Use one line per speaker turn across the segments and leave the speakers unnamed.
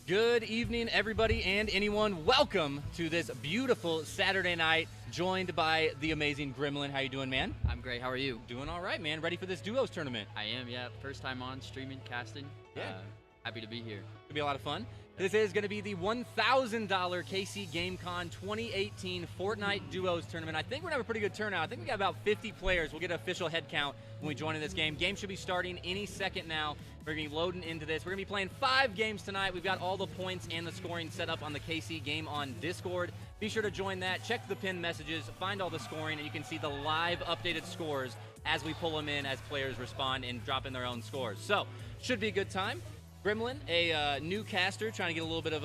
Good evening, everybody and anyone. Welcome to this beautiful Saturday night, joined by the amazing Gremlin. How you doing, man?
I'm great. How are you?
Doing all right, man. Ready for this duos tournament?
I am, yeah. First time on, streaming, casting.
Yeah.
Happy to be here.
It'll be a lot of fun. This is going to be the $1,000 KCGameCon2018 Fortnite Duos Tournament. I think we're going to have a pretty good turnout. I think we got about 50 players. We'll get an official head count when we join in this game. Game should be starting any second now. We're going to be loading into this. We're going to be playing 5 games tonight. We've got all the points and the scoring set up on the KC Game on Discord. Be sure to join that. Check the pinned messages. Find all the scoring, and you can see the live updated scores as we pull them in as players respond and drop in their own scores. So, should be a good time. Gremlin, a new caster, trying to get a little bit of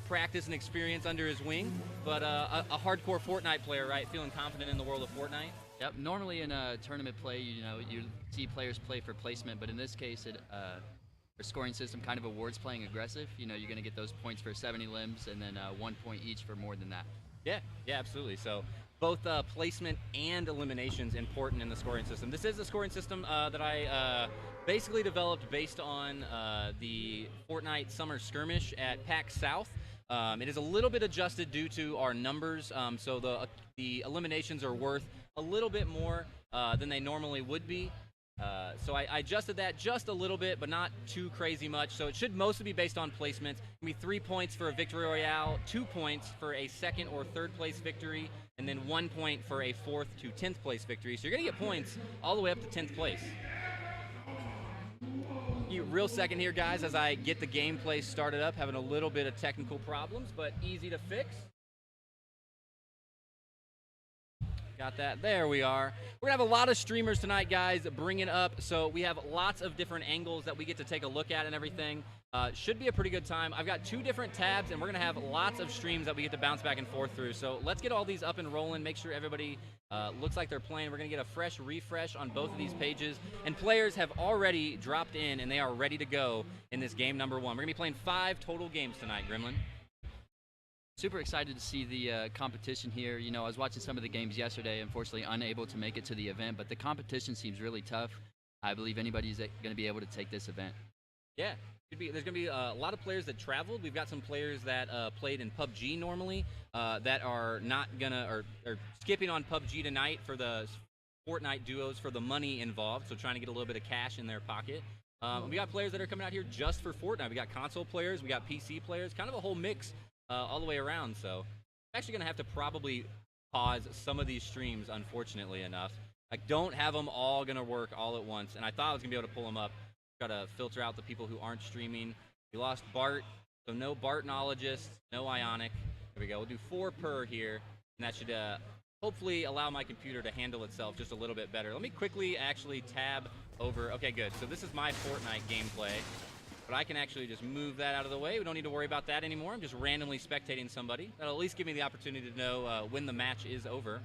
practice and experience under his wing, but a hardcore Fortnite player, right? Feeling confident in the world of Fortnite?
Yep. Normally in a tournament play, you see players play for placement, but in this case, our scoring system kind of awards playing aggressive. You're going to get those points for 70 limbs, and then 1 point each for more than that.
Yeah, absolutely. So both placement and eliminations important in the scoring system. This is a scoring system that I basically developed based on the Fortnite Summer Skirmish at PAX South. It is a little bit adjusted due to our numbers, so the eliminations are worth a little bit more than they normally would be. So I adjusted that just a little bit, but not too crazy much. So it should mostly be based on placements. It'll be 3 points for a victory royale, 2 points for a 2nd or 3rd place victory, and then 1 point for a 4th to 10th place victory. So you're gonna get points all the way up to 10th place. Real second here, guys, as I get the gameplay started up. Having a little bit of technical problems, but easy to fix. Got that. There we are. We're going to have a lot of streamers tonight, guys, bringing up. So we have lots of different angles that we get to take a look at and everything. Should be a pretty good time. I've got 2 different tabs, and we're going to have lots of streams that we get to bounce back and forth through. So let's get all these up and rolling, make sure everybody looks like they're playing. We're going to get a fresh refresh on both of these pages. And players have already dropped in, and they are ready to go in this game number 1. We're going to be playing 5 total games tonight, Gremlin.
Super excited to see the competition here. I was watching some of the games yesterday, unfortunately unable to make it to the event, but the competition seems really tough. I believe anybody's going to be able to take this event. Yeah. There's going to be a lot of players that traveled. We've got some players that played in PUBG normally that are not going to, or skipping on PUBG tonight for the Fortnite duos for the money involved, so trying to get a little bit of cash in their pocket. We got players that are coming out here just for Fortnite. We got console players, we got PC players, kind of a whole mix all the way around. So I'm actually going to have to probably pause some of these streams, unfortunately enough. I don't have them all going to work all at once, and I thought I was going to be able to pull them up. Got to filter out the people who aren't streaming. We lost Bart, so no Bartnologist, no Ionic. There we go. We'll do 4 per here, and that should hopefully allow my computer to handle itself just a little bit better. Let me quickly actually tab over. Okay, good. So this is my Fortnite gameplay, but I can actually just move that out of the way. We don't need to worry about that anymore. I'm just randomly spectating somebody. That'll at least give me the opportunity to know when the match is over.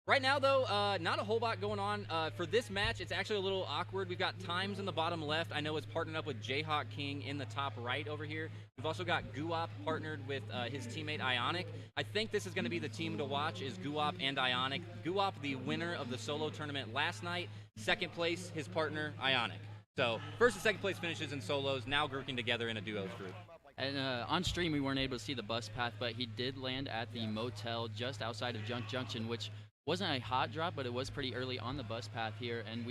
Right now, though, not a whole lot going on. For this match, it's actually a little awkward. We've got Times in the bottom left. I know it's partnered up with Jayhawk King in the top right over here. We've also got Guop partnered with his teammate Ionic. I think this is going to be the team to watch, is Guop and Ionic. Guop, the winner of the solo tournament last night. 2nd place, his partner, Ionic. So, 1st and 2nd place finishes in solos, now grouping together in a duos group. And on stream, we weren't able to see the bus path, but he did land at the motel just outside of Junk Junction, which wasn't a hot drop, but it was pretty early on the bus path here. And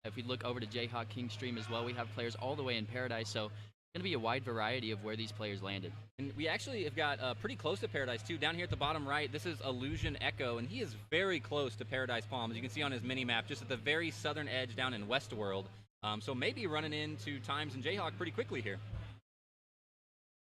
if we look over to Jayhawk King's stream as well, we have players all the way in Paradise, so it's going to be a wide variety of where these players landed. And we actually have got pretty close to Paradise, too. Down here at the bottom right, this is Illusion Echo, and he is very close to Paradise Palm, as you can see on his mini-map, just at the very southern edge down in Westworld. So maybe running into Times and Jayhawk pretty quickly here.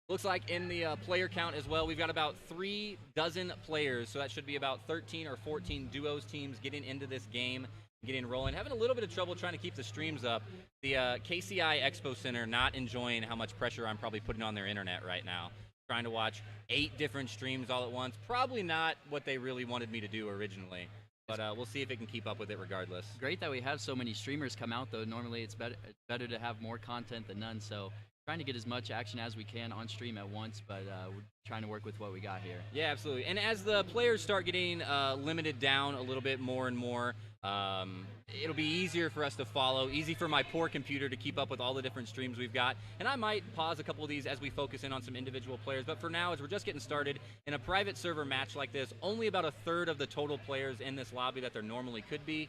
Looks like in the player count as well, we've got about 3 dozen players, so that should be about 13 or 14 duos teams getting into this game, getting rolling. Having a little bit of trouble trying to keep the streams up. The KCI Expo Center not enjoying how much pressure I'm probably putting on their internet right now. Trying to watch 8 different streams all at once. Probably not what they really wanted me to do originally. But we'll see if it can keep up with it regardless. Great that we have so many streamers come out, though. Normally it's better to have more content than none, so trying to get as much action as we can on stream at once, but we're trying to work with what we got here.
Yeah, absolutely. And as the players start getting limited down a little bit more and more, it'll be easier for us to follow, easy for my poor computer to keep up with all the different streams we've got. And I might pause a couple of these as we focus in on some individual players. But for now, as we're just getting started, in a private server match like this, only about a third of the total players in this lobby that there normally could be.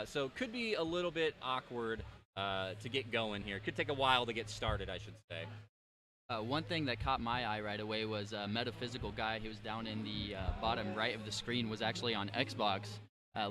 So could be a little bit awkward to get going here. Could take a while to get started, I should say.
One thing that caught my eye right away was a metaphysical guy who was down in the bottom right of the screen was actually on Xbox.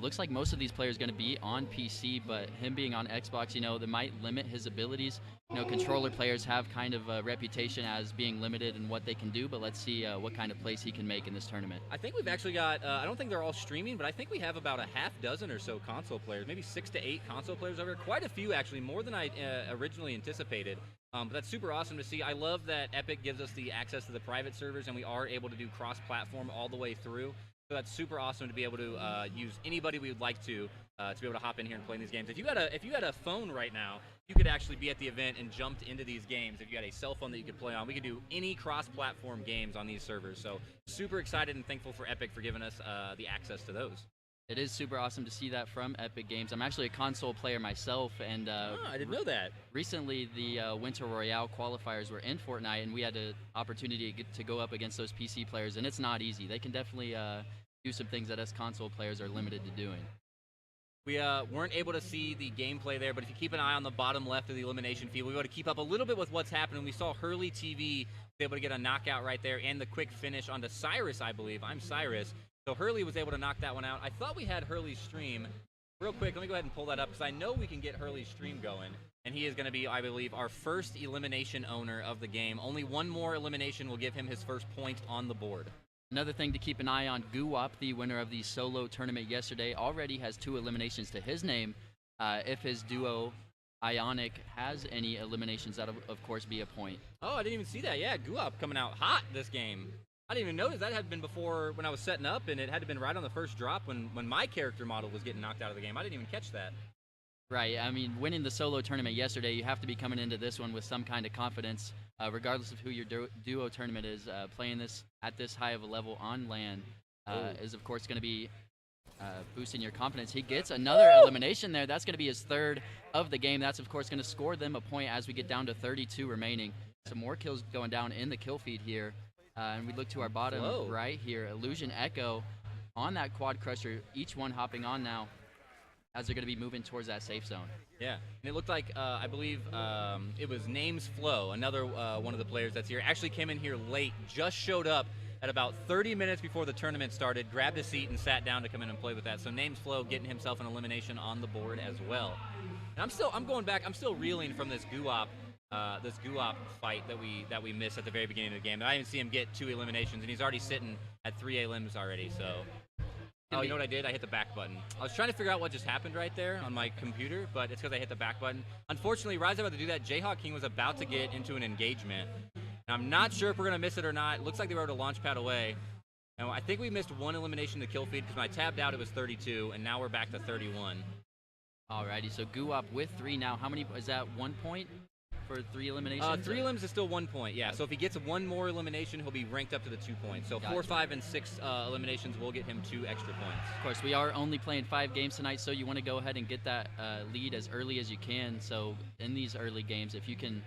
Looks like most of these players are going to be on PC, but him being on Xbox, you know, that might limit his abilities. You know, controller players have kind of a reputation as being limited in what they can do, but let's see what kind of plays he can make in this tournament.
I think we've actually got, I don't think they're all streaming, but I think we have about a half dozen or so console players, maybe 6 to 8 console players over here. Quite a few, actually, more than I originally anticipated. But that's super awesome to see. I love that Epic gives us the access to the private servers, and we are able to do cross-platform all the way through. So that's super awesome to be able to use anybody we would like to be able to hop in here and play in these games. If you had a phone right now, you could actually be at the event and jumped into these games. If you had a cell phone that you could play on, we could do any cross-platform games on these servers. So super excited and thankful for Epic for giving us the access to those.
It is super awesome to see that from Epic Games. I'm actually a console player myself, and
I didn't know that.
Recently, the Winter Royale qualifiers were in Fortnite, and we had the opportunity to go up against those PC players, and it's not easy. They can definitely do some things that us console players are limited to doing.
We weren't able to see the gameplay there, but if you keep an eye on the bottom left of the elimination field, we were able to keep up a little bit with what's happening. We saw Hurley TV be able to get a knockout right there, and the quick finish onto Cyrus, I believe. I'm Cyrus. So Hurley was able to knock that one out. I thought we had Hurley's stream. Real quick, let me go ahead and pull that up, because I know we can get Hurley's stream going. And he is going to be, I believe, our first elimination owner of the game. Only one more elimination will give him his first point on the board.
Another thing to keep an eye on, Guwap, the winner of the solo tournament yesterday, already has 2 eliminations to his name. If his duo, Ionic, has any eliminations, that'll, of course, be a point.
Oh, I didn't even see that. Yeah, Guwap coming out hot this game. I didn't even notice that had been before when I was setting up, and it had to been right on the first drop when my character model was getting knocked out of the game. I didn't even catch that.
Right. I mean, winning the solo tournament yesterday, you have to be coming into this one with some kind of confidence, regardless of who your duo tournament is. Playing this at this high of a level on LAN is, of course, going to be boosting your confidence. He gets another elimination there. That's going to be his 3rd of the game. That's, of course, going to score them a point as we get down to 32 remaining. Some more kills going down in the kill feed here. And we look to our bottom right here, Illusion Echo on that quad crusher, each one hopping on now as they're going to be moving towards that safe zone.
Yeah, and it looked like, I believe it was Names Flow, another one of the players that's here, actually came in here late, just showed up at about 30 minutes before the tournament started, grabbed a seat and sat down to come in and play with that. So Names Flow getting himself an elimination on the board as well. And I'm going back, I'm still reeling from this Guwap fight that we missed at the very beginning of the game. I didn't see him get 2 eliminations, and he's already sitting at 3 elims already. So, oh, you know what I did? I hit the back button. I was trying to figure out what just happened right there on my computer, but it's because I hit the back button. Unfortunately, right as I was about to do that, Jayhawk King was about to get into an engagement. And I'm not sure if we're gonna miss it or not. It looks like they were able to launch pad away. And I think we missed 1 elimination to kill feed because when I tabbed out, it was 32, and now we're back to 31.
Alrighty, so Guwap with 3 now. How many is that? 1 point? For 3 eliminations?
3 elims is still 1 point, yeah. So if he gets 1 more elimination, he'll be ranked up to the 2 points. So
Gotcha.
4, 5, and 6 eliminations will get him 2 extra points.
Of course, we are only playing 5 games tonight, so you want to go ahead and get that lead as early as you can. So in these early games, if you can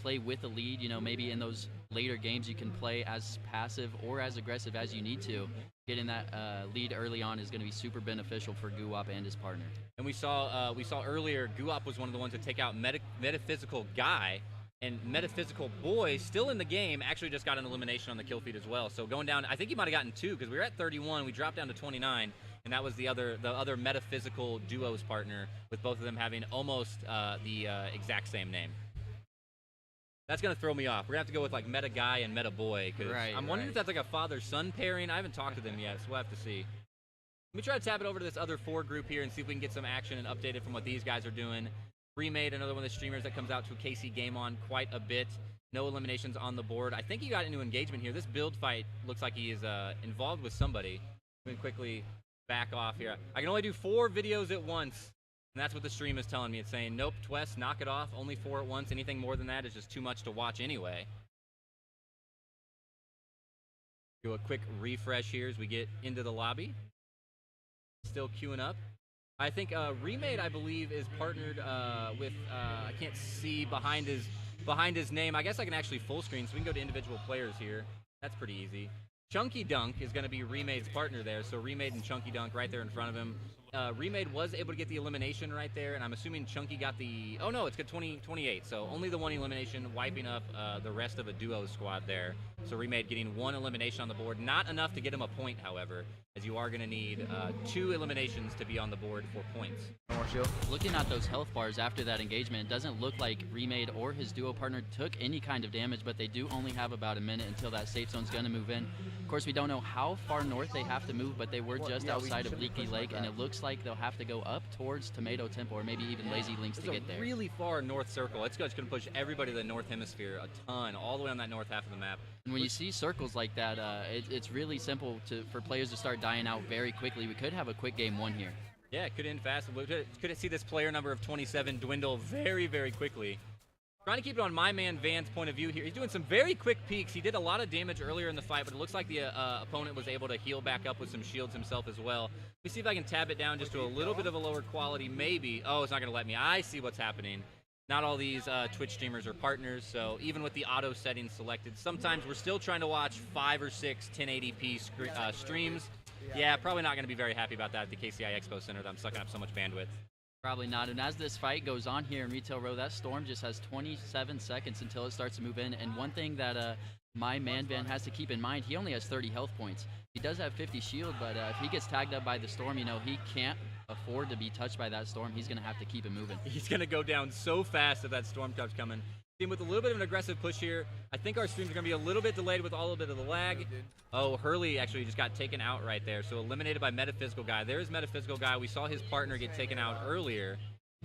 play with a lead, you know, maybe in those later games you can play as passive or as aggressive as you need to. Getting that lead early on is going to be super beneficial for Guwap and his partner.
And we saw earlier, Guwap was one of the ones to take out Metaphysical Guy, and Metaphysical Boy, still in the game, actually just got an elimination on the kill feed as well. So going down, I think he might have gotten 2 because we were at 31, we dropped down to 29, and that was the other Metaphysical duos partner, with both of them having almost the exact same name. That's going to throw me off. We're going to have to go with like Meta Guy and Meta Boy, because I'm wondering if that's like a father-son pairing. I haven't talked to them yet, so we'll have to see. Let me try to tap it over to this other 4 group here and see if we can get some action and update it from what these guys are doing. Remade, another one of the streamers that comes out to KC Game On quite a bit. No eliminations on the board. I think he got into engagement here. This build fight looks like he is involved with somebody. Let me quickly back off here. I can only do 4 videos at once. And that's what the stream is telling me. It's saying, nope, Twest, knock it off. Only 4 at once. Anything more than that is just too much to watch anyway. Do a quick refresh here as we get into the lobby. Still queuing up. I think Remade, I believe, is partnered with, I can't see behind his name. I guess I can actually full screen, so we can go to individual players here. That's pretty easy. Chunky Dunk is going to be Remade's partner there, so Remade and Chunky Dunk right there in front of him. Remade was able to get the elimination right there, and I'm assuming Chunky got the... Oh, no, it's good 28, so only the one elimination, wiping up the rest of a duo squad there. So Remade getting 1 elimination on the board. Not enough to get him a point, however, as you are going to need 2 eliminations to be on the board for points.
Looking at those health bars after that engagement, it doesn't look like Remade or his duo partner took any kind of damage, but they do only have about a minute until that safe zone's going to move in. Of course, we don't know how far north they have to move, but they were just outside of Leaky Lake, and it looks like they'll have to go up towards Tomato Temple or maybe even Lazy Links to get there.
Really far north circle. It's going to push everybody to the north hemisphere a ton, all the way on that north half of the map.
And when you see circles like that, it's really simple for players to start dying out very quickly. We could have a quick game 1 here.
Yeah, it could end fast. Could see this player number of 27 dwindle very, very quickly. Trying to keep it on my man Van's point of view here. He's doing some very quick peeks. He did a lot of damage earlier in the fight, but it looks like the opponent was able to heal back up with some shields himself as well. Let me see if I can tab it down just to a little bit of a lower quality, maybe. Oh, it's not going to let me. I see what's happening. Not all these Twitch streamers are partners, so even with the auto settings selected, sometimes we're still trying to watch 5 or 6 1080p streams. Yeah, probably not going to be very happy about that at the KCI Expo Center that I'm sucking up so much bandwidth.
Probably not. And as this fight goes on here in Retail Row, that storm just has 27 seconds until it starts to move in. And one thing that my man Van has to keep in mind, he only has 30 health points. He does have 50 shield, but if he gets tagged up by the storm, you know, he can't afford to be touched by that storm. He's going to have to keep it moving. He's
going to go down so fast if that storm comes coming. Team with a little bit of an aggressive push here. I think our streams are going to be a little bit delayed with all a bit of the lag. Oh, Hurley actually just got taken out right there. So eliminated by Metaphysical Guy. There's Metaphysical Guy. We saw his partner get taken out earlier.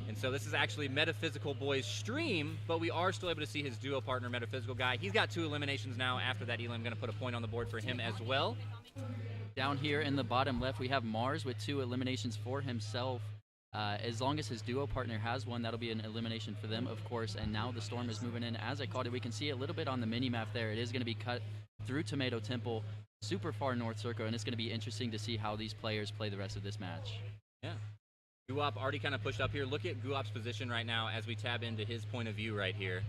And so this is actually Metaphysical Boy's stream, but we are still able to see his duo partner, Metaphysical Guy. He's got 2 eliminations now. After that, Elam, going to put a point on the board for him as well.
Down here in the bottom left, we have Mars with 2 eliminations for himself. As long as his duo partner has 1, that'll be an elimination for them, of course. And now the storm is moving in. As I called it, we can see a little bit on the mini-map there. It is going to be cut through Tomato Temple, super far north circle, and it's going to be interesting to see how these players play the rest of this match.
Yeah. Guwap already kind of pushed up here. Look at Guwap's position right now as we tab into his point of view right here.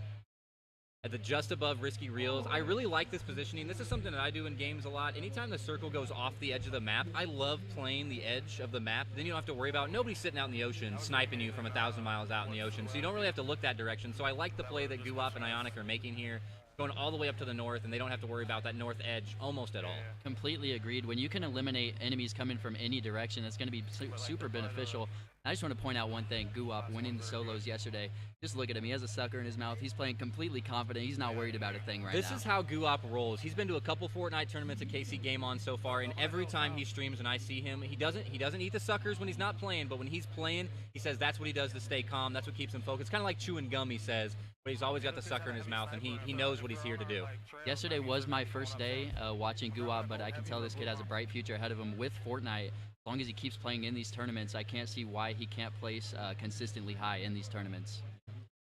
At the just above Risky Reels. I really like this positioning. This is something that I do in games a lot. Anytime the circle goes off the edge of the map, I love playing the edge of the map. Then you don't have to worry about nobody sitting out in the ocean sniping you from 1,000 miles out in the ocean. So you don't really have to look that direction. So I like the play that Guwap and Ionic are making here, going all the way up to the north, and they don't have to worry about that north edge almost at all.
Completely agreed. When you can eliminate enemies coming from any direction, that's going to be super beneficial. I just want to point out one thing. Guwap winning the solos yesterday. Just look at him. He has a sucker in his mouth. He's playing completely confident. He's not worried about a thing right now.
This is how Guwap rolls. He's been to a couple Fortnite tournaments at KCGameCon so far, and every time he streams and I see him, he doesn't eat the suckers when he's not playing, but when he's playing, he says that's what he does to stay calm. That's what keeps him focused. Kind of like chewing gum, he says, but he's always got the sucker in his mouth, and he knows what he's here to do.
Yesterday was my first day watching Guwap, but I can tell this kid has a bright future ahead of him with Fortnite. As long as he keeps playing in these tournaments, I can't see why he can't place consistently high in these tournaments.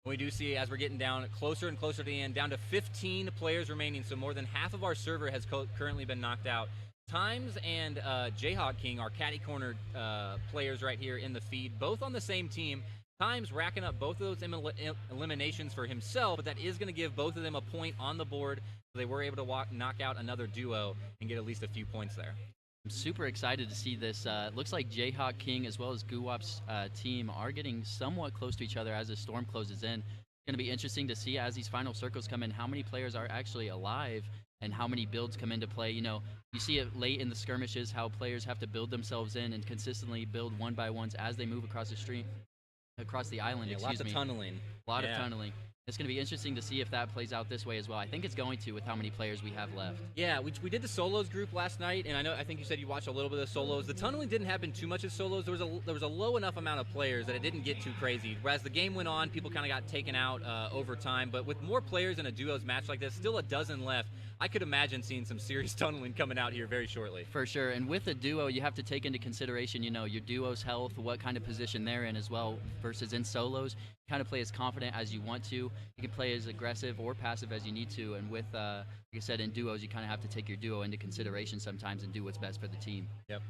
We do see, as we're getting down closer and closer to the end, down to 15 players remaining, so more than half of our server has currently been knocked out. Times and Jayhawk King, our catty corner players right here in the feed, both on the same team. Times racking up both of those eliminations for himself, but that is going to give both of them a point on the board, so they were able to knock out another duo and get at least a few points there.
I'm super excited to see this. It looks like Jayhawk King as well as Guwap's team are getting somewhat close to each other as the storm closes in. It's going to be interesting to see as these final circles come in how many players are actually alive and how many builds come into play. You know, you see it late in the skirmishes how players have to build themselves in and consistently build one by ones as they move across the street, across the island.
Yeah, lots of tunneling.
A lot of tunneling. It's going to be interesting to see if that plays out this way as well. I think it's going to with how many players we have left.
Yeah, we did the solos group last night, and I think you said you watched a little bit of solos. The tunneling didn't happen too much as solos. There was a low enough amount of players that it didn't get too crazy. Whereas the game went on, people kind of got taken out over time. But with more players in a duos match like this, still a dozen left. I could imagine seeing some serious tunneling coming out here very shortly.
For sure, and with a duo, you have to take into consideration, your duo's health, what kind of position they're in as well, versus in solos, you kind of play as confident as you want to. You can play as aggressive or passive as you need to, and with, like I said, in duos, you kind of have to take your duo into consideration sometimes and do what's best for the team.
Yep.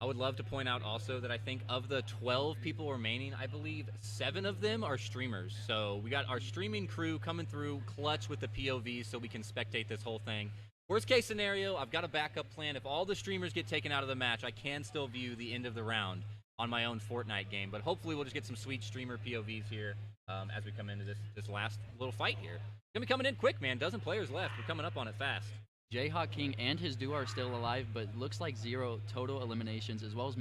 I would love to point out also that I think of the 12 people remaining, I believe 7 of them are streamers. So we got our streaming crew coming through clutch with the POVs so we can spectate this whole thing. Worst case scenario, I've got a backup plan. If all the streamers get taken out of the match, I can still view the end of the round on my own Fortnite game. But hopefully we'll just get some sweet streamer POVs here as we come into this last little fight here. It's going to be coming in quick, man. Dozen players left. We're coming up on it fast.
Jayhawk King and his duo are still alive, but looks like 0 total eliminations, as well as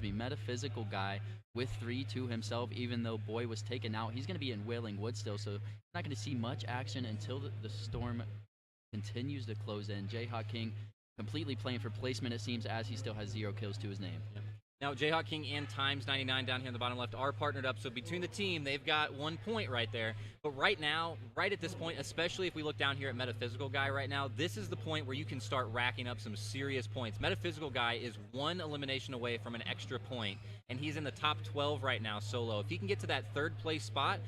Metaphysical Guy with 3 to himself, even though Boy was taken out. He's going to be in Wailing Wood still, so not going to see much action until the storm continues to close in. Jayhawk King completely playing for placement, it seems, as he still has 0 kills to his name.
Yep. Now, Jayhawk King and Times99 down here in the bottom left are partnered up, so between the team, they've got 1 point right there. But right now, right at this point, especially if we look down here at Metaphysical Guy right now, this is the point where you can start racking up some serious points. Metaphysical Guy is 1 elimination away from an extra point, and he's in the top 12 right now solo. If he can get to that third place spot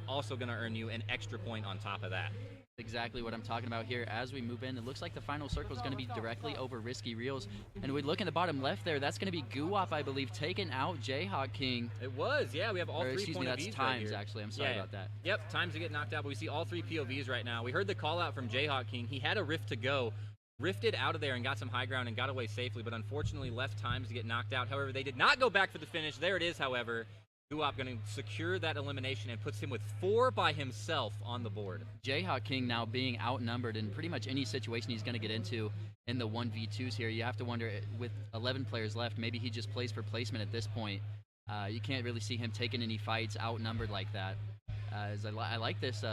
also going to earn you an extra point on top of that.
Exactly what I'm talking about here. As we move in, it looks like the final circle is going to be directly over Risky Reels. And we look in the bottom left there, that's going to be Guwop, I believe, taking out Jayhawk King.
It was, yeah. We have all 3
excuse me,
point
that's
of
Times,
right
actually. I'm sorry about that.
Yep, Times to get knocked out, but we see all 3 POVs right now. We heard the call out from Jayhawk King. He had a rift to go, rifted out of there and got some high ground and got away safely, but unfortunately left Times to get knocked out. However, they did not go back for the finish. There it is, however. Guwop going to secure that elimination and puts him with 4 by himself on the board.
Jayhawk King now being outnumbered in pretty much any situation he's going to get into in the 1v2s here. You have to wonder, with 11 players left, maybe he just plays for placement at this point. You can't really see him taking any fights outnumbered like that. I like this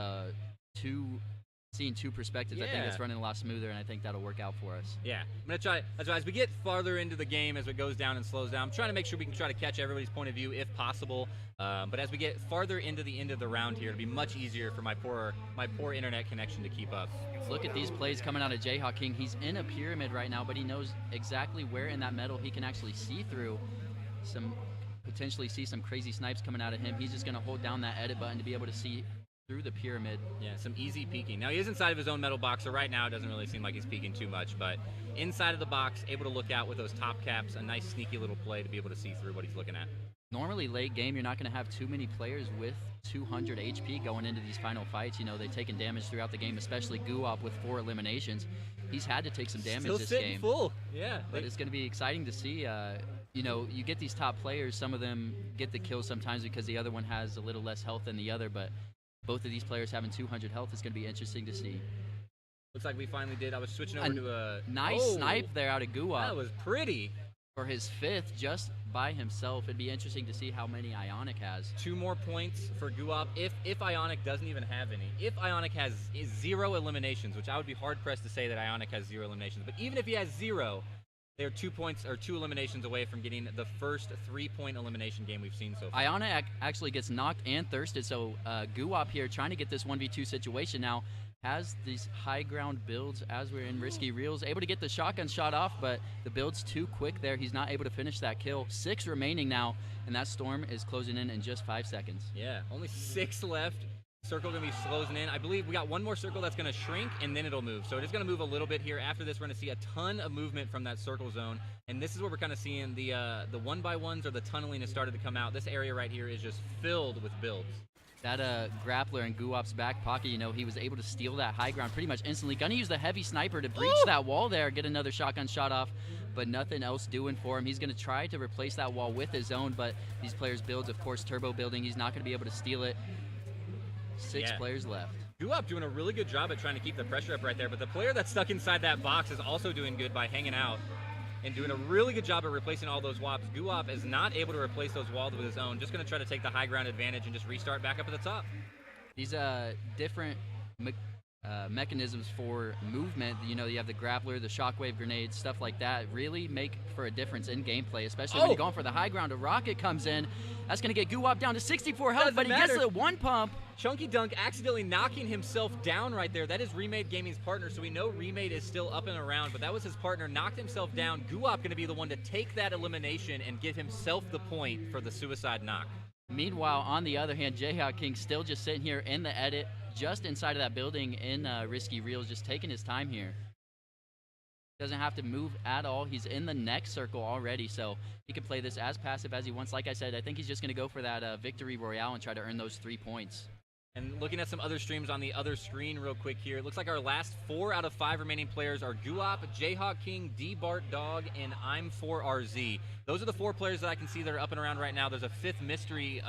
seeing 2 perspectives.
Yeah.
I think it's running a lot smoother, and I think that'll work out for us.
Yeah, I'm going to try, as we get farther into the game, as it goes down and slows down, I'm trying to make sure we can try to catch everybody's point of view if possible. But as we get farther into the end of the round here, it'll be much easier for my poor internet connection to keep up.
Look at these plays coming out of Jayhawk King. He's in a pyramid right now, but he knows exactly where in that metal he can actually see through. Potentially see some crazy snipes coming out of him. He's just going to hold down that edit button to be able to see through the pyramid.
Yeah, some easy peeking. Now, he is inside of his own metal box, so right now it doesn't really seem like he's peeking too much, but inside of the box, able to look out with those top caps, a nice sneaky little play to be able to see through what he's looking at.
Normally, late game, you're not going to have too many players with 200 HP going into these final fights. They've taken damage throughout the game, especially Guwop with 4 eliminations. He's had to take some damage
Still
this
sitting
game.
Full, yeah.
But it's going to be exciting to see. You get these top players, some of them get the kills sometimes because the other one has a little less health than the other, but both of these players having 200 health is going to be interesting to see.
Looks like we finally did. I was switching over to a...
Nice snipe there out of Guwop.
That was pretty.
For his 5th, just by himself. It'd be interesting to see how many Ionic has.
2 more points for Guwop if Ionic doesn't even have any. If Ionic has 0 eliminations, which I would be hard-pressed to say that Ionic has 0 eliminations, but even if he has 0, they're 2 points or 2 eliminations away from getting the first 3-point elimination game we've seen so far.
Ionic actually gets knocked and thirsted, so Guwop here trying to get this 1v2 situation now. Has these high ground builds as we're in Risky Reels. Able to get the shotgun shot off, but the build's too quick there. He's not able to finish that kill. 6 remaining now, and that storm is closing in just 5 seconds.
Yeah, only 6 left. Circle going to be closing in. I believe we got 1 more circle that's going to shrink, and then it'll move. So it is going to move a little bit here. After this, we're going to see a ton of movement from that circle zone, and this is what we're kind of seeing. The 1x1s or the tunneling has started to come out. This area right here is just filled with builds.
That grappler in Guwop's back pocket, he was able to steal that high ground pretty much instantly. Gonna use the heavy sniper to breach that wall there, get another shotgun shot off, but nothing else doing for him. He's gonna try to replace that wall with his own, but these players' builds, of course, turbo building. He's not gonna be able to steal it. 6 players left.
Guwop doing a really good job at trying to keep the pressure up right there, but the player that's stuck inside that box is also doing good by hanging out and doing a really good job at replacing all those wops. Guwop is not able to replace those walls with his own. Just going to try to take the high ground advantage and just restart back up at the top.
These different mechanisms for movement. You know, you have the grappler, the shockwave grenades, stuff like that. Really make for a difference in gameplay, especially when you're going for the high ground. A rocket comes in. That's going to get Guwop down to 64 health, but he gets the one pump.
Chunky Dunk accidentally knocking himself down right there. That is Remade Gaming's partner, so we know Remade is still up and around, but that was his partner. Knocked himself down. Guwop going to be the one to take that elimination and give himself the point for the suicide knock.
Meanwhile, on the other hand, Jayhawk King still just sitting here in the edit, just inside of that building in Risky Reels, just taking his time here. Doesn't have to move at all. He's in the next circle already, so he can play this as passive as he wants. Like I said, I think he's just going to go for that victory royale and try to earn those 3 points.
And looking at some other streams on the other screen real quick here, it looks like our last 4 out of 5 remaining players are Guwop, Jayhawk King, D-Bart Dog, and I'm4RZ. Those are the 4 players that I can see that are up and around right now. There's a 5th mystery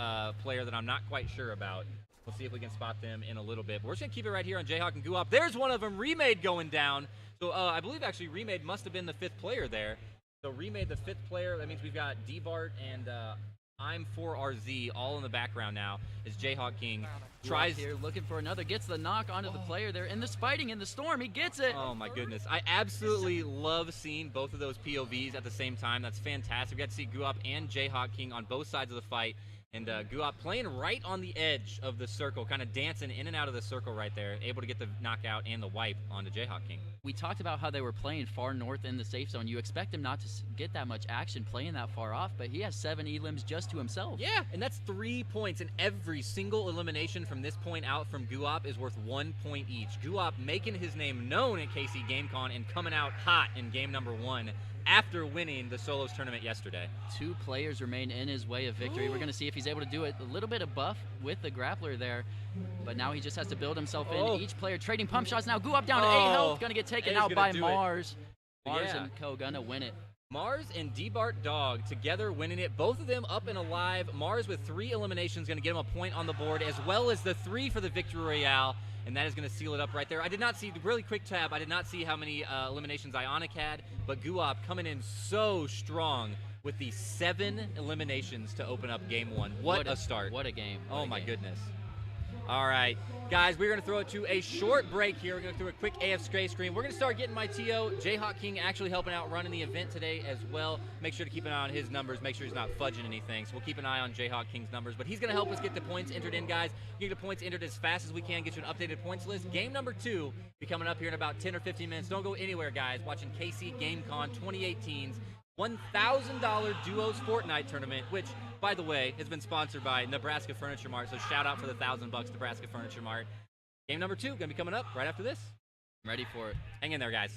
player that I'm not quite sure about. We'll see if we can spot them in a little bit. But we're just going to keep it right here on Jayhawk and Guwop. There's one of them, Remade, going down. So I believe actually Remade must have been the 5th player there. So Remade the 5th player. That means we've got D-Bart and I'm4RZ all in the background now as Jayhawk King tries
here looking for another, gets the knock onto the player there, and the fighting in the storm, he gets it.
Oh my goodness, I absolutely love seeing both of those POVs at the same time. That's fantastic. We got to see Guwop and Jayhawk King on both sides of the fight, and Guwop playing right on the edge of the circle, kind of dancing in and out of the circle right there, able to get the knockout and the wipe onto Jayhawk King.
We talked about how they were playing far north in the safe zone. You expect him not to get that much action playing that far off, but he has 7 elims just to himself.
Yeah, and that's 3 points, and every single elimination from this point out from Guwop is worth 1 point each. Guwop making his name known at KCGameCon and coming out hot in game number 1 after winning the solos tournament yesterday.
2 players remain in his way of victory. We're going to see if he's able to do it. A little bit of buff with the grappler there, but now he just has to build himself in. Each player trading pump shots now. Guwop down to 8 health, going to get taken out by Mars. Mars and Co gonna win it.
Mars and D-Bart Dog together winning it. Both of them up and alive. Mars with 3 eliminations, going to get him a point on the board, as well as the 3 for the Victory Royale, and that is going to seal it up right there. I did not see, really quick tab, I did not see how many eliminations Ionic had, but Guwop coming in so strong with the 7 eliminations to open up game 1. What a start.
What a game.
Oh my goodness. All right, guys, we're going to throw it to a short break here. We're going to do a quick AFK screen. We're going to start getting my TO. Jayhawk King actually helping out running the event today as well. Make sure to keep an eye on his numbers. Make sure he's not fudging anything. So we'll keep an eye on Jayhawk King's numbers. But he's going to help us get the points entered in, guys. Get the points entered as fast as we can, get you an updated points list. Game number 2 be coming up here in about 10 or 15 minutes. Don't go anywhere, guys. Watching KCGameCon2018's $1,000 Duos Fortnite tournament, which, by the way, has been sponsored by Nebraska Furniture Mart, so shout out for the $1,000 Nebraska Furniture Mart. Game number 2 gonna be coming up right after this.
I'm ready for it.
Hang in there, guys.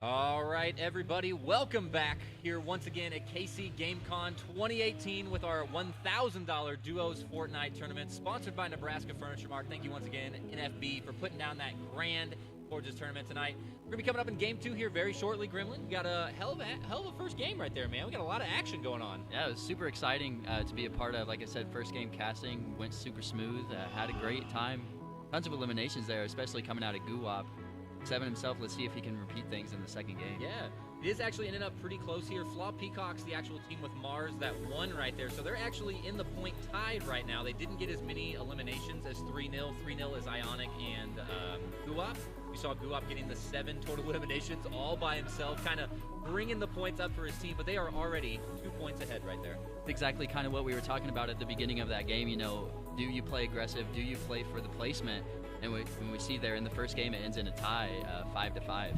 All right, everybody, welcome back here once again at KCGameCon2018 with our $1,000 Duos Fortnite tournament, sponsored by Nebraska Furniture Mart. Thank you once again, NFB, for putting down that grand, gorgeous tournament tonight. We're going to be coming up in Game 2 here very shortly, Gremlin. We got a hell of a first game right there, man. We got a lot of action going on.
Yeah, it was super exciting to be a part of. Like I said, first game casting went super smooth. Had a great time. Tons of eliminations there, especially coming out of Guwap. Seven himself, let's see if he can repeat things in the second game.
Yeah, it is actually ended up pretty close here. Flaw Peacock's the actual team with Mars that won right there. So they're actually in the point tied right now. They didn't get as many eliminations as 3-0. 3-0 is Ionic and Guwap. We saw Guwap getting the 7 total eliminations all by himself, kind of bringing the points up for his team, but they are already 2 points ahead right there.
Exactly kind of what we were talking about at the beginning of that game. You know, do you play aggressive? Do you play for the placement? And when we see there in the first game, it ends in a tie, 5-5.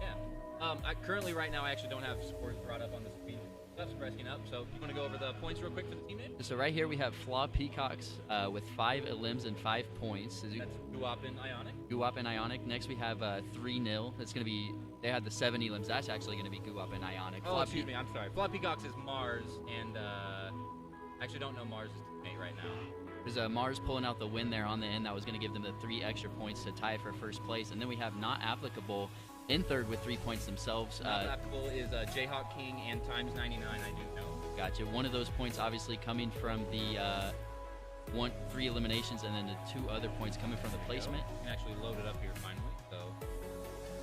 Yeah. Currently, right now, I actually don't have scores brought up on the screen. Stuff's pressing up, so you want to go over the points real quick for the team name?
So right here we have Flaw Peacocks with 5 elims and 5 points.
That's Guwap and Ionic.
Guwap and Ionic. Next we have 3-0. That's going to be, they had the 7 elims. That's actually going to be Guwap and Ionic.
Oh, excuse me, I'm sorry. Flaw Peacocks is Mars, and I actually don't know Mars' teammate right now.
There's Mars pulling out the win there on the end. That was going to give them the 3 extra points to tie for first place. And then we have Not Applicable in third with 3 points themselves.
Not Applicable is Jayhawk King and Times 99, I do know.
Gotcha. One of those points obviously coming from the 3 eliminations, and then the 2 other points coming from the placement.
You can actually load it up here finally. So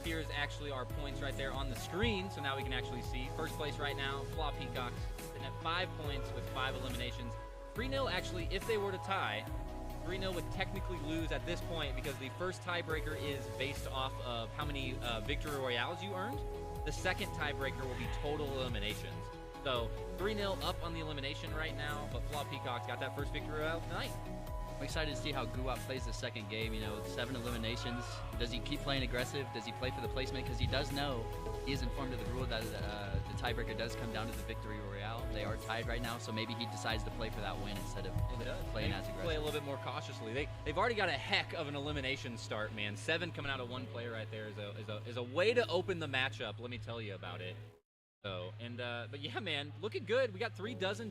here's actually our points right there on the screen. So now we can actually see first place right now, Flaw Peacocks, sitting at 5 points with 5 eliminations. 3-0 actually, if they were to tie, 3-0 would technically lose at this point because the first tiebreaker is based off of how many victory royales you earned. The second tiebreaker will be total eliminations. So 3-0 up on the elimination right now, but Flaw Peacock's got that first victory royale tonight.
I'm excited to see how Guwap plays the second game. You know, 7 eliminations. Does he keep playing aggressive? Does he play for the placement? Because he does know, he is informed of the rule that the tiebreaker does come down to the victory royale. They are tied right now, so maybe he decides to play for that win instead of playing as aggressive.
Play a little bit more cautiously. They've already got a heck of an elimination start, man. 7 coming out of 1 player right there is a way to open the matchup. Let me tell you about it. So, but yeah, man, looking good. We got 3 dozen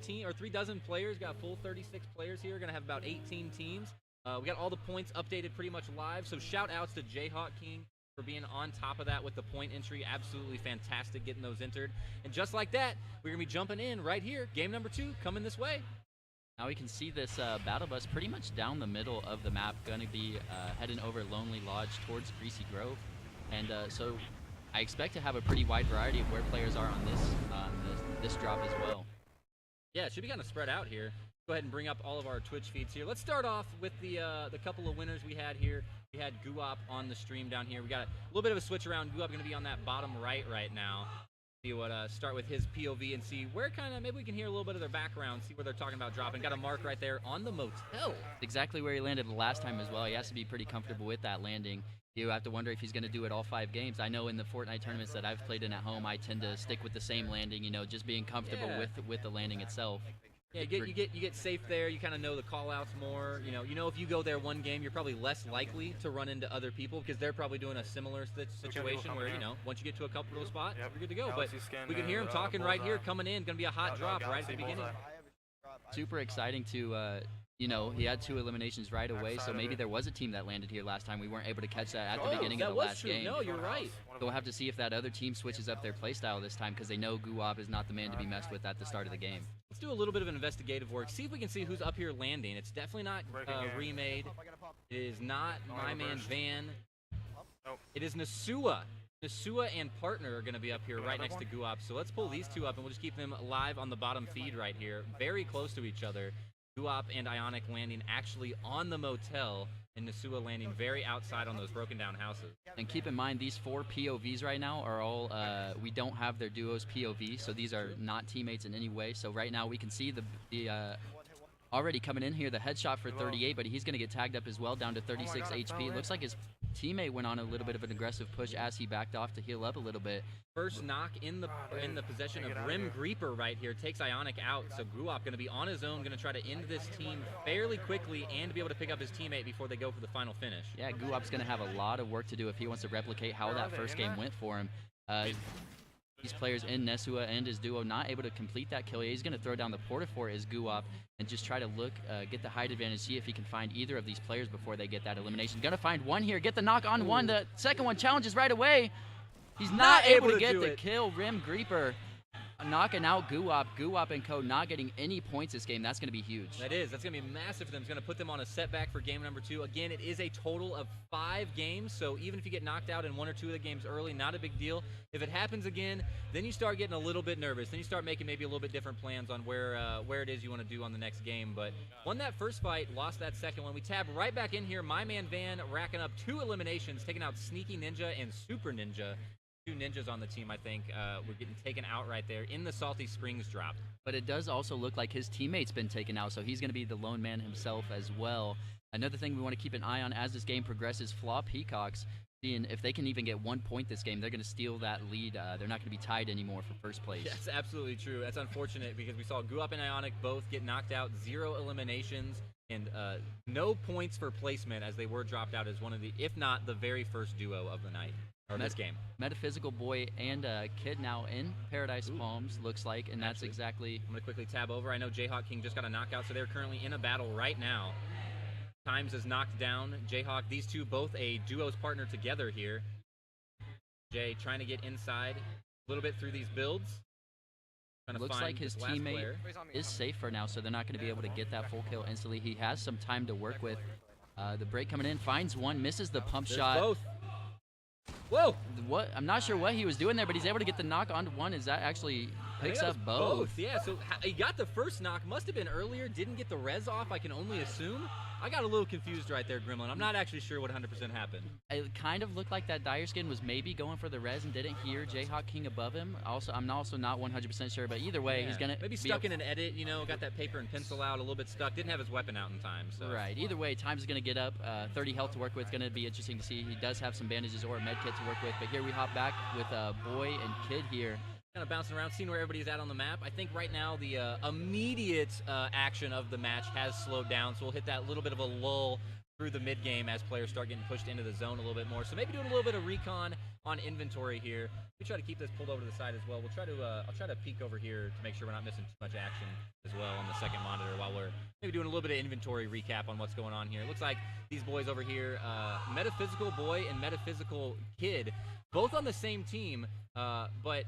players. Got full 36 players here. Gonna have about 18 teams. We got all the points updated pretty much live. So shout outs to Jayhawk King for being on top of that with the point entry. Absolutely fantastic getting those entered. And just like that, we're gonna be jumping in right here. Game number 2 coming this way.
Now we can see this battle bus pretty much down the middle of the map. Gonna be heading over Lonely Lodge towards Greasy Grove, and so I expect to have a pretty wide variety of where players are on this drop as well.
Yeah, it should be kind of spread out here. Go ahead and bring up all of our Twitch feeds here. Let's start off with the couple of winners we had here. We had Guwap on the stream down here. We got a little bit of a switch around. Guwap going to be on that bottom right now. See what start with his POV and see where kind of maybe we can hear a little bit of their background, see where they're talking about dropping. Got a mark right there on the motel.
Exactly where he landed the last time as well. He has to be pretty comfortable with that landing. You have to wonder if he's going to do it all 5 games. I know in the Fortnite tournaments that I've played in at home, I tend to stick with the same landing, you know, just being comfortable with the landing itself.
Yeah, you get safe there. You kind of know the call-outs more. You know if you go there one game, you're probably less likely to run into other people because they're probably doing a similar situation where, once you get to a comfortable spot, you're good to go. But we can hear him talking right here, coming in. Going to be a hot drop right at the beginning.
Super exciting to, he had 2 eliminations right away, so maybe there was a team that landed here last time. We weren't able to catch that at the beginning of the last game.
No, you're right.
So we'll have to see if that other team switches up their playstyle this time because they know Guwap is not the man to be messed with at the start of the game.
Let's do a little bit of investigative work. See if we can see who's up here landing. It's definitely not Remade. It is not My Man Van. It is Nasua. Nasua and Partner are going to be up here right next to Guwap. So let's pull these 2 up, and we'll just keep them live on the bottom feed right here. Very close to each other. Guwap and Ionic landing actually on the motel, and Nasua landing very outside on those broken down houses.
And keep in mind, these 4 POVs right now are all, we don't have their duos POV, so these are not teammates in any way. So right now we can see the already coming in here, the headshot for 38, but he's going to get tagged up as well, down to 36 HP. Looks like his teammate went on a little bit of an aggressive push as he backed off to heal up a little bit.
First knock in the possession of Rim Greeper right here takes Ionic out, so Guwap going to be on his own, going to try to end this team fairly quickly and be able to pick up his teammate before they go for the final finish.
Yeah, Guwap's going to have a lot of work to do if he wants to replicate how that first game went for him. These players in Nesua and his duo not able to complete that kill. He's going to throw down the porta for his Guwap and just try to look, get the height advantage, see if he can find either of these players before they get that elimination. Going to find one here, get the knock on one. The second one challenges right away. He's not able to get the kill. Rim Greeper knocking out Guwap. Guwap and Co. not getting any points this game. That's going to be huge.
That is. That's going to be massive for them. It's going to put them on a setback for game number 2. Again, it is a total of 5 games, so even if you get knocked out in 1 or 2 of the games early, not a big deal. If it happens again, then you start getting a little bit nervous. Then you start making maybe a little bit different plans on where it is you want to do on the next game. But won that first fight, lost that second one. We tab right back in here. My man Van racking up 2 eliminations, taking out Sneaky Ninja and Super Ninja. 2 ninjas on the team, I think. We're getting taken out right there in the Salty Springs drop.
But it does also look like his teammate's been taken out, so he's going to be the lone man himself as well. Another thing we want to keep an eye on as this game progresses, Flaw Peacocks, seeing if they can even get 1 point this game, they're going to steal that lead. They're not going to be tied anymore for first place.
That's absolutely true. That's unfortunate because we saw Guwap and Ionic both get knocked out, 0 eliminations, and no points for placement as they were dropped out as one of the, if not the very first duo of the night. This game.
Metaphysical Boy and Kid now in Paradise Palms, looks like, and that's exactly...
I'm going to quickly tab over. I know Jayhawk King just got a knockout, so they're currently in a battle right now. Times is knocked down. Jayhawk, these two both a duos partner together here. Jay trying to get inside a little bit through these builds.
Looks like his teammate is safe for now, so they're not going to be able to get that full kill instantly. He has some time to work with. The break coming in, finds one, misses the pump shot.
Both. Whoa!
What? I'm not sure what he was doing there, but he's able to get the knock onto one. Is that actually picks up both?
Yeah, so he got the first knock. Must have been earlier. Didn't get the res off, I can only assume. I got a little confused right there, Gremlin. I'm not actually sure what 100% happened.
It kind of looked like that Dire Skin was maybe going for the res and didn't hear Jayhawk King above him. Also, I'm also not 100% sure, but either way, he's going to
maybe stuck in an edit, you know, got that paper and pencil out, a little bit stuck, didn't have his weapon out in time. So.
Right. Either way, Times is going to get up. 30 health to work with. Going to be interesting to see. He does have some bandages or a med kit to work with, but here we hop back with Boy and Kid here.
Kind of bouncing around, seeing where everybody's at on the map. I think right now the immediate action of the match has slowed down, so we'll hit that little bit of a lull through the mid game as players start getting pushed into the zone a little bit more. So maybe doing a little bit of recon on inventory here. We try to keep this pulled over to the side as well. We'll try to I'll try to peek over here to make sure we're not missing too much action as well on the second monitor while we're maybe doing a little bit of inventory recap on what's going on here. It looks like these boys over here, Metaphysical Boy and Metaphysical Kid, both on the same team, but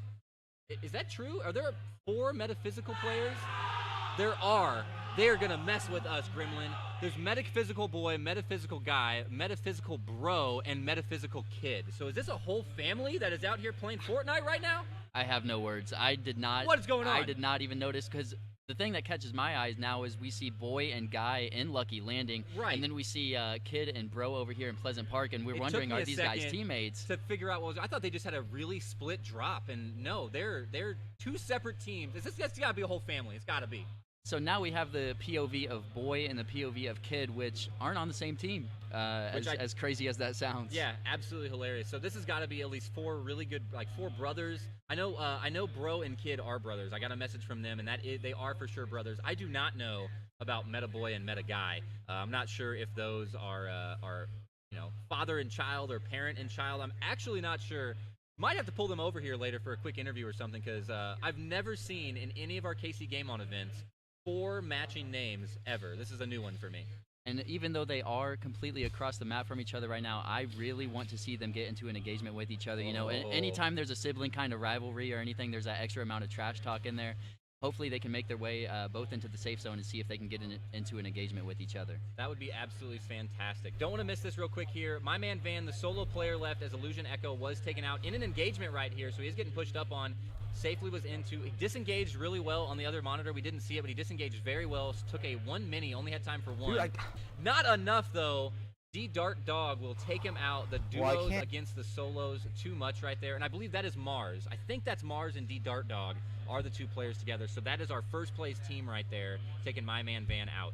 is that true? Are there 4 metaphysical players? There are. They're going to mess with us, Gremlin. There's Metaphysical Boy, Metaphysical Guy, Metaphysical Bro, and Metaphysical Kid. So is this a whole family that is out here playing Fortnite right now?
I have no words. I did not.
What is going on?
I did not even notice because the thing that catches my eyes now is we see Boy and Guy in Lucky Landing,
right?
And then we see Kid and Bro over here in Pleasant Park, and we're wondering, are these guys teammates?
To figure out what was. I thought they just had a really split drop, and no, they're 2 separate teams. It's got to be a whole family. It's got to be.
So now we have the POV of Boy and the POV of Kid, which aren't on the same team, as crazy as that sounds.
Yeah, absolutely hilarious. So this has got to be at least 4 really good, like 4 brothers. I know Bro and Kid are brothers. I got a message from them, and they are for sure brothers. I do not know about Meta Boy and Meta Guy. I'm not sure if those are you know, father and child or parent and child. I'm actually not sure. Might have to pull them over here later for a quick interview or something, because I've never seen in any of our KC Game On events 4 matching names ever. This is a new one for me.
And even though they are completely across the map from each other right now, I really want to see them get into an engagement with each other. You know, anytime there's a sibling kind of rivalry or anything, there's that extra amount of trash talk in there. Hopefully they can make their way both into the safe zone and see if they can get into an engagement with each other.
That would be absolutely fantastic. Don't want to miss this real quick here. My man Van, the solo player left as Illusion Echo, was taken out in an engagement right here, so he's getting pushed up on. Safely was into. He disengaged really well on the other monitor. We didn't see it, but he disengaged very well. Took a 1 mini, only had time for 1. Dude, not enough, though. D Dark Dog will take him out. The duos against the solos, too much right there. And I believe that is Mars. I think that's Mars and D Dark Dog are the 2 players together. So that is our first place team right there, taking my man Van out.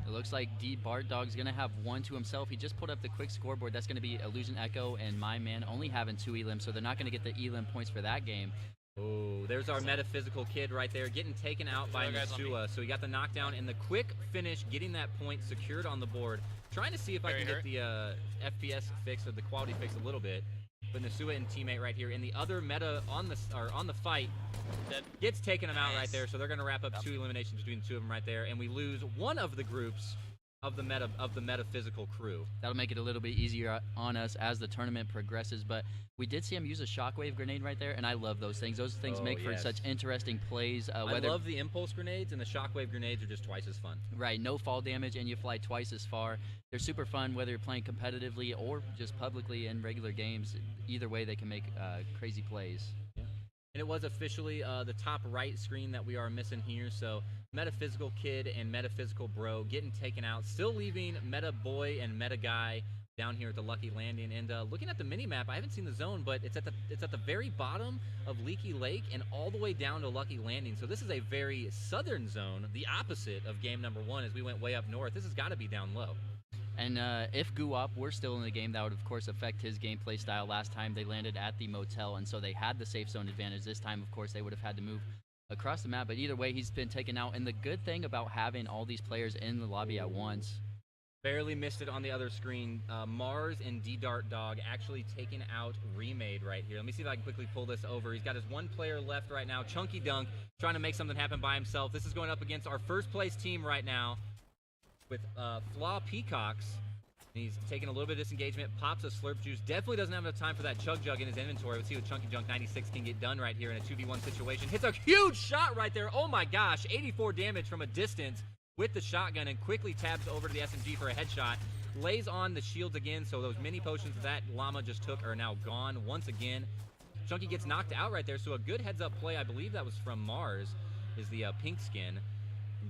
It looks like D Bart Dog's going to have 1 to himself. He just pulled up the quick scoreboard. That's going to be Illusion Echo and My Man only having 2 elim, so they're not going to get the elim points for that game.
Oh, there's our Metaphysical Kid right there, getting taken out by Nasua. So he got the knockdown and the quick finish, getting that point secured on the board. Trying to see if I can get the FPS fix or the quality fix a little bit. But Nasua and teammate right here in the other meta on the fight gets taken him out right there. So they're going to wrap up 2 eliminations between the 2 of them right there, and we lose one of the groups of the metaphysical crew.
That'll make it a little bit easier on us as the tournament progresses, but we did see him use a shockwave grenade right there, and I love those things. Those things make for such interesting plays.
I love the impulse grenades, and the shockwave grenades are just twice as fun.
Right, no fall damage, and you fly twice as far. They're super fun, whether you're playing competitively or just publicly in regular games. Either way, they can make crazy plays.
And it was officially the top right screen that we are missing here. So Metaphysical Kid and Metaphysical Bro getting taken out, still leaving Meta Boy and Meta Guy down here at the Lucky Landing. And looking at the mini-map, I haven't seen the zone, but it's at the very bottom of Leaky Lake and all the way down to Lucky Landing. So this is a very southern zone, the opposite of game number 1 as we went way up north. This has got to be down low.
And if Guap were still in the game, that would, of course, affect his gameplay style. Last time they landed at the motel, and so they had the safe zone advantage. This time, of course, they would have had to move across the map. But either way, he's been taken out. And the good thing about having all these players in the lobby at once.
Barely missed it on the other screen. Mars and D-Dart Dog actually taking out Remade right here. Let me see if I can quickly pull this over. He's got his 1 player left right now. Chunky Dunk trying to make something happen by himself. This is going up against our first place team right now with Flaw Peacocks. He's taking a little bit of disengagement, pops a Slurp Juice. Definitely doesn't have enough time for that Chug Jug in his inventory. Let's see what Chunky Junk 96 can get done right here in a 2v1 situation. Hits a huge shot right there. Oh my gosh, 84 damage from a distance with the shotgun, and quickly tabs over to the SMG for a headshot. Lays on the shields again, so those mini potions that Llama just took are now gone once again. Chunky gets knocked out right there, so a good heads-up play, I believe that was from Mars, is the pink skin.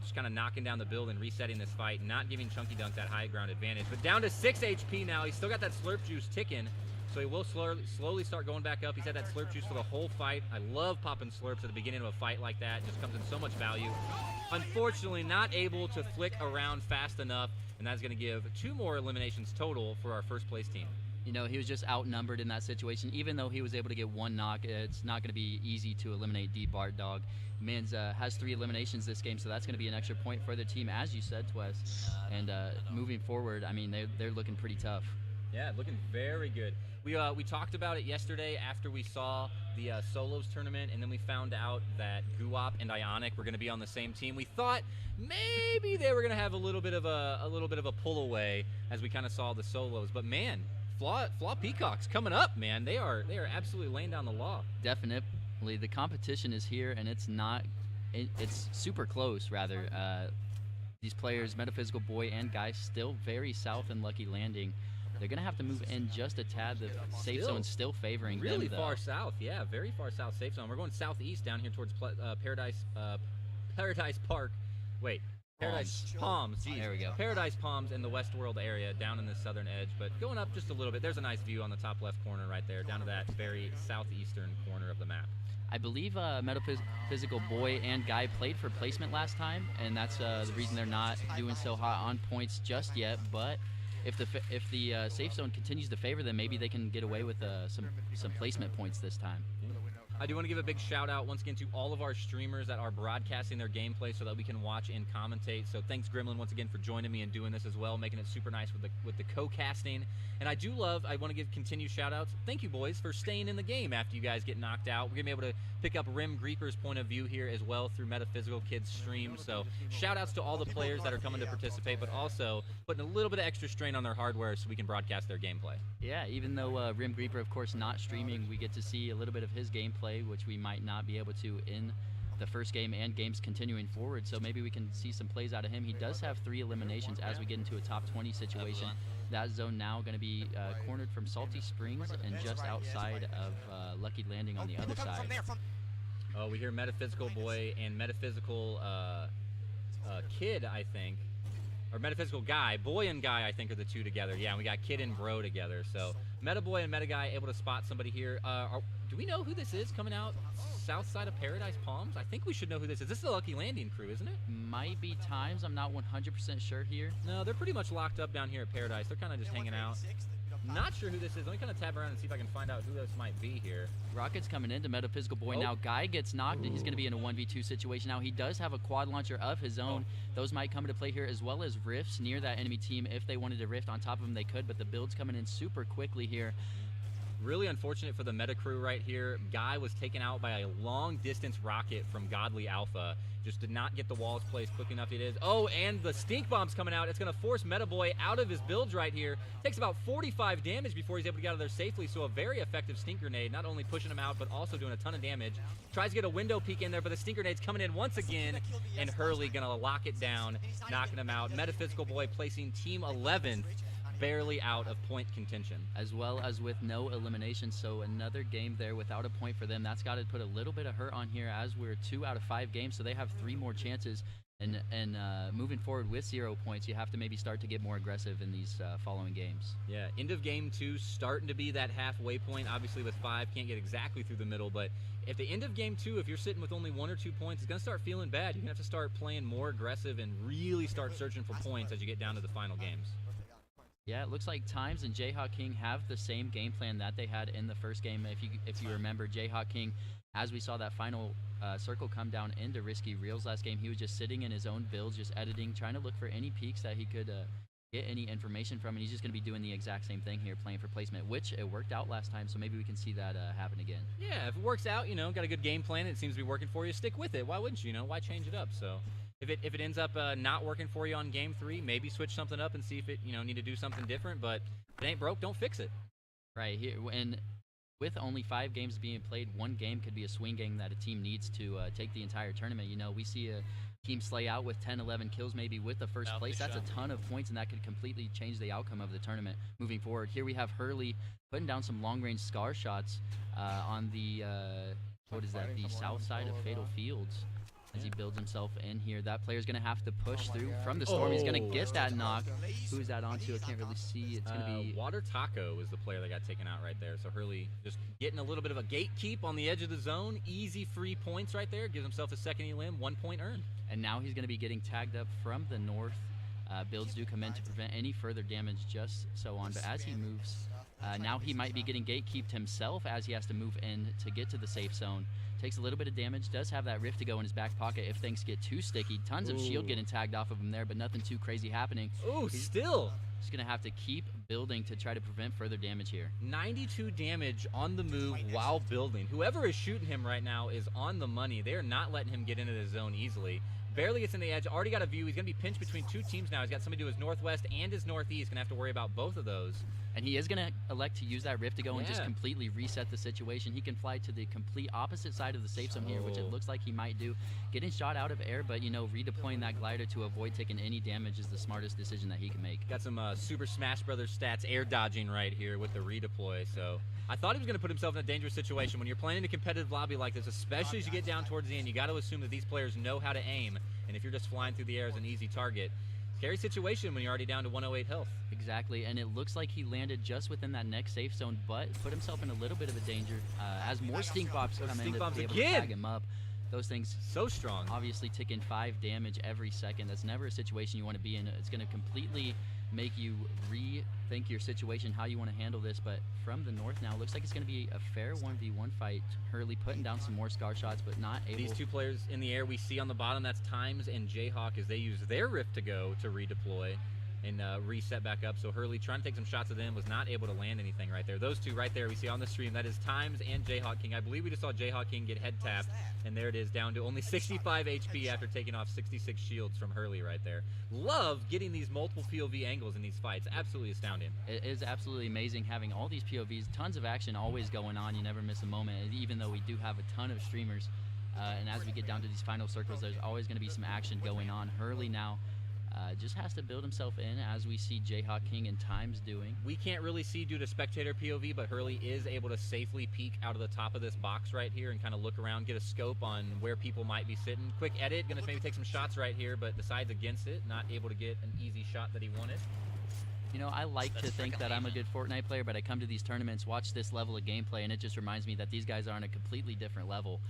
Just kind of knocking down the build and resetting this fight, not giving Chunky Dunk that high ground advantage. But down to 6 HP now. He's still got that Slurp Juice ticking, so he will slowly start going back up. He's had that Slurp Juice for the whole fight. I love popping slurps at the beginning of a fight like that. It just comes in so much value. Unfortunately, not able to flick around fast enough, and that's going to give 2 more eliminations total for our first place team.
You know, he was just outnumbered in that situation. Even though he was able to get 1 knock, it's not going to be easy to eliminate D-Bart Dog. Mans has 3 eliminations this game, so that's going to be an extra point for the team, as you said, Twes. And moving forward, I mean, they're looking pretty tough.
Yeah, looking very good. We talked about it yesterday after we saw the solos tournament, and then we found out that Guap and Ionic were going to be on the same team. We thought maybe they were going to have a little bit of a pull away as we kind of saw the solos, but man, Flaw Peacocks coming up, man. They are absolutely laying down the law.
Definitely. The competition is here, and it's super close, rather. These players, Metaphysical Boy and Guy, still very south in Lucky Landing. They're going to have to move in just a tad. The safe zone's still favoring them,
really
though.
Far south, yeah, very far south safe zone. We're going southeast down here towards Paradise Park. Wait. Paradise Palms. Geez.
There we go.
Paradise Palms in the Westworld area, down in the southern edge, but going up just a little bit. There's a nice view on the top left corner right there, down to that very southeastern corner of the map.
I believe Metaphysical Boy and Guy played for placement last time, and that's the reason they're not doing so hot on points just yet. But if the safe zone continues to favor them, maybe they can get away with some placement points this time.
I do want to give a big shout out once again to all of our streamers that are broadcasting their gameplay so that we can watch and commentate. So thanks Gremlin once again for joining me and doing this as well, making it super nice with the co-casting. And I want to give continued shout outs. Thank you boys for staying in the game after you guys get knocked out. We're going to be able to pick up Rim Greeper's point of view here as well through Metaphysical Kid's stream. So shout outs to all the players that are coming to participate, but also putting a little bit of extra strain on their hardware so we can broadcast their gameplay.
Yeah, even though Rim Greeper, of course, not streaming, we get to see a little bit of his gameplay, which we might not be able to in the first game and games continuing forward. So maybe we can see some plays out of him. He does have 3 eliminations as we get into a top 20 situation. That zone now going to be cornered from Salty Springs and just outside of Lucky Landing on the other side.
Oh, we hear Metaphysical Boy and Metaphysical Kid, I think. Or Metaphysical Guy. Boy and Guy, I think, are the 2 together. Yeah, and we got Kid and Bro together. So Meta Boy and Meta Guy able to spot somebody here. Do we know who this is coming out south side of Paradise Palms? I think we should know who this is. This is the Lucky Landing crew, isn't it?
Might be Times. I'm not 100% sure here.
No, they're pretty much locked up down here at Paradise. They're kind of just hanging out. Not sure who this is. Let me kind of tab around and see if I can find out who this might be here.
Rocket's coming into Metaphysical Boy. Now Guy gets knocked, and he's going to be in a 1v2 situation. Now he does have a quad launcher of his own. Those might come into play here, as well as rifts near that enemy team. If they wanted to rift on top of him, they could, but the build's coming in super quickly here.
Really unfortunate for the meta crew right here. Guy was taken out by a long-distance rocket from Godly Alpha. Just did not get the walls placed quick enough. It is. Oh, and the stink bomb's coming out. It's going to force Meta Boy out of his builds right here. Takes about 45 damage before he's able to get out of there safely, so a very effective stink grenade, not only pushing him out, but also doing a ton of damage. Tries to get a window peek in there, but the stink grenade's coming in once again, and Hurley going to lock it down, knocking him out. Metaphysical Boy placing Team 11th, barely out of point contention.
As well as with no elimination, so another game there without a point for them. That's got to put a little bit of hurt on here, as we're 2 out of 5 games, so they have 3 more chances. And moving forward with 0 points, you have to maybe start to get more aggressive in these following games.
Yeah, end of game 2 starting to be that halfway point. Obviously with 5, can't get exactly through the middle, but at the end of game 2, if you're sitting with only 1 or 2 points, it's going to start feeling bad. You're going to have to start playing more aggressive and really start searching for points as you get down to the final games.
Yeah, it looks like Times and Jayhawk King have the same game plan that they had in the first game. If you remember, Jayhawk King, as we saw that final circle come down into Risky Reels last game, he was just sitting in his own builds, just editing, trying to look for any peaks that he could get any information from, and he's just going to be doing the exact same thing here, playing for placement, which it worked out last time, so maybe we can see that happen again.
Yeah, if it works out, you know, got a good game plan, and it seems to be working for you, stick with it. Why wouldn't you, why change it up? So if it ends up not working for you on game 3, maybe switch something up and see if it, need to do something different, but if it ain't broke, don't fix it.
Right, here, and with only 5 games being played, 1 game could be a swing game that a team needs to take the entire tournament. We see a team slay out with 10, 11 kills maybe with the first place. That's a ton of points, and that could completely change the outcome of the tournament moving forward. Here we have Hurley putting down some long-range scar shots on the, the south side of Fatal Fields. As he builds himself in here, that player's going to have to push through from the storm. He's going to get that knock. Who's that onto? I can't really see. It's going to be
Water Taco is the player that got taken out right there. So Hurley just getting a little bit of a gatekeep on the edge of the zone. Easy free points right there. Gives himself a second elim, 1 point earned.
And now he's going to be getting tagged up from the north. Builds do come in to prevent any further damage, just so on. But as he moves, now he might be getting gatekeeped himself as he has to move in to get to the safe zone. Takes a little bit of damage, does have that rift to go in his back pocket if things get too sticky. Tons of shield getting tagged off of him there, but nothing too crazy happening. He's
still
just going to have to keep building to try to prevent further damage here.
92 damage on the move while building. Whoever is shooting him right now is on the money. They're not letting him get into the zone easily. Barely gets in the edge, already got a view. He's going to be pinched between 2 teams now. He's got somebody to his northwest and his northeast. Going to have to worry about both of those.
And he is going to elect to use that rift to go and just completely reset the situation. He can fly to the complete opposite side of the safe zone here, which it looks like he might do. Getting shot out of air, but redeploying that glider to avoid taking any damage is the smartest decision that he can make.
Got some Super Smash Brothers stats air dodging right here with the redeploy. So I thought he was going to put himself in a dangerous situation. When you're playing in a competitive lobby like this, especially as you get down towards the end, you got to assume that these players know how to aim. And if you're just flying through the air as an easy target, scary situation when you're already down to 108 health.
Exactly, and it looks like he landed just within that next safe zone, but put himself in a little bit of a danger as more stink bombs come in to be able to tag him up. Those things
so strong.
Obviously ticking 5 damage every second. That's never a situation you want to be in. It's going to completely make you rethink your situation, how you want to handle this. But from the north now, looks like it's going to be a fair 1v1 fight. Hurley putting down some more scar shots, but not able.
These 2 players in the air we see on the bottom, that's Times and Jayhawk, as they use their rift to go to redeploy and reset back up. So Hurley trying to take some shots at them, was not able to land anything right there. Those 2 right there we see on the stream, that is Times and Jayhawk King. I believe we just saw Jayhawk King get head tapped, and there it is, down to only 65 HP after taking off 66 shields from Hurley right there. Love getting these multiple POV angles in these fights. Absolutely astounding.
It is absolutely amazing having all these POVs, tons of action always going on. You never miss a moment, even though we do have a ton of streamers. And as we get down to these final circles, there's always going to be some action going on. Hurley now just has to build himself in, as we see Jayhawk King and Times doing.
We can't really see due to spectator POV, but Hurley is able to safely peek out of the top of this box right here and kind of look around, get a scope on where people might be sitting. Quick edit, gonna maybe take some shots right here, but decides against it, not able to get an easy shot that he wanted.
I like to think that I'm a good Fortnite player, but I come to these tournaments, watch this level of gameplay, and it just reminds me that these guys are on a completely different level.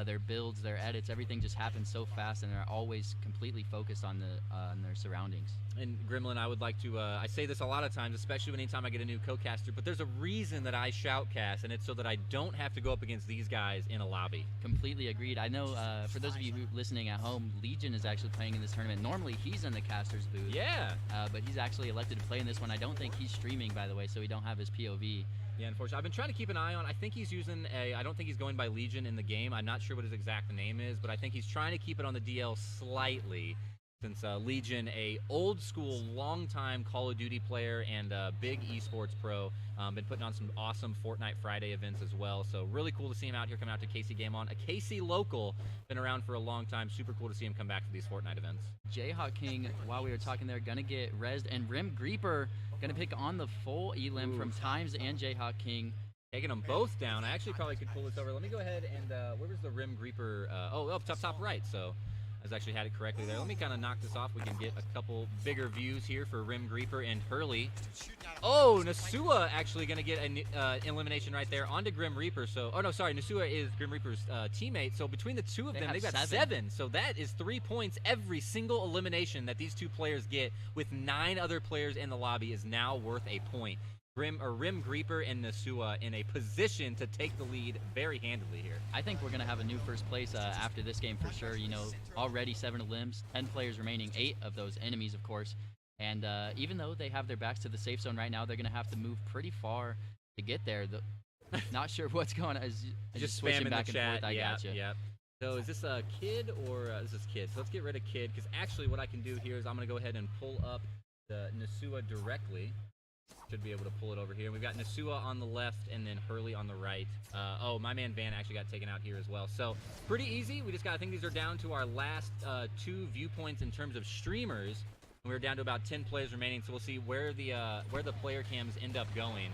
Their builds, their edits, everything just happens so fast, and they're always completely focused on their surroundings.
And Gremlin, I would like to, I say this a lot of times, especially anytime I get a new co-caster, but there's a reason that I shoutcast, and it's so that I don't have to go up against these guys in a lobby.
Completely agreed. I know for those of you who listening at home, Legion is actually playing in this tournament. Normally he's in the caster's booth.
Yeah.
But he's actually elected to play in this one. I don't think he's streaming, by the way, so we don't have his POV.
Yeah, unfortunately. I've been trying to keep an eye on, I think he's using I don't think he's going by Legion in the game. I'm not sure what his exact name is, but I think he's trying to keep it on the DL slightly. Since Legion, a old school, long time Call of Duty player and big esports pro, been putting on some awesome Fortnite Friday events as well. So really cool to see him out here, coming out to KC Game On. A KC local, been around for a long time. Super cool to see him come back to these Fortnite events.
Jayhawk King, while we were talking there, gonna get rezzed, and Rim Greeper gonna pick on the full elim from Times and Jayhawk King.
Taking them both down. I actually probably could pull this over. Let me go ahead and where was the Rim Greeper? Up top right. So. I was actually had it correctly there. Let me kind of knock this off. We can get a couple bigger views here for Rim Greeper and Hurley. Oh, Nasua actually going to get an elimination right there onto Grim Reaper. So, oh no, sorry, Nasua is Grim Reaper's teammate. So between the two of them, they've got 7. So that is 3 points every single elimination that these two players get with 9 other players in the lobby is now worth a point. Rim Greeper and Nasua in a position to take the lead very handily here.
I think we're going to have a new first place after this game for sure. You know, already 7 elims, 10 players remaining, 8 of those enemies, of course. And even though they have their backs to the safe zone right now, they're going to have to move pretty far to get there. Not sure what's going on.
Just
switching
spamming
back
the
and
chat.
forth. I gotcha.
Yeah. So is this a kid or this is kid? So let's get rid of kid, because actually what I can do here is I'm going to go ahead and pull up the Nasua directly. Should be able to pull it over here. We've got Nasua on the left and then Hurley on the right. Oh, my man Van actually got taken out here as well. So pretty easy. We just got, I think these are down to our last 2 viewpoints in terms of streamers. And we're down to about 10 players remaining. So we'll see where the player cams end up going.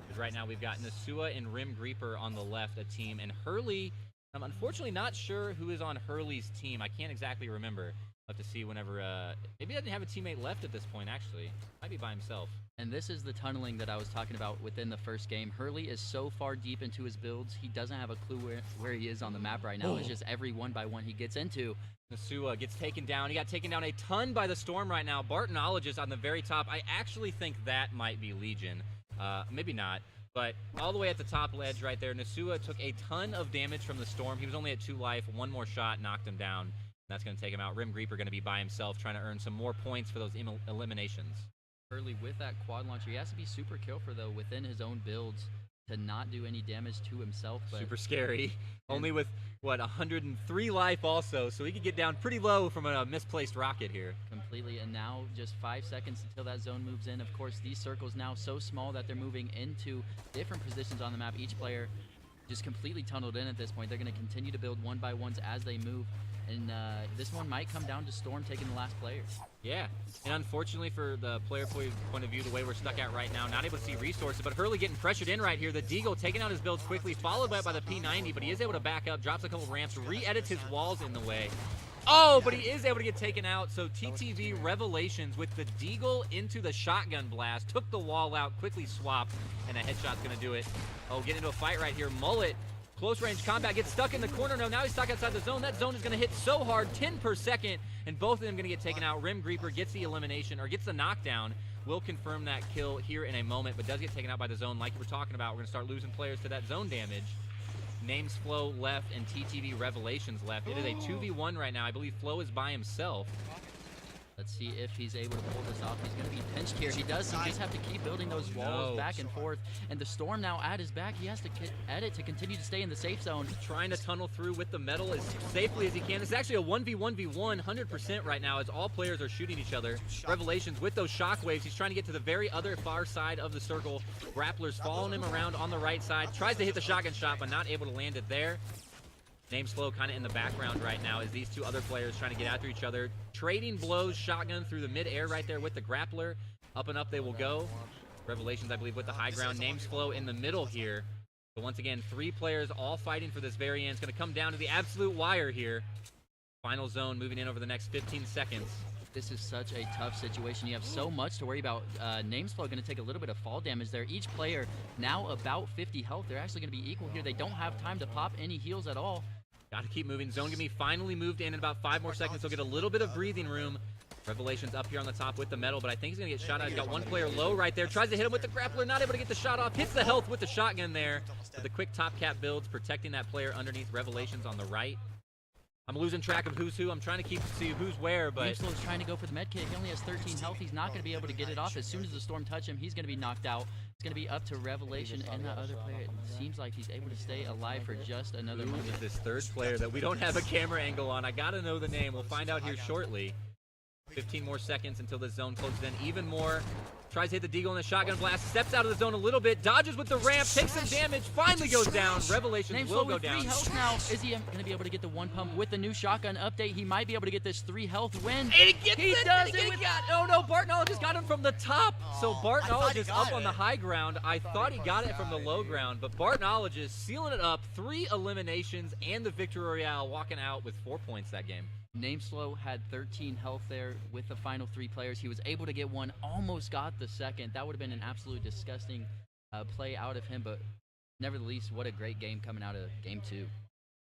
Because right now we've got Nasua and Rim Greeper on the left, a team, and Hurley. I'm unfortunately not sure who is on Hurley's team. I can't exactly remember. I'll have to see whenever, maybe he doesn't have a teammate left at this point, actually. Might be by himself.
And this is the tunneling that I was talking about within the first game. Hurley is so far deep into his builds, he doesn't have a clue where he is on the map right now. It's just every 1-by-1 he gets into.
Nasua gets taken down. He got taken down a ton by the Storm right now. Bartonologist on the very top. I actually think that might be Legion. Maybe not. But all the way at the top ledge right there, Nasua took a ton of damage from the Storm. He was only at 2 life. 1 more shot knocked him down. That's going to take him out. Rim Greeper going to be by himself, trying to earn some more points for those eliminations.
Hurley with that quad launcher, he has to be super careful though within his own builds to not do any damage to himself. But
super scary. Only with, what, 103 life also, so he could get down pretty low from a misplaced rocket here.
Completely, and now just 5 seconds until that zone moves in. Of course, these circles now so small that they're moving into different positions on the map. Each player just completely tunneled in at this point. They're going to continue to build 1-by-1s as they move. And this one might come down to Storm taking the last player.
Yeah, and unfortunately for the player point of view, the way we're stuck at right now, not able to see resources, but Hurley getting pressured in right here. The Deagle taking out his builds quickly, followed by the P90, but he is able to back up, drops a couple ramps, re-edits his walls in the way. Oh, but he is able to get taken out, so TTV Revelations with the Deagle into the shotgun blast, took the wall out, quickly swapped, and a headshot's going to do it. Oh, get into a fight right here. Mullet. Close range combat, gets stuck in the corner. No, now he's stuck outside the zone. That zone is going to hit so hard, 10 per second, and both of them going to get taken out. Rim Greeper gets the elimination, or gets the knockdown. Will confirm that kill here in a moment, but does get taken out by the zone. Like we're talking about, we're going to start losing players to that zone damage. Names Flo left and TTV Revelations left. It is a 2v1 right now. I believe Flo is by himself.
Let's see if he's able to pull this off. He's going to be pinched here. He does. He just have to keep building those walls back and forth. And the Storm now at his back. He has to edit to continue to stay in the safe zone.
Trying to tunnel through with the metal as safely as he can. It's actually a 1v1v1, 100% right now as all players are shooting each other. Revelations with those shockwaves. He's trying to get to the very other far side of the circle. Grapplers following him around on the right side. Tries to hit the shotgun shot, but not able to land it there. Name's Flo kind of in the background right now as these two other players trying to get after each other. Trading blows, shotgun through the mid-air right there with the grappler. Up and up they will go. Revelations, I believe, with the high ground. Name's Flo in the middle here. But once again, 3 players all fighting for this very end. It's going to come down to the absolute wire here. Final zone moving in over the next 15 seconds.
This is such a tough situation. You have so much to worry about. Name's Flo going to take a little bit of fall damage there. Each player now about 50 health. They're actually going to be equal here. They don't have time to pop any heals at all.
Got to keep moving. Zone going to be finally moved in about 5 more seconds. They'll get a little bit of breathing room. Revelation's up here on the top with the metal, but I think he's going to get shot out. He's got one player low right there. Tries to hit him with the grappler, not able to get the shot off. Hits the health with the shotgun there. But the quick top cap builds, protecting that player underneath. Revelation's on the right. I'm losing track of who's who. I'm trying to see who's where, but...
Is trying to go for the med kit. He only has 13 health. He's not going to be able to get it off. As soon as the storm touches him, he's going to be knocked out. It's going to be up to Revelation and that other player. It seems like he's able to stay alive for just another moment.
Who is this third player that we don't have a camera angle on? I got to know the name. We'll find out here shortly. 15 more seconds until the zone closes in even more. Tries to hit the deagle in the shotgun blast. Steps out of the zone a little bit. Dodges with the ramp. Takes some damage. Finally goes down. Revelations will go down.
3 health now. Is he going to be able to get the one pump with the new shotgun update? He might be able to get this 3 health win.
And he does it. Oh no, Bart Knowledge just got him from the top. So Bart Knowledge is up on the high ground. I thought he got it from the low ground, but Bart Knowledge is sealing it up. 3 eliminations and the victory royale, walking out with 4 points that game.
Nameslow had 13 health there with the final 3 players. He was able to get one, almost got the second. That would have been an absolute disgusting play out of him, but nevertheless, what a great game coming out of game 2.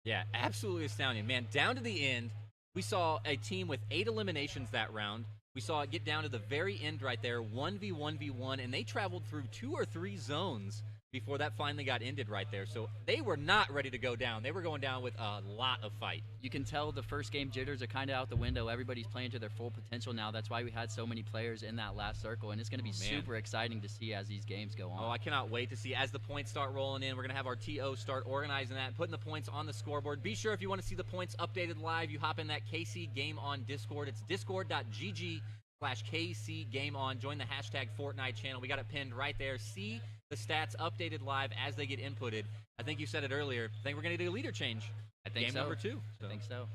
Yeah, absolutely astounding. Man, down to the end, we saw a team with 8 eliminations that round. We saw it get down to the very end right there, 1v1v1, and they traveled through 2 or 3 zones before that finally got ended right there. So they were not ready to go down. They were going down with a lot of fight.
You can tell the first game jitters are kind of out the window. Everybody's playing to their full potential now. That's why we had so many players in that last circle, and it's going to be super exciting to see as these games go on.
Oh, I cannot wait to see as the points start rolling in. We're going to have our TO start organizing that, putting the points on the scoreboard. Be sure if you want to see the points updated live, you hop in that KC Game On Discord. It's discord.gg/KCGameOn. Join the hashtag Fortnite channel. We got it pinned right there. See the stats updated live as they get inputted. I think you said it earlier. I think we're going to do a leader change.
I think
game
so.
number 2.
I think so.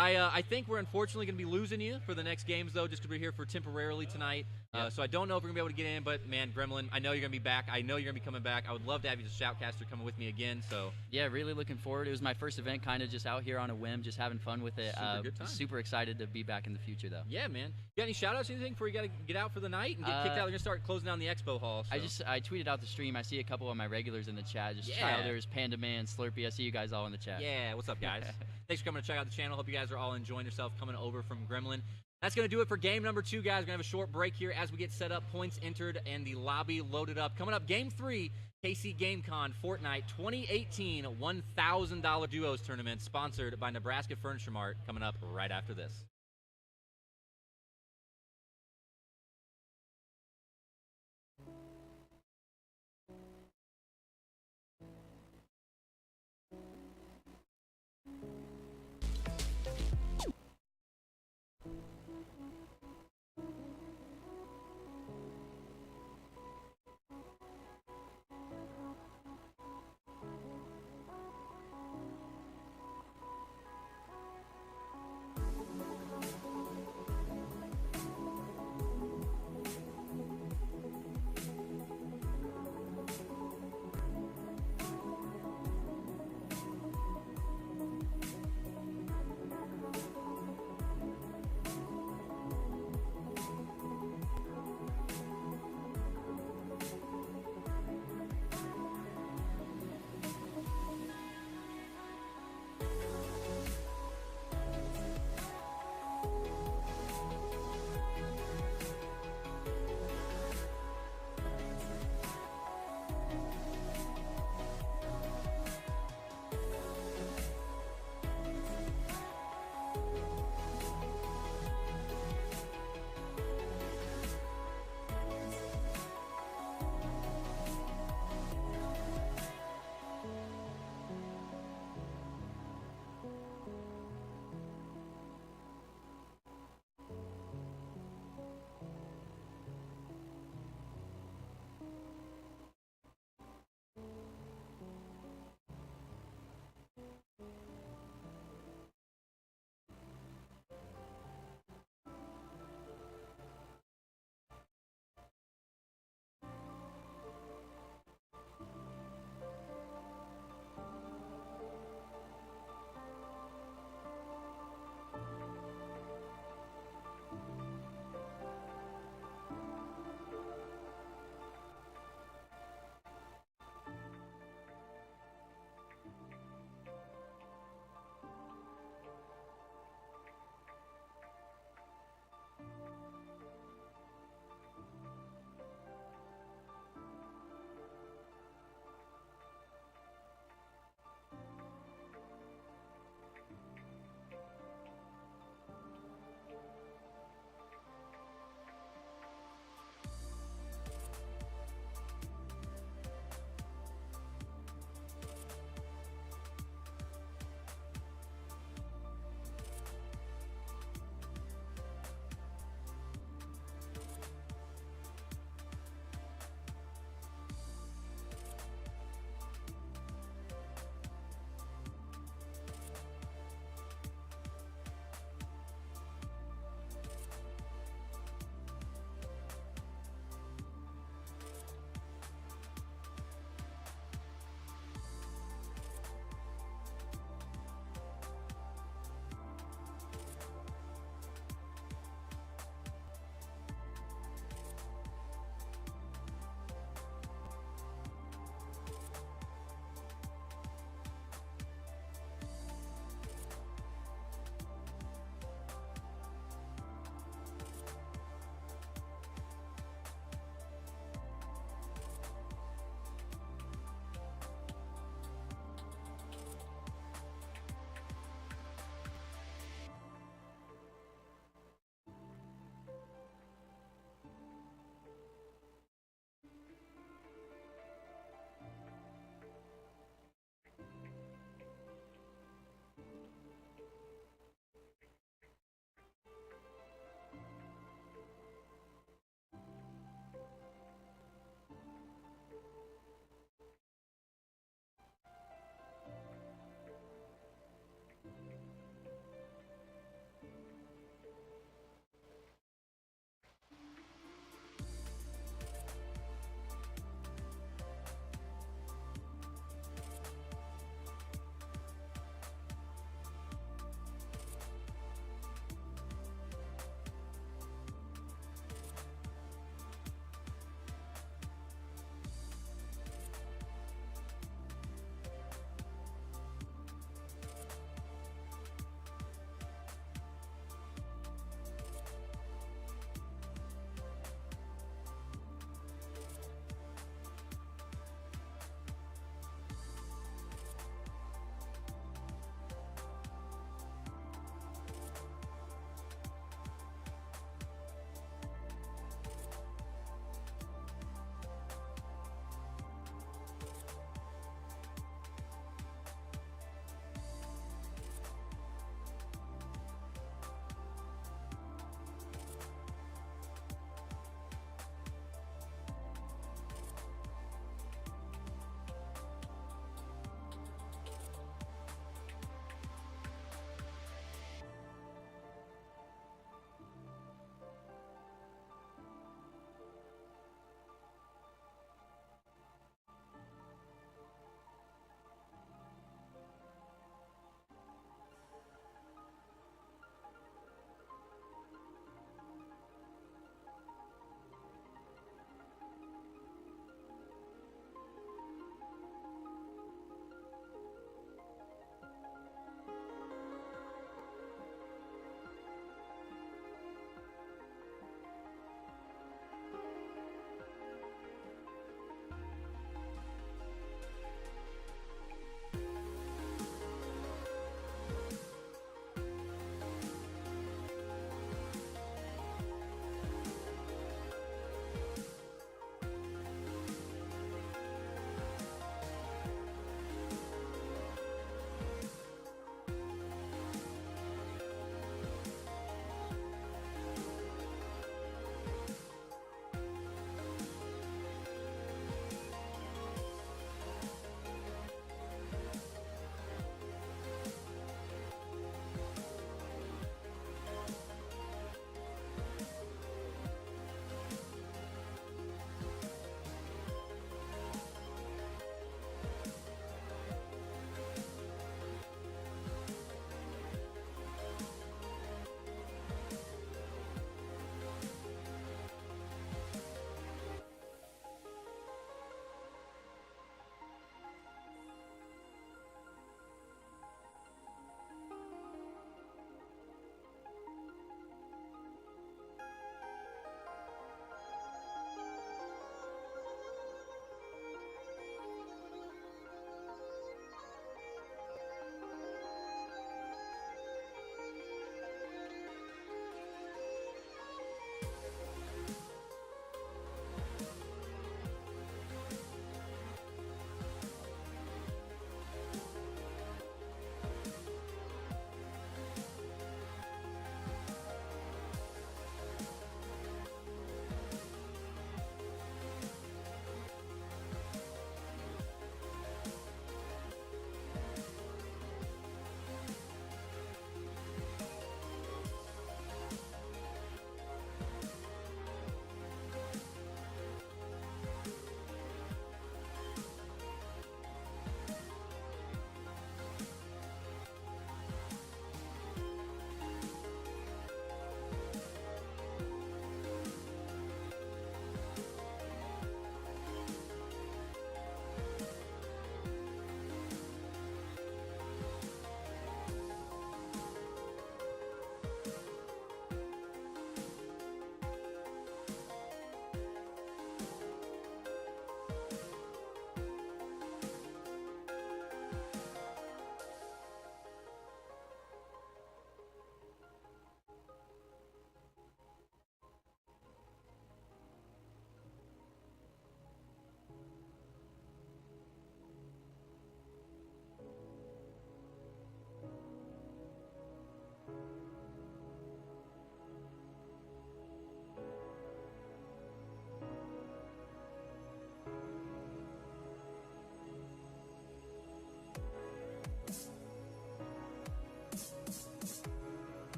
I think we're unfortunately going to be losing you for the next games, though, just because we're here for temporarily tonight. So I don't know if we're going to be able to get in, but, man, Gremlin, I know you're going to be back. I know you're going to be coming back. I would love to have you as a shoutcaster coming with me again. So
yeah, really looking forward. It was my first event, kind of just out here on a whim, just having fun with it.
Good time.
Super excited to be back in the future, though.
Yeah, man. You got any shout-outs or anything before you got to get out for the night and get kicked out? They're going to start closing down the expo hall. So.
I tweeted out the stream. I see a couple of my regulars in the chat. Just Childers, Panda Man, Slurpee. I see you guys all in the chat.
Yeah, what's up, guys? Thanks for coming to check out the channel. Hope you guys are all enjoying yourself coming over from Gremlin. That's going to do it for game number 2, guys. We're going to have a short break here as we get set up, points entered, and the lobby loaded up. Coming up, game 3, KC GameCon Fortnite 2018 $1,000 Duos Tournament, sponsored by Nebraska Furniture Mart, coming up right after this.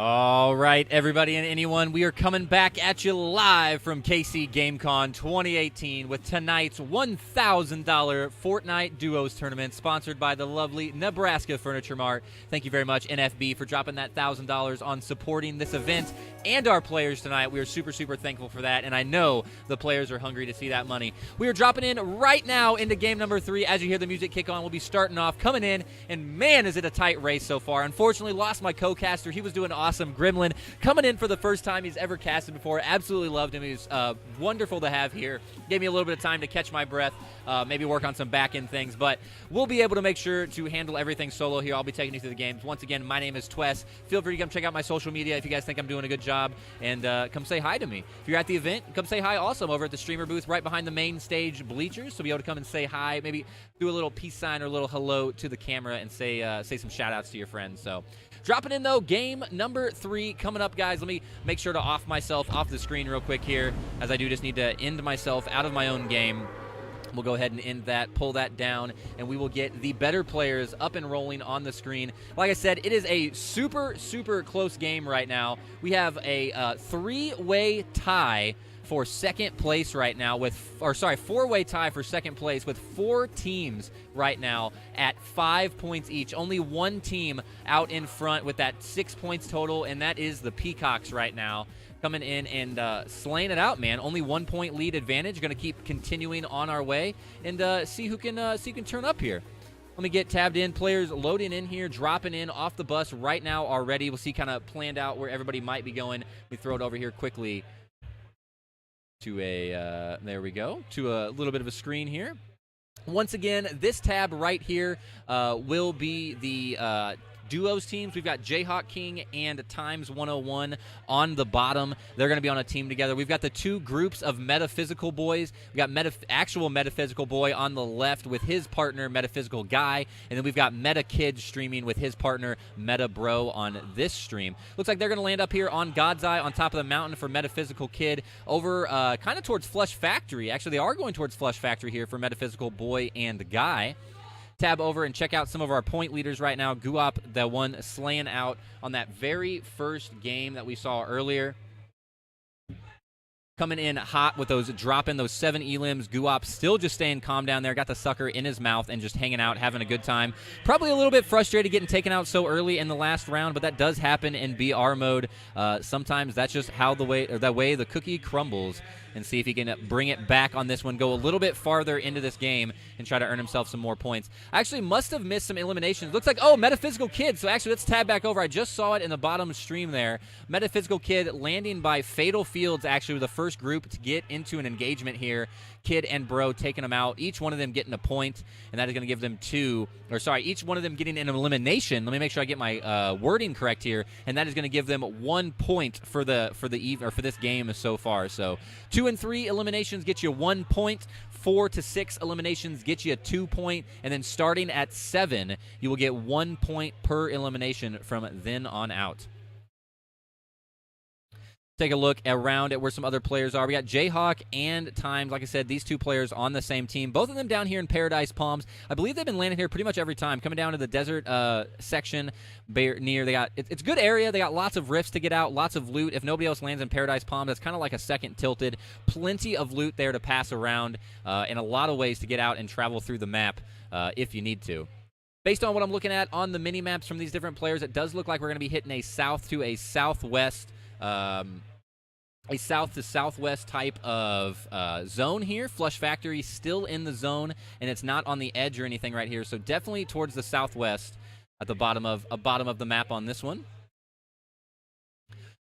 All right, everybody and anyone, we are coming back at you live from KCGameCon 2018 with tonight's $1,000 Fortnite Duos Tournament, sponsored by the lovely Nebraska Furniture Mart. Thank you very much, NFB, for dropping that $1,000 on supporting this event and our players tonight. We are super, super thankful for that, and I know the players are hungry to see that money. We are dropping in right now into game number 3. As you hear the music kick on, we'll be starting off, coming in, and man, is it a tight race so far. Unfortunately, lost my co-caster. He was doing awesome. Gremlin coming in for the first time he's ever casted before. Absolutely loved him. He was wonderful to have here. Gave me a little bit of time to catch my breath, maybe work on some back-end things, but we'll be able to make sure to handle everything solo here. I'll be taking you through the games. Once again, my name is Twess. Feel free to come check out my social media if you guys think I'm doing a good job, and come say hi to me. If you're at the event, come say hi also. I'm over at the streamer booth right behind the main stage bleachers, so be able to come and say hi, maybe do a little peace sign or a little hello to the camera and say some shout-outs to your friends. So dropping in, though, game number 3 coming up, guys. Let me make sure to off myself off the screen real quick here, as I do just need to end myself out of my own game. We'll go ahead and end that, pull that down, and we will get the better players up and rolling on the screen. Like I said, it is a super, super close game right now. We have a 3-way tie for second place right now four-way tie for second place with 4 teams right now at 5 points each. Only one team out in front with that 6 points total, and that is the Peacocks right now. Coming in and slaying it out, man. Only 1 point lead advantage. Going to keep continuing on our way and see who can turn up here. Let me get tabbed in. Players loading in here, dropping in off the bus right now already. We'll see kind of planned out where everybody might be going. We throw it over here quickly to a there we go, to a little bit of a screen here. Once again, this tab right here will be the duos teams. We've got Jayhawk King and Times 101 on the bottom. They're going to be on a team together. We've got the 2 groups of Metaphysical Boys. We've got actual Metaphysical Boy on the left with his partner, Metaphysical Guy. And then we've got Meta Kid streaming with his partner, Meta Bro, on this stream. Looks like they're going to land up here on God's Eye on top of the mountain for Metaphysical Kid over kind of towards Flush Factory. Actually, they are going towards Flush Factory here for Metaphysical Boy and Guy. Tab over and check out some of our point leaders right now. Guop, the one slaying out on that very first game that we saw earlier. Coming in hot with those, dropping those 7 elims. Guop still just staying calm down there. Got the sucker in his mouth and just hanging out, having a good time. Probably a little bit frustrated getting taken out so early in the last round, but that does happen in BR mode. Sometimes that's just how the way the cookie crumbles. And see if he can bring it back on this one, go a little bit farther into this game and try to earn himself some more points. I actually must have missed some eliminations. Looks like, oh, Metaphysical Kid. So actually, let's tab back over. I just saw it in the bottom stream there. Metaphysical Kid landing by Fatal Fields, actually, with the first group to get into an engagement here. Kid and Bro taking them out, each one of them getting a point, and that is going to give them each one of them getting an elimination. Let me make sure I get my wording correct here, and that is going to give them 1 point for this game so far. So 2 and 3 eliminations get you 1 point. 4 to 6 eliminations get you a 2 point, and then starting at 7, you will get 1 point per elimination from then on out. Take a look around at where some other players are. We got Jayhawk and Times. Like I said, these 2 players on the same team. Both of them down here in Paradise Palms. I believe they've been landing here pretty much every time. Coming down to the desert section near. It's a good area. They got lots of rifts to get out, lots of loot. If nobody else lands in Paradise Palms, that's kind of like a second tilted. Plenty of loot there to pass around, and a lot of ways to get out and travel through the map if you need to. Based on what I'm looking at on the mini maps from these different players, it does look like we're going to be hitting a south to a southwest. A south to southwest type of zone here. Flush Factory still in the zone, and it's not on the edge or anything right here. So definitely towards the southwest at the bottom of the map on this one.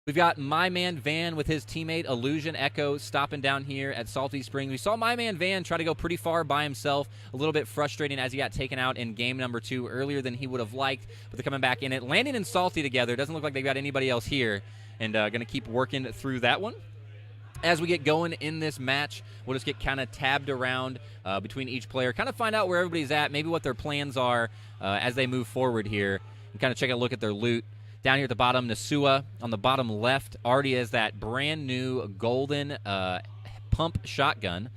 We've got My Man Van with his teammate Illusion Echo stopping down here at Salty Springs. We saw My Man Van try to go pretty far by himself. A little bit frustrating as he got taken out in game number 2 earlier than he would have liked, but they're coming back in it. Landing in Salty together. Doesn't look like they've got anybody else here. And going to keep working through that one. As we get going in this match, we'll just get kind of tabbed around between each player, kind of find out where everybody's at, maybe what their plans are as they move forward here, and kind of take a look at their loot. Down here at the bottom, Nasua on the bottom left already has that brand new golden pump shotgun.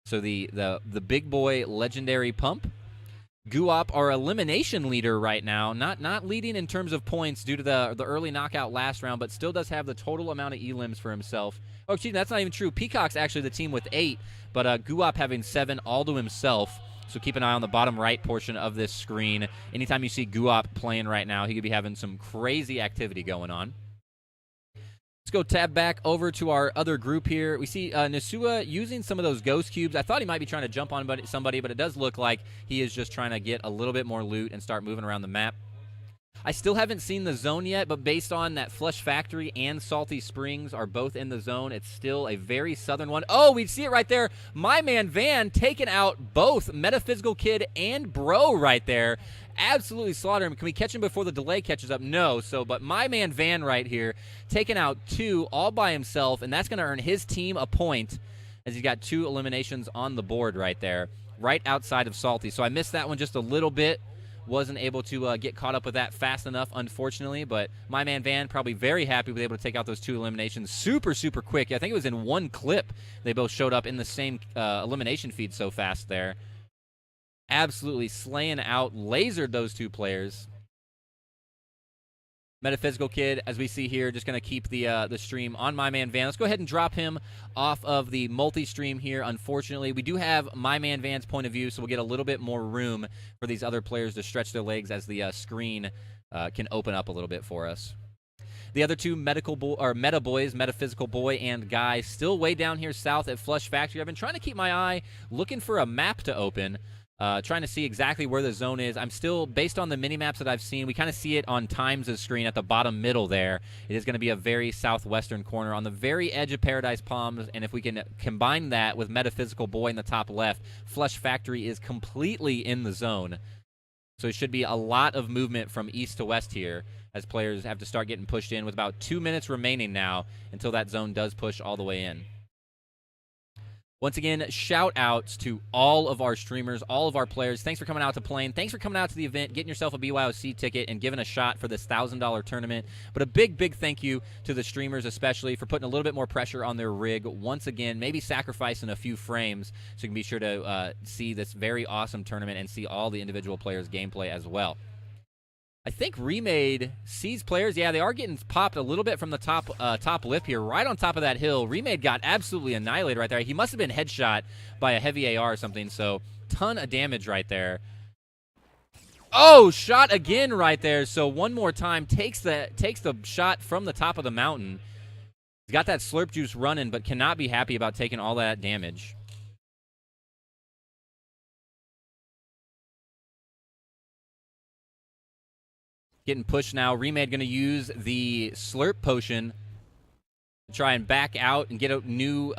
So the big boy legendary pump. Guop, our elimination leader right now, not leading in terms of points due to the early knockout last round, but still does have the total amount of elims for himself. Oh, excuse me, that's not even true. Peacock's actually the team with 8, but Guop having 7 all to himself. So keep an eye on the bottom right portion of this screen. Anytime you see Guop playing right now, he could be having some crazy activity going on. Let's go tab back over to our other group here. We see Nasua using some of those ghost cubes. I thought he might be trying to jump on somebody, but it does look like he is just trying to get a little bit more loot and start moving around the map. I still haven't seen the zone yet, but based on that Flush Factory and Salty Springs are both in the zone, it's still a very southern one. Oh, we see it right there. My man Van taking out both Metaphysical Kid and Bro right there. Absolutely slaughter him. Can we catch him before the delay catches up? No. But my man Van right here taking out 2 all by himself, and that's going to earn his team a point as he's got 2 eliminations on the board right there, right outside of Salty. So I missed that one just a little bit. Wasn't able to get caught up with that fast enough, unfortunately, but my man Van probably very happy with able to take out those 2 eliminations super, super quick. I think it was in one clip they both showed up in the same elimination feed so fast there. Absolutely slaying out, lasered those 2 players. Metaphysical Kid, as we see here, just going to keep the stream on my man Van. Let's go ahead and drop him off of the multi-stream here. Unfortunately, we do have my man Van's point of view, so we'll get a little bit more room for these other players to stretch their legs as the screen can open up a little bit for us. The other 2 meta boys, Metaphysical Boy and Guy, still way down here south at Flush Factory. I've been trying to keep my eye looking for a map to open. Trying to see exactly where the zone is. I'm still, based on the mini-maps that I've seen, we kind of see it on Times' screen at the bottom middle there. It is going to be a very southwestern corner on the very edge of Paradise Palms, and if we can combine that with Metaphysical Boy in the top left, Flush Factory is completely in the zone. So it should be a lot of movement from east to west here as players have to start getting pushed in with about 2 minutes remaining now until that zone does push all the way in. Once again, shout-outs to all of our streamers, all of our players. Thanks for coming out to Plane. Thanks for coming out to the event, getting yourself a BYOC ticket, and giving a shot for this $1,000 tournament. But a big, big thank you to the streamers especially for putting a little bit more pressure on their rig once again, maybe sacrificing a few frames so you can be sure to see this very awesome tournament and see all the individual players' gameplay as well. I think Remade sees players. Yeah, they are getting popped a little bit from the top lip here, right on top of that hill. Remade got absolutely annihilated right there. He must have been headshot by a heavy AR or something, so ton of damage right there. Oh, shot again right there. So one more time, takes the shot from the top of the mountain. He's got that slurp juice running, but cannot be happy about taking all that damage. Getting pushed now. Remade going to use the slurp potion to try and back out and get a new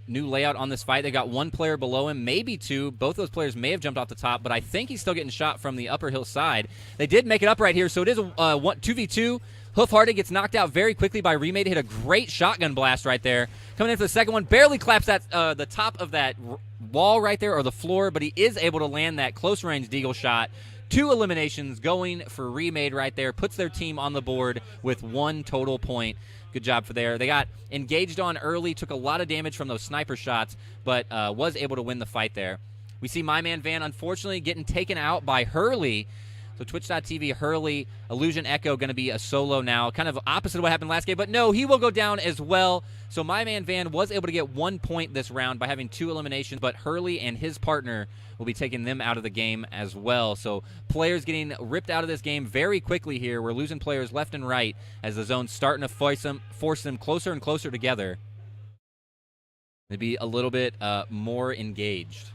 layout on this fight. They got 1 player below him, maybe 2. Both those players may have jumped off the top, but I think he's still getting shot from the upper hill side. They did make it up right here, so it is a 2v2. Hoofhearted gets knocked out very quickly by Remade. Hit a great shotgun blast right there. Coming in for the second one. Barely claps at the top of that wall right there, or the floor, but he is able to land that close-range deagle shot. 2 eliminations going for Remade right there. Puts their team on the board with 1 total point. Good job for there. They got engaged on early, took a lot of damage from those sniper shots, but was able to win the fight there. We see my man Van, unfortunately, getting taken out by Hurley. So Twitch.tv, Hurley, Illusion Echo going to be a solo now. Kind of opposite of what happened last game, but no, he will go down as well. So my man Van was able to get 1 point this round by having 2 eliminations, but Hurley and his partner will be taking them out of the game as well. So players getting ripped out of this game very quickly here. We're losing players left and right as the zone's starting to force them closer and closer together. To be a little bit more engaged.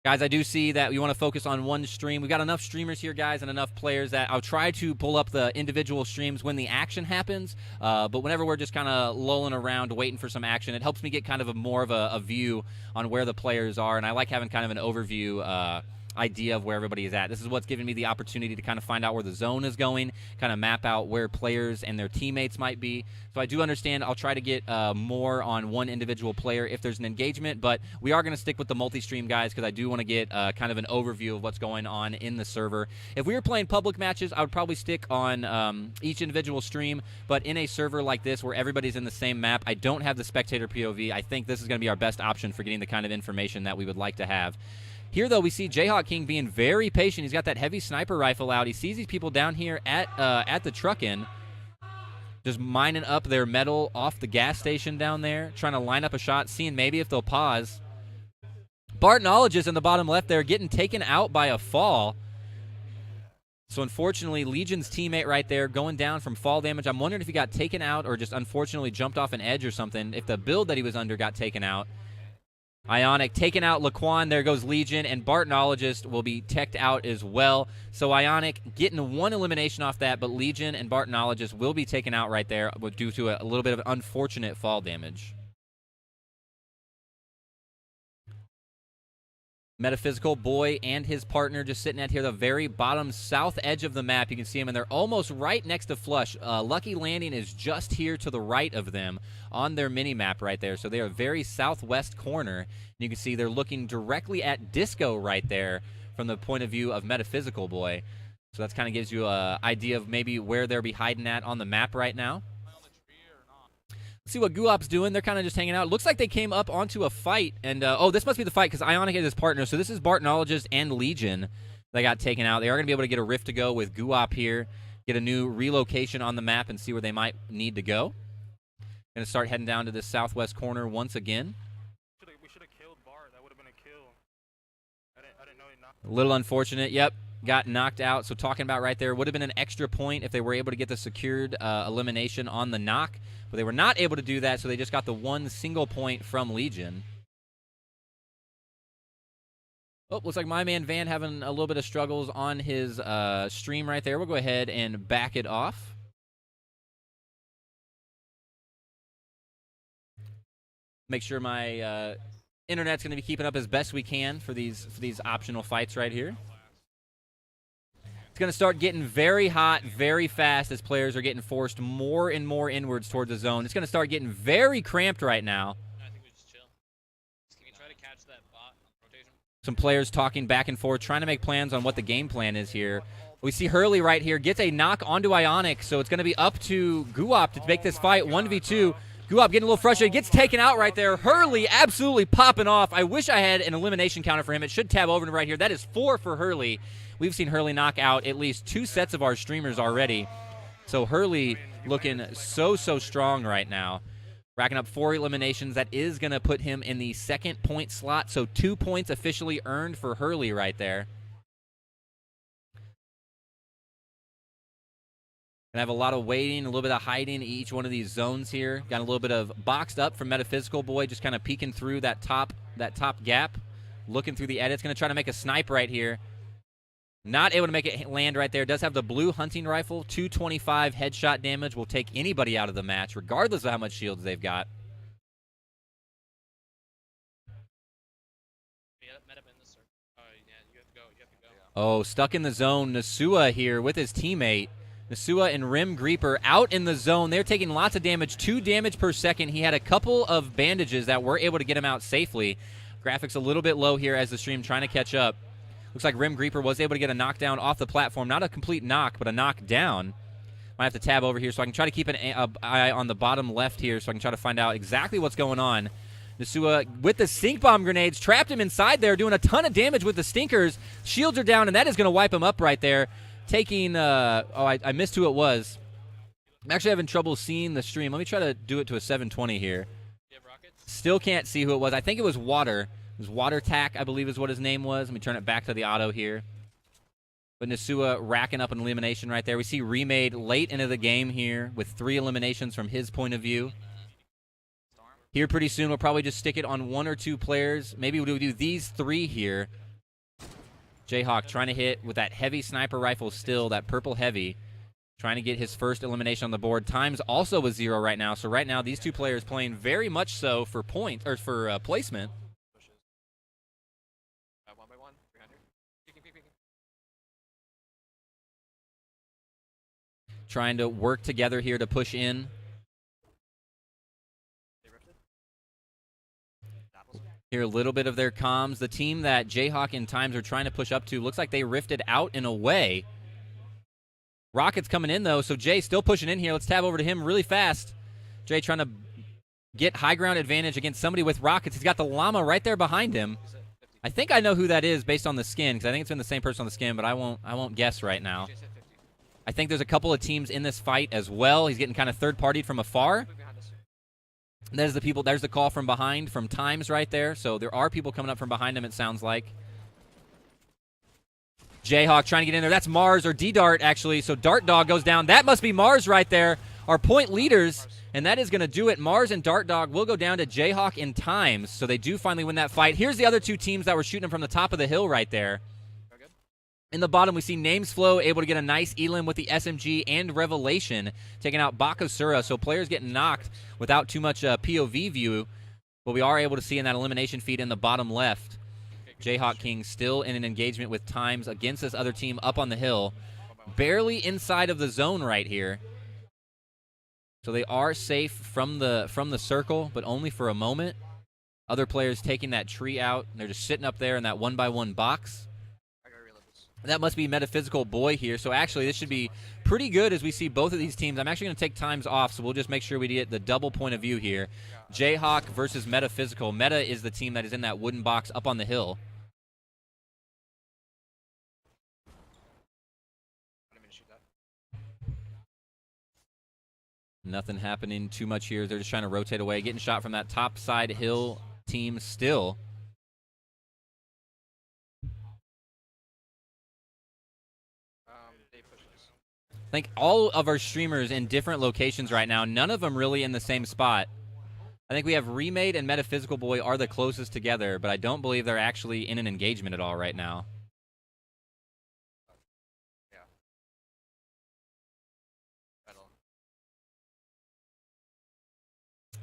Guys, I do see that we want to focus on one stream. We've got enough streamers here, guys, and enough players that I'll try to pull up the individual streams when the action happens. But whenever we're just kind of lolling around waiting for some action, it helps me get kind of more of a view on where the players are. And I like having kind of an overview idea of where everybody is at. This is what's giving me the opportunity to kind of find out where the zone is going, kind of map out where players and their teammates might be. So I do understand I'll try to get more on one individual player if there's an engagement, but we are going to stick with the multi-stream, guys, because I do want to get kind of an overview of what's going on in the server. If we were playing public matches, I would probably stick on each individual stream, but in a server like this where everybody's in the same map, I don't have the spectator POV. I think this is going to be our best option for getting the kind of information that we would like to have. Here, though, we see Jayhawk King being very patient. He's got that heavy sniper rifle out. He sees these people down here at the truck end, just mining up their metal off the gas station down there, trying to line up a shot, seeing maybe if they'll pause. Bartonologist in the bottom left there getting taken out by a fall. So, unfortunately, Legion's teammate right there going down from fall damage. I'm wondering if he got taken out or just unfortunately jumped off an edge or something, if the build that he was under got taken out. Ionic taking out Laquan. There goes Legion, and Bartonologist will be teched out as well. So Ionic getting one elimination off that, but Legion and Bartonologist will be taken out right there due to a little bit of unfortunate fall damage. Metaphysical Boy and his partner just sitting at here, the very bottom south edge of the map. You can see them, and they're almost right next to Flush. Lucky Landing is just here to the right of them on their mini-map right there. So they are very southwest corner. And you can see they're looking directly at Disco right there from the point of view of Metaphysical Boy. So that kind of gives you an idea of maybe where they'll be hiding at on the map right now. See what Guop's doing. They're kind of just hanging out. It looks like they came up onto a fight. And, oh, this must be the fight because Ionic is his partner. So this is Bartonologist and Legion that got taken out. They are going to be able to get a rift to go with Guop here, get a new relocation on the map and see where they might need to go. Going to start heading down to this southwest corner once again.
We should have killed Bart. That would have been a kill. I didn't know he knocked.
A little unfortunate. Yep, got knocked out. So talking about right there, would have been an extra point if they were able to get the secured elimination on the knock. But they were not able to do that, so they just got the one single point from Legion. Oh, looks like my man Van having a little bit of struggles on his stream right there. We'll go ahead and back it off. Make sure my internet's going to be keeping up as best we can for these optional fights right here. It's going to start getting very hot very fast as players are getting forced more and more inwards towards the zone. It's going to start getting very cramped right now.
I think we just chill. Can you try to catch that bot on rotation?
Some players talking back and forth, trying to make plans on what the game plan is here. We see Hurley right here gets a knock onto Ionic, so it's going to be up to Guop to make this fight 1v2. Guop getting a little frustrated, gets taken out right there. Hurley absolutely popping off. I wish I had an elimination counter for him. It should tab over to right here. That is 4 for Hurley. We've seen Hurley knock out at least 2 sets of our streamers already. So Hurley looking so strong right now. Racking up 4 eliminations. That is going to put him in the second point slot. So 2 points officially earned for Hurley right there. Gonna have a lot of waiting, a little bit of hiding in each one of these zones here. Got a little bit of boxed up from Metaphysical Boy, just kind of peeking through that top gap, looking through the edits. Gonna try to make a snipe right here. Not able to make it land right there. Does have the blue hunting rifle. 225 headshot damage. Will take anybody out of the match, regardless of how much shields they've got. Oh, stuck in the zone. Nasua here with his teammate. Nasua and Rim Greeper out in the zone. They're taking lots of damage, 2 damage per second. He had a couple of bandages that were able to get him out safely. Graphics a little bit low here as the stream trying to catch up. Looks like Rim Greeper was able to get a knockdown off the platform. Not a complete knock, but a knockdown. Might have to tab over here so I can try to keep an eye on the bottom left here so I can try to find out exactly what's going on. Nasua with the stink bomb grenades, trapped him inside there, doing a ton of damage with the stinkers. Shields are down, and that is going to wipe him up right there. Taking, I missed who it was. I'm actually having trouble seeing the stream. Let me try to do it to a 720 here. Still can't see who it was. I think it was Water. It was Water Tack, I believe is what his name was. Let me turn it back to the auto here. But Nasua racking up an elimination right there. We see Remade late into the game here with 3 eliminations from his point of view. Here pretty soon we'll probably just stick it on 1 or 2 players. Maybe we'll do these 3 here. Jayhawk trying to hit with that heavy sniper rifle still, that purple heavy. Trying to get his first elimination on the board. Times also with 0 right now. So right now these 2 players playing very much so for point or for placement. Trying to work together here to push in. Hear a little bit of their comms. The team that Jayhawk and Times are trying to push up to looks like they rifted out and away. Rocket's coming in, though, so Jay still pushing in here. Let's tab over to him really fast. Jay trying to get high ground advantage against somebody with Rockets. He's got the Llama right there behind him. I think I know who that is based on the skin, because I think it's been the same person on the skin, but I won't guess right now. I think there's a couple of teams in this fight as well. He's getting kind of third-partied from afar. There's the call from behind from Times right there. So there are people coming up from behind him, it sounds like. Jayhawk trying to get in there. That's Mars or D-Dart, actually. So Dart Dog goes down. That must be Mars right there. Our point leaders, and that is going to do it. Mars and Dart Dog will go down to Jayhawk and Times. So they do finally win that fight. Here's the other two teams that were shooting them from the top of the hill right there. In the bottom, we see Namesflow able to get a nice elim with the SMG and Revelation, taking out Bakasura. So players getting knocked without too much POV view. But we are able to see in that elimination feed in the bottom left. Jayhawk King still in an engagement with Times against this other team up on the hill. Barely inside of the zone right here. So they are safe from the circle, but only for a moment. Other players taking that tree out. They're just sitting up there in that 1x1 box. That must be Metaphysical Boy here. So actually, this should be pretty good as we see both of these teams. I'm actually going to take Times off, so we'll just make sure we get the double point of view here. Jayhawk versus Metaphysical. Meta is the team that is in that wooden box up on the hill. Nothing happening too much here. They're just trying to rotate away. Getting shot from that top side hill team still. I think all of our streamers in different locations right now, none of them really in the same spot. I think we have Remade and Metaphysical Boy are the closest together, but I don't believe they're actually in an engagement at all right now.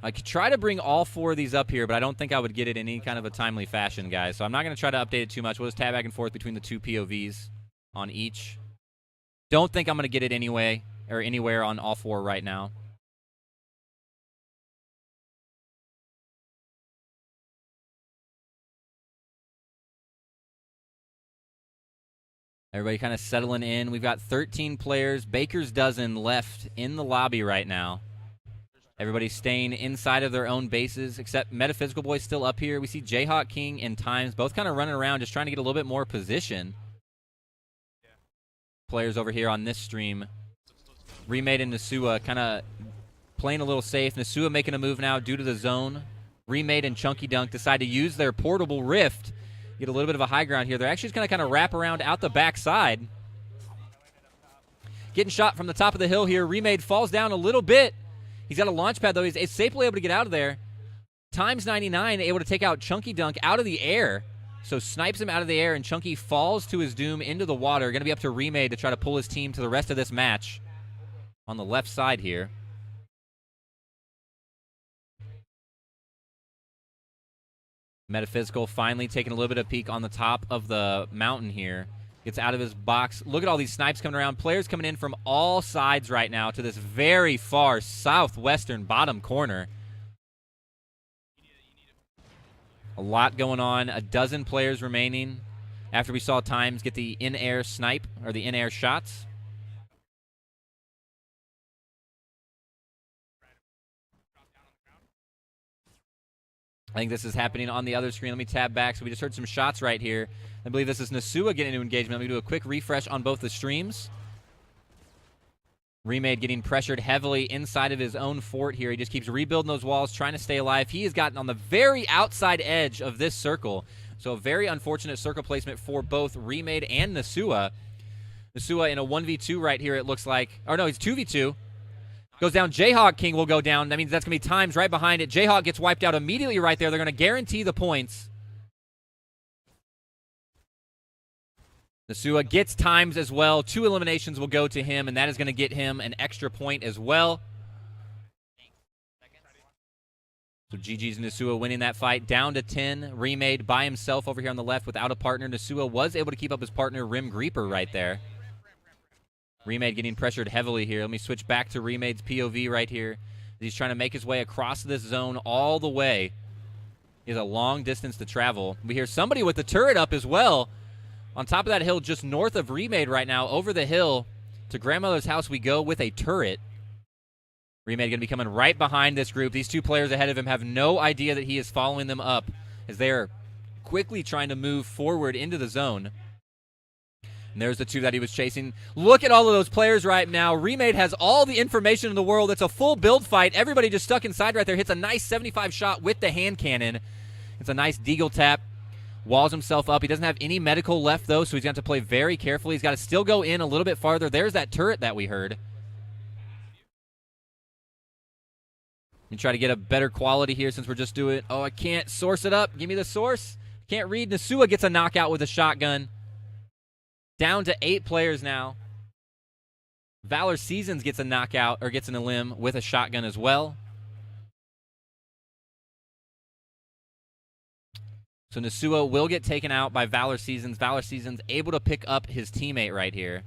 I could try to bring all four of these up here, but I don't think I would get it in any kind of a timely fashion, guys. So I'm not going to try to update it too much. We'll just tab back and forth between the two POVs on each. Don't think I'm going to get it anyway or anywhere on all four right now. Everybody kind of settling in. We've got 13 players, baker's dozen left in the lobby right now. Everybody's staying inside of their own bases, except Metaphysical Boy still up here. We see Jayhawk King and Times both kind of running around just trying to get a little bit more position. Players over here on this stream. Remade and Nasua kind of playing a little safe. Nasua making a move now due to the zone. Remade and Chunky Dunk decide to use their portable rift. Get a little bit of a high ground here. They're actually just going to kind of wrap around out the backside. Getting shot from the top of the hill here. Remade falls down a little bit. He's got a launch pad, though. He's safely able to get out of there. Times 99 able to take out Chunky Dunk out of the air. So snipes him out of the air, and Chunky falls to his doom into the water. Going to be up to Remade to try to pull his team to the rest of this match on the left side here. Metaphysical finally taking a little bit of peek on the top of the mountain here. Gets out of his box. Look at all these snipes coming around. Players coming in from all sides right now to this very far southwestern bottom corner. A lot going on. A dozen players remaining after we saw Times get the in-air snipe, or the in-air shots. I think this is happening on the other screen. Let me tab back. So we just heard some shots right here. I believe this is Nasua getting into engagement. Let me do a quick refresh on both the streams. Remade getting pressured heavily inside of his own fort here. He just keeps rebuilding those walls, trying to stay alive. He has gotten on the very outside edge of this circle. So a very unfortunate circle placement for both Remade and Nasua. Nasua in a 1v2 right here, it looks like. Or no, he's 2v2. Goes down. Jayhawk King will go down. That means that's going to be Times right behind it. Jayhawk gets wiped out immediately right there. They're going to guarantee the points. Nasua gets Times as well. 2 eliminations will go to him, and that is going to get him an extra point as well. So GG's Nasua winning that fight. Down to 10. Remade by himself over here on the left without a partner. Nasua was able to keep up his partner, Rim Greeper, right there. Remade getting pressured heavily here. Let me switch back to Remade's POV right here. He's trying to make his way across this zone all the way. He has a long distance to travel. We hear somebody with the turret up as well. On top of that hill, just north of Remade right now, over the hill to Grandmother's house we go with a turret. Remade going to be coming right behind this group. These two players ahead of him have no idea that he is following them up as they are quickly trying to move forward into the zone. And there's the two that he was chasing. Look at all of those players right now. Remade has all the information in the world. It's a full build fight. Everybody just stuck inside right there. Hits a nice 75 shot with the hand cannon. It's a nice deagle tap. Walls himself up. He doesn't have any medical left, though, so he's going to have to play very carefully. He's got to still go in a little bit farther. There's that turret that we heard. And try to get a better quality here since we're just doing... Oh, I can't source it up. Give me the source. Can't read. Nasua gets a knockout with a shotgun. Down to 8 players now. Valor Seasons gets a knockout, or gets an elim with a shotgun as well. So Nasua will get taken out by Valor Seasons. Valor Seasons able to pick up his teammate right here.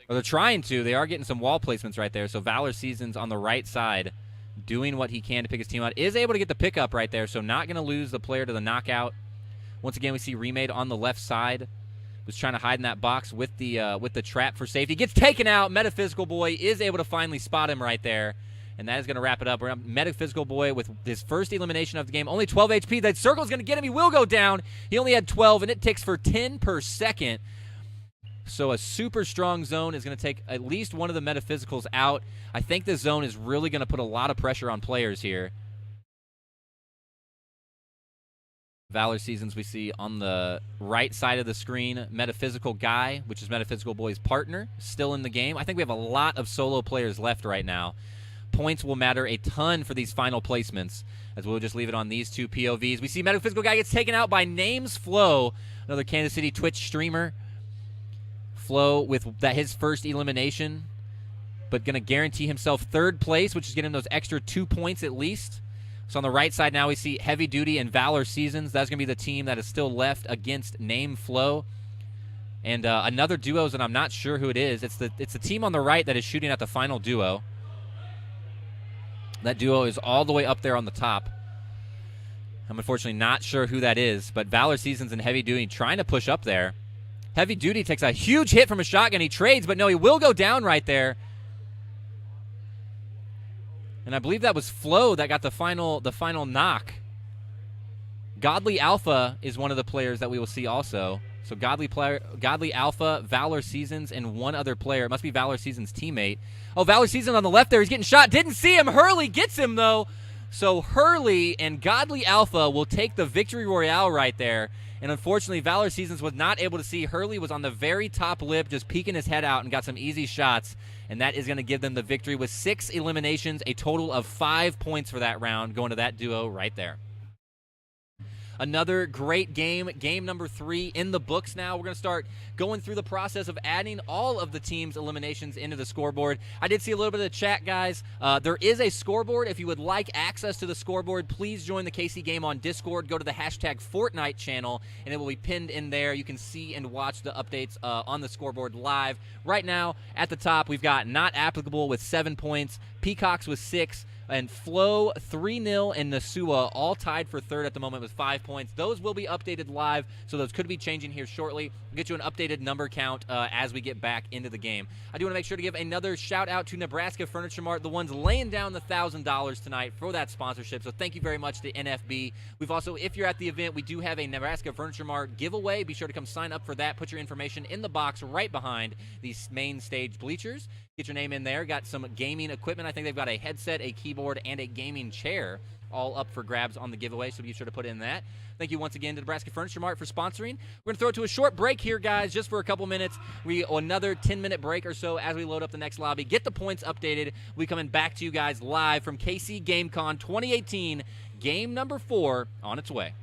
Or they're trying to. They are getting some wall placements right there. So Valor Seasons on the right side doing what he can to pick his team out. Is able to get the pickup right there, so not going to lose the player to the knockout. Once again, we see Remade on the left side. Was trying to hide in that box with the trap for safety. Gets taken out. Metaphysical Boy is able to finally spot him right there. And that is going to wrap it up. We're Metaphysical Boy with his first elimination of the game. Only 12 HP. That circle is going to get him. He will go down. He only had 12, and it ticks for 10 per second. So a super strong zone is going to take at least one of the Metaphysicals out. I think this zone is really going to put a lot of pressure on players here. Valor Seasons we see on the right side of the screen. Metaphysical Guy, which is Metaphysical Boy's partner, still in the game. I think we have a lot of solo players left right now. Points will matter a ton for these final placements, as we'll just leave it on these two POVs. We see Metaphysical Guy gets taken out by Names Flow, another Kansas City Twitch streamer. Flow with that his first elimination, but going to guarantee himself 3rd place, which is getting him those extra 2 points at least. So on the right side now we see Heavy Duty and Valor Seasons. That's going to be the team that is still left against Name Flow. And another duos, and I'm not sure who it is. It's the team on the right that is shooting at the final duo. That duo is all the way up there on the top. I'm unfortunately not sure who that is, but Valor Seasons and Heavy Duty trying to push up there. Heavy Duty takes a huge hit from a shotgun. He trades, but no, he will go down right there. And I believe that was Flo that got the final knock. Godly Alpha is one of the players that we will see also. So Godly Alpha, Valor Seasons, and one other player. It must be Valor Seasons' teammate. Oh, Valor Seasons on the left there. He's getting shot. Didn't see him. Hurley gets him, though. So Hurley and Godly Alpha will take the victory royale right there. And unfortunately, Valor Seasons was not able to see. Hurley was on the very top lip, just peeking his head out and got some easy shots. And that is going to give them the victory with 6 eliminations, a total of 5 points for that round, going to that duo right there. Another great game, game number 3 in the books now. We're going to start going through the process of adding all of the team's eliminations into the scoreboard. I did see a little bit of the chat, guys. There is a scoreboard. If you would like access to the scoreboard, please join the KC Game on Discord. Go to the hashtag Fortnite channel, and it will be pinned in there. You can see and watch the updates on the scoreboard live. Right now, at the top, we've got Not Applicable with 7 points, Peacocks with 6, and Flo 3-0 and Nasua all tied for 3rd at the moment with 5 points. Those will be updated live, so those could be changing here shortly. We'll get you an updated number count as we get back into the game. I do want to make sure to give another shout-out to Nebraska Furniture Mart, the ones laying down the $1,000 tonight for that sponsorship, so thank you very much to NFB. We've also, if you're at the event, we do have a Nebraska Furniture Mart giveaway. Be sure to come sign up for that. Put your information in the box right behind these main stage bleachers. Get your name in there. Got some gaming equipment. I think they've got a headset, a keyboard, and a gaming chair all up for grabs on the giveaway, so be sure to put in that. Thank you once again to Nebraska Furniture Mart for sponsoring. We're going to throw it to a short break here, guys, just for a couple minutes. Another 10-minute break or so as we load up the next lobby. Get the points updated. We'll be coming back to you guys live from KC GameCon 2018, game number 4 on its way.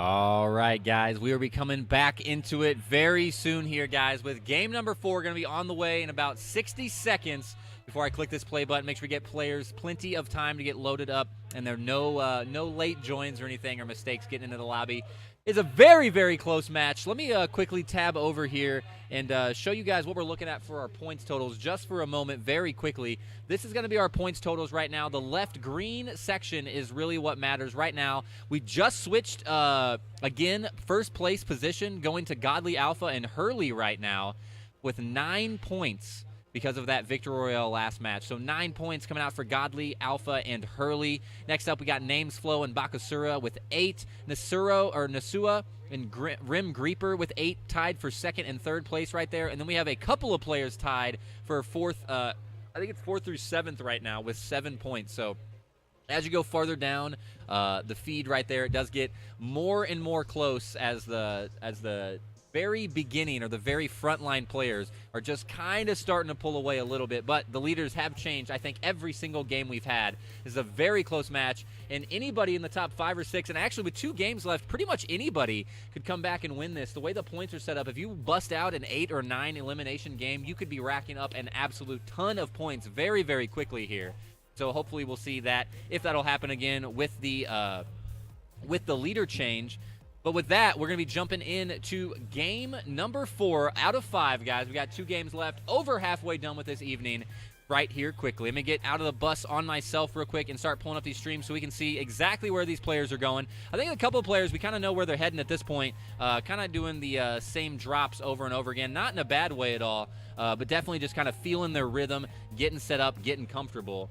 All right, guys, we will be coming back into it very soon here, guys, with game number 4 going to be on the way in about 60 seconds. Before I click this play button, make sure we get players plenty of time to get loaded up, and there are no late joins or anything or mistakes getting into the lobby. It's a very, very close match. Let me quickly tab over here and show you guys what we're looking at for our points totals just for a moment very quickly. This is going to be our points totals right now. The left green section is really what matters right now. We just switched, again, first place position going to Godly Alpha and Hurley right now with 9 points because of that Victor Royale last match. So 9 points coming out for Godly, Alpha, and Hurley. Next up, we got Names Flow and Bakasura with 8. Nasua and Rim Greeper with 8, tied for second and third place right there. And then we have a couple of players tied for fourth. I think it's 4th through 7th right now with 7 points. So as you go farther down the feed right there, it does get more and more close as the very beginning or the very frontline players are just kind of starting to pull away a little bit, but the leaders have changed. I think every single game we've had is a very close match, and anybody in the top 5 or 6, and actually with 2 games left, pretty much anybody could come back and win this. The way the points are set up, if you bust out an 8 or 9 elimination game, you could be racking up an absolute ton of points very, very quickly here. So hopefully we'll see that, if that'll happen again with the leader change. But with that, we're going to be jumping into game number 4 out of 5, guys. We got 2 games left, over halfway done with this evening right here quickly. Let me get out of the bus on myself real quick and start pulling up these streams so we can see exactly where these players are going. I think a couple of players, we kind of know where they're heading at this point, kind of doing the same drops over and over again. Not in a bad way at all, but definitely just kind of feeling their rhythm, getting set up, getting comfortable,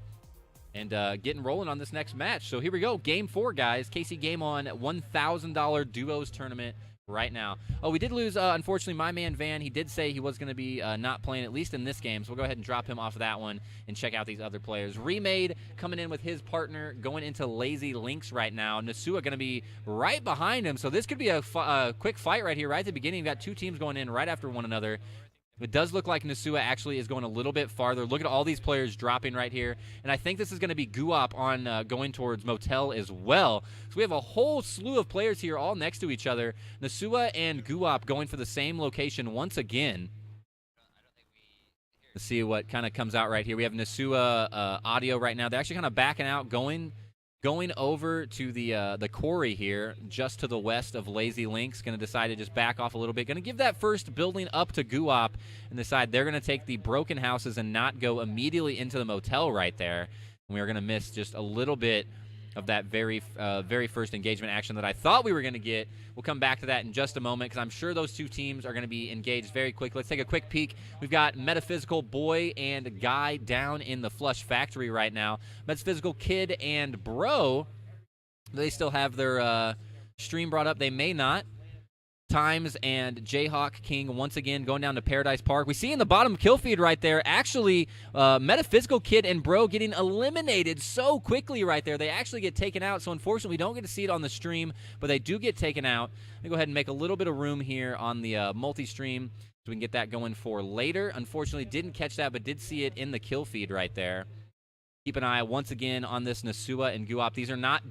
and getting rolling on this next match. So here we go. Game 4, guys. KC Game On $1,000 duos tournament right now. Oh, we did lose, unfortunately, my man Van. He did say he was going to be not playing, at least in this game. So we'll go ahead and drop him off of that one and check out these other players. Remade coming in with his partner going into Lazy Links right now. Nasua going to be right behind him. So this could be a quick fight right here, right at the beginning. We've got 2 teams going in right after one another. It does look like Nasua actually is going a little bit farther. Look at all these players dropping right here. And I think this is going to be Guap on going towards Motel as well. So we have a whole slew of players here all next to each other. Nasua and Guap going for the same location once again. Let's see what kind of comes out right here. We have Nasua audio right now. They're actually kind of backing out, going over to the quarry here, just to the west of Lazy Links. Going to decide to just back off a little bit. Going to give that first building up to Guap and decide they're going to take the broken houses and not go immediately into the motel right there. And we are going to miss just a little bit of that very first engagement action that I thought we were going to get. We'll come back to that in just a moment because I'm sure those 2 teams are going to be engaged very quick. Let's take a quick peek. We've got Metaphysical Boy and Guy down in the Flush Factory right now. Metaphysical Kid and Bro, they still have their stream brought up. They may not. Times and Jayhawk King once again going down to Paradise Park. We see in the bottom kill feed right there, actually, Metaphysical Kid and Bro getting eliminated so quickly right there. They actually get taken out, so unfortunately we don't get to see it on the stream, but they do get taken out. Let me go ahead and make a little bit of room here on the multi-stream so we can get that going for later. Unfortunately, didn't catch that, but did see it in the kill feed right there. Keep an eye once again on this Nasua and Guap. These are not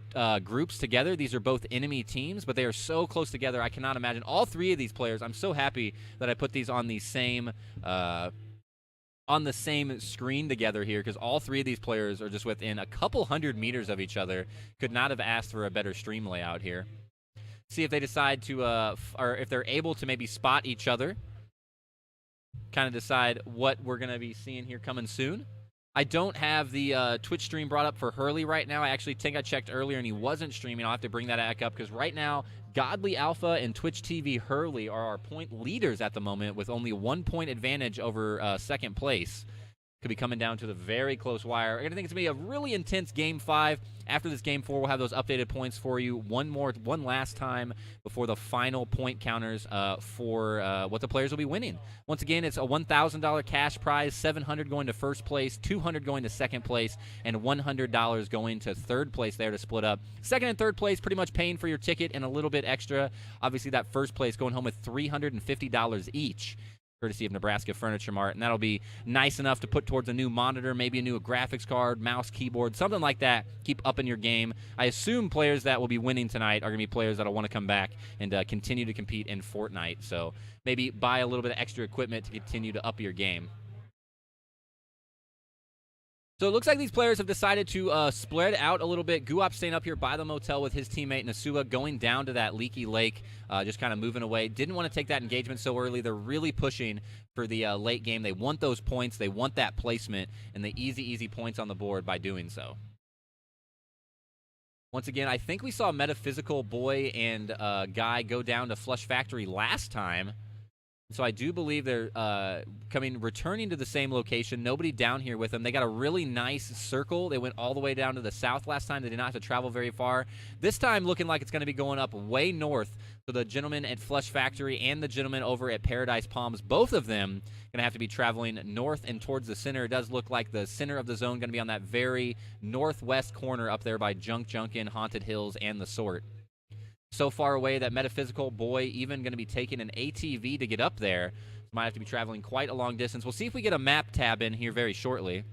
groups together. These are both enemy teams, but they are so close together. I cannot imagine all 3 of these players. I'm so happy that I put these on the same screen together here because all 3 of these players are just within a couple hundred meters of each other. Could not have asked for a better stream layout here. See if they decide to, or if they're able to maybe spot each other. Kind of decide what we're going to be seeing here coming soon. I don't have the Twitch stream brought up for Hurley right now. I actually think I checked earlier and he wasn't streaming. I'll have to bring that back up because right now, Godly Alpha and Twitch TV Hurley are our point leaders at the moment with only 1 point advantage over second place. Could be coming down to the very close wire. I think it's going to be a really intense Game 5. After this Game 4, we'll have those updated points for you one last time before the final point counters for what the players will be winning. Once again, it's a $1,000 cash prize, $700 going to first place, $200 going to second place, and $100 going to third place there to split up. Second and third place pretty much paying for your ticket and a little bit extra. Obviously, that first place going home with $350 each. courtesy of Nebraska Furniture Mart, and that'll be nice enough to put towards a new monitor, maybe a new graphics card, mouse, keyboard, something like that. Keep up in your game. I assume players that will be winning tonight are going to be players that will want to come back and continue to compete in Fortnite. So maybe buy a little bit of extra equipment to continue to up your game. So it looks like these players have decided to spread out a little bit. Guap staying up here by the motel with his teammate Nasua, going down to that leaky lake, just kind of moving away. Didn't want to take that engagement so early. They're really pushing for the late game. They want those points. They want that placement and the easy points on the board by doing so. Once again, I think we saw Metaphysical Boy and Guy go down to Flush Factory last time. So I do believe they're returning to the same location. Nobody down here with them. They got a really nice circle. They went all the way down to the south last time. They did not have to travel very far. This time looking like it's going to be going up way north. So the gentleman at Flush Factory and the gentleman over at Paradise Palms, both of them going to have to be traveling north and towards the center. It does look like the center of the zone going to be on that very northwest corner up there by Junkin, Haunted Hills, and the Sort. So far away that Metaphysical Boy even going to be taking an ATV to get up there. Might have to be traveling quite a long distance. We'll see if we get a map tab in here very shortly.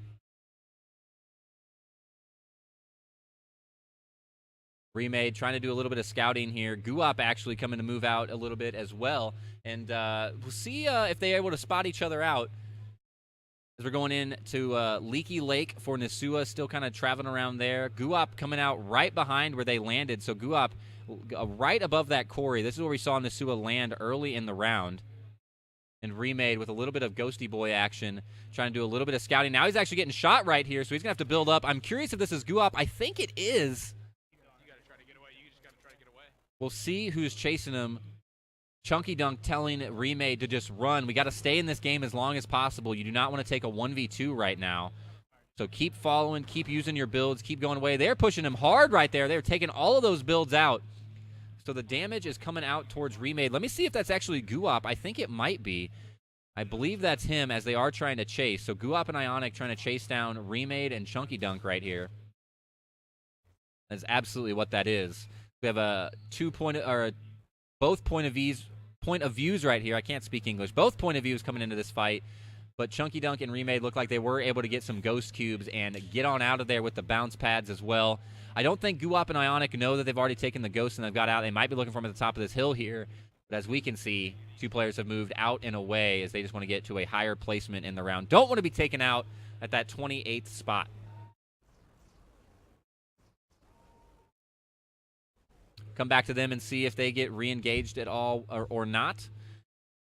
Remade trying to do a little bit of scouting here. Guap actually coming to move out a little bit as well. And we'll see if they're able to spot each other out. As we're going in to Leaky Lake for Nasua, still kind of traveling around there. Guap coming out right behind where they landed. So Guap right above that quarry. This is where we saw Nasua land early in the round. And Remade with a little bit of Ghosty Boy action, trying to do a little bit of scouting. Now he's actually getting shot right here, so he's going to have to build up. I'm curious if this is Guap. I think it is.
You got to try to get away. You just got to try to get away.
We'll see who's chasing him. Chunky Dunk telling Remade to just run. We got to stay in this game as long as possible. You do not want to take a 1v2 right now. So keep following, keep using your builds, keep going away. They're pushing him hard right there. They're taking all of those builds out. So the damage is coming out towards Remade. Let me see if that's actually Guap. I think it might be. I believe that's him as they are trying to chase. So Guap and Ionic trying to chase down Remade and Chunky Dunk right here. That's absolutely what that is. We have a both point of views right here. I can't speak English. Both point of views coming into this fight. But Chunky Dunk and Remade look like they were able to get some ghost cubes and get on out of there with the bounce pads as well. I don't think Guap and Ionic know that they've already taken the ghost and they've got out. They might be looking for them at the top of this hill here. But as we can see, two players have moved out and away as they just want to get to a higher placement in the round. Don't want to be taken out at that 28th spot. Come back to them and see if they get re-engaged at all or not.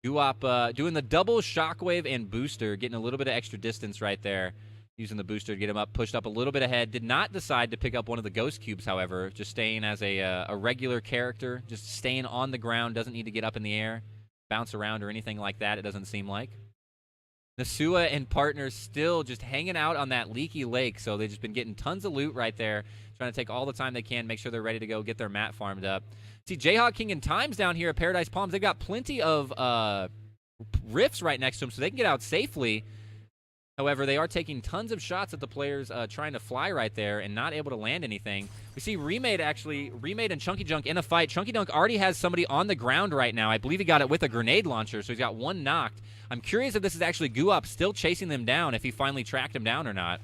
Guap doing the double shockwave and booster, getting a little bit of extra distance right there. Using the booster to get him up, pushed up a little bit ahead. Did not decide to pick up one of the ghost cubes, however. Just staying as a regular character. Just staying on the ground. Doesn't need to get up in the air, bounce around, or anything like that, it doesn't seem like. Nasua and partners still just hanging out on that leaky lake. So they've just been getting tons of loot right there. Trying to take all the time they can, make sure they're ready to go get their mat farmed up. See, Jayhawk King and Times down here at Paradise Palms. They've got plenty of rifts right next to them so they can get out safely. However, they are taking tons of shots at the players trying to fly right there and not able to land anything. We see Remade and Chunky Junk in a fight. Chunky Dunk already has somebody on the ground right now. I believe he got it with a grenade launcher, so he's got one knocked. I'm curious if this is actually Guap still chasing them down, if he finally tracked him down or not.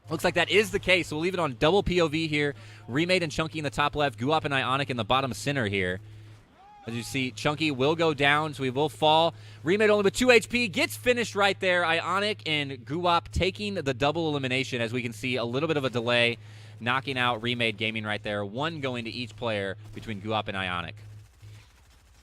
Looks like that is the case, so we'll leave it on double POV here. Remade and Chunky in the top left, Guap and Ionic in the bottom center here. As you see, Chunky will go down, so he will fall. Remade only with 2 HP, gets finished right there. Ionic and Guap taking the double elimination, as we can see a little bit of a delay, knocking out Remade Gaming right there. One going to each player between Guap and Ionic.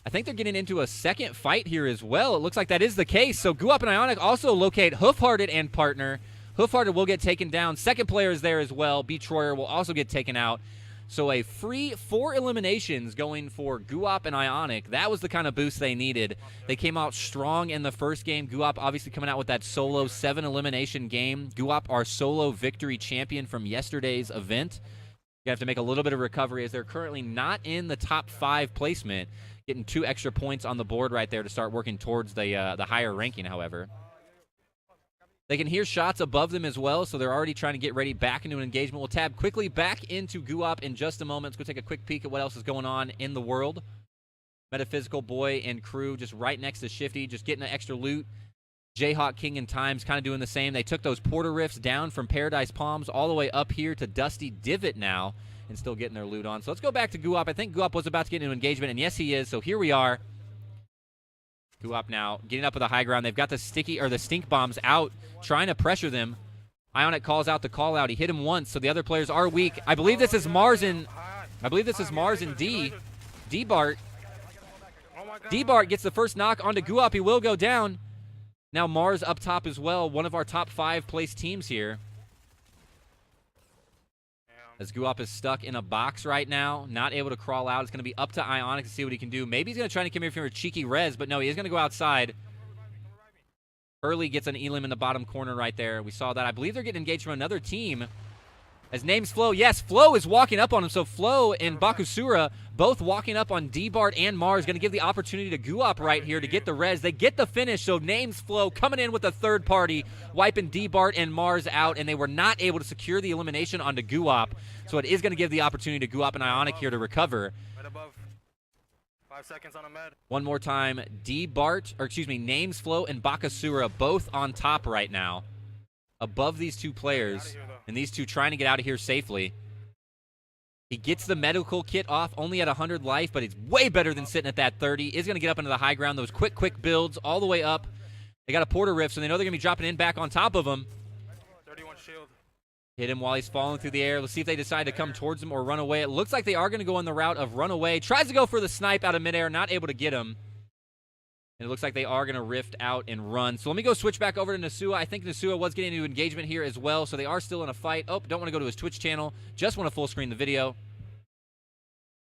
I think they're getting into a second fight here as well. It looks like that is the case. So Guap and Ionic also locate Hoofhearted and partner. Hoofhearted will get taken down. Second player is there as well. B. Troyer will also get taken out. So a free 4 eliminations going for Guap and Ionic. That was the kind of boost they needed. They came out strong in the first game. Guap obviously coming out with that solo 7 elimination game. Guap, our solo victory champion from yesterday's event. You have to make a little bit of recovery as they're currently not in the top 5 placement. Getting 2 extra points on the board right there to start working towards the higher ranking, however. They can hear shots above them as well, so they're already trying to get ready back into an engagement. We'll tab quickly back into Guap in just a moment. Let's go take a quick peek at what else is going on in the world. Metaphysical Boy and crew just right next to Shifty, just getting an extra loot. Jayhawk King and Times kind of doing the same. They took those Porter Rifts down from Paradise Palms all the way up here to Dusty Divot now and still getting their loot on. So let's go back to Guap. I think Guap was about to get into engagement, and yes, he is. So here we are. Guap now getting up with the high ground. They've got the stink bombs out, trying to pressure them. Ionic calls out the call out. He hit him once, so the other players are weak. I believe this is Mars and D. D-Bart. D-Bart gets the first knock onto Guap. He will go down. Now Mars up top as well, one of our top 5 place teams here. As Guap is stuck in a box right now, not able to crawl out. It's going to be up to Ionic to see what he can do. Maybe he's going to try to come here for a cheeky res, but no, he is going to go outside. Hurley gets an elim in the bottom corner right there. We saw that. I believe they're getting engaged from another team. As name's Flo. Yes, Flo is walking up on him. So Flo and Bakusura both walking up on D-Bart and Mars. Going to give the opportunity to Guap right here to get the res. They get the finish. So name's Flo coming in with a third party, wiping D-Bart and Mars out. And they were not able to secure the elimination onto Guap. So it is going to give the opportunity to Guap and Ionic here to recover.
Right above. 5 seconds on a med.
One more time. Names Flo and Bakasura both on top right now. Above these two players. And these two trying to get out of here safely. He gets the medical kit off, only at 100 life, but it's way better than sitting at that 30. Is going to get up into the high ground. Those quick builds all the way up. They got a Porter Rift, so they know they're going to be dropping in back on top of him.
31 shield.
Hit him while he's falling through the air. Let's see if they decide to come towards him or run away. It looks like they are going to go on the route of run away. Tries to go for the snipe out of midair, not able to get him. And it looks like they are going to rift out and run. So let me go switch back over to Nasua. I think Nasua was getting into engagement here as well, so they are still in a fight. Oh, don't want to go to his Twitch channel. Just want to full screen the video.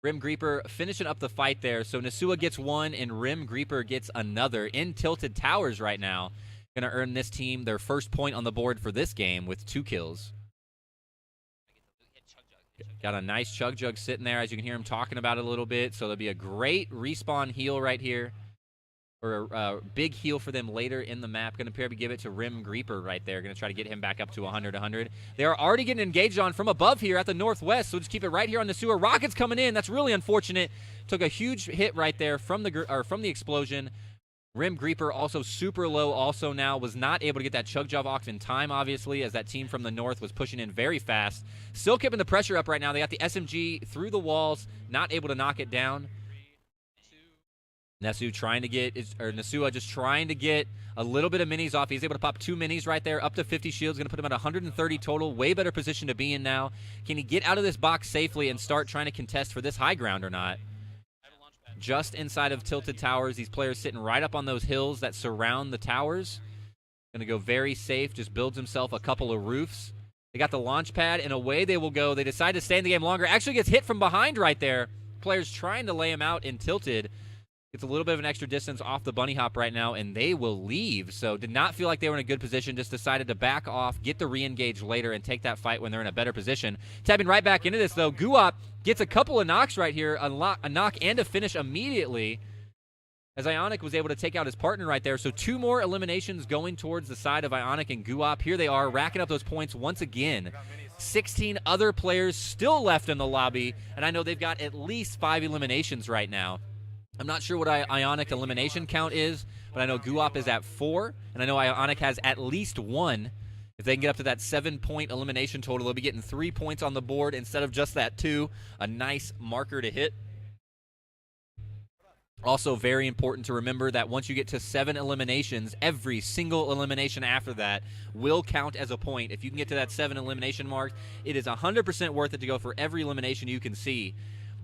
Rim Creeper finishing up the fight there. So Nasua gets one, and Rim Creeper gets another in Tilted Towers right now. Going to earn this team their first point on the board for this game with 2 kills. Got a nice Chug Jug sitting there, as you can hear him talking about it a little bit. So there'll be a great respawn heal right here. Or a big heal for them later in the map. Going to probably give it to Rim Creeper right there. Going to try to get him back up to 100. They are already getting engaged on from above here at the northwest, so just keep it right here on the sewer. Rockets coming in. That's really unfortunate. Took a huge hit right there from the explosion. Rim Creeper also super low also now. Was not able to get that Chug Jug off in time, obviously, as that team from the north was pushing in very fast. Still keeping the pressure up right now. They got the SMG through the walls. Not able to knock it down. Nasua just trying to get a little bit of minis off. He's able to pop 2 minis right there, up to 50 shields. Going to put him at 130 total. Way better position to be in now. Can he get out of this box safely and start trying to contest for this high ground or not? Just inside of Tilted Towers. These players sitting right up on those hills that surround the towers. Going to go very safe. Just builds himself a couple of roofs. They got the launch pad, and away they will go. They decide to stay in the game longer. Actually gets hit from behind right there. Players trying to lay him out in Tilted. It's a little bit of an extra distance off the bunny hop right now, and they will leave. So did not feel like they were in a good position, just decided to back off, get the re-engage later, and take that fight when they're in a better position. Tapping right back into this, though, Guap gets a couple of knocks right here, a knock and a finish immediately, as Ionic was able to take out his partner right there. So 2 more eliminations going towards the side of Ionic and Guap. Here they are, racking up those points once again. 16 other players still left in the lobby, and I know they've got at least 5 eliminations right now. I'm not sure what Ionic elimination count is, but I know Guap is at 4, and I know Ionic has at least 1. If they can get up to that 7-point elimination total, they'll be getting 3 points on the board instead of just that 2. A nice marker to hit. Also very important to remember that once you get to 7 eliminations, every single elimination after that will count as a point. If you can get to that 7 elimination mark, it is 100% worth it to go for every elimination you can see,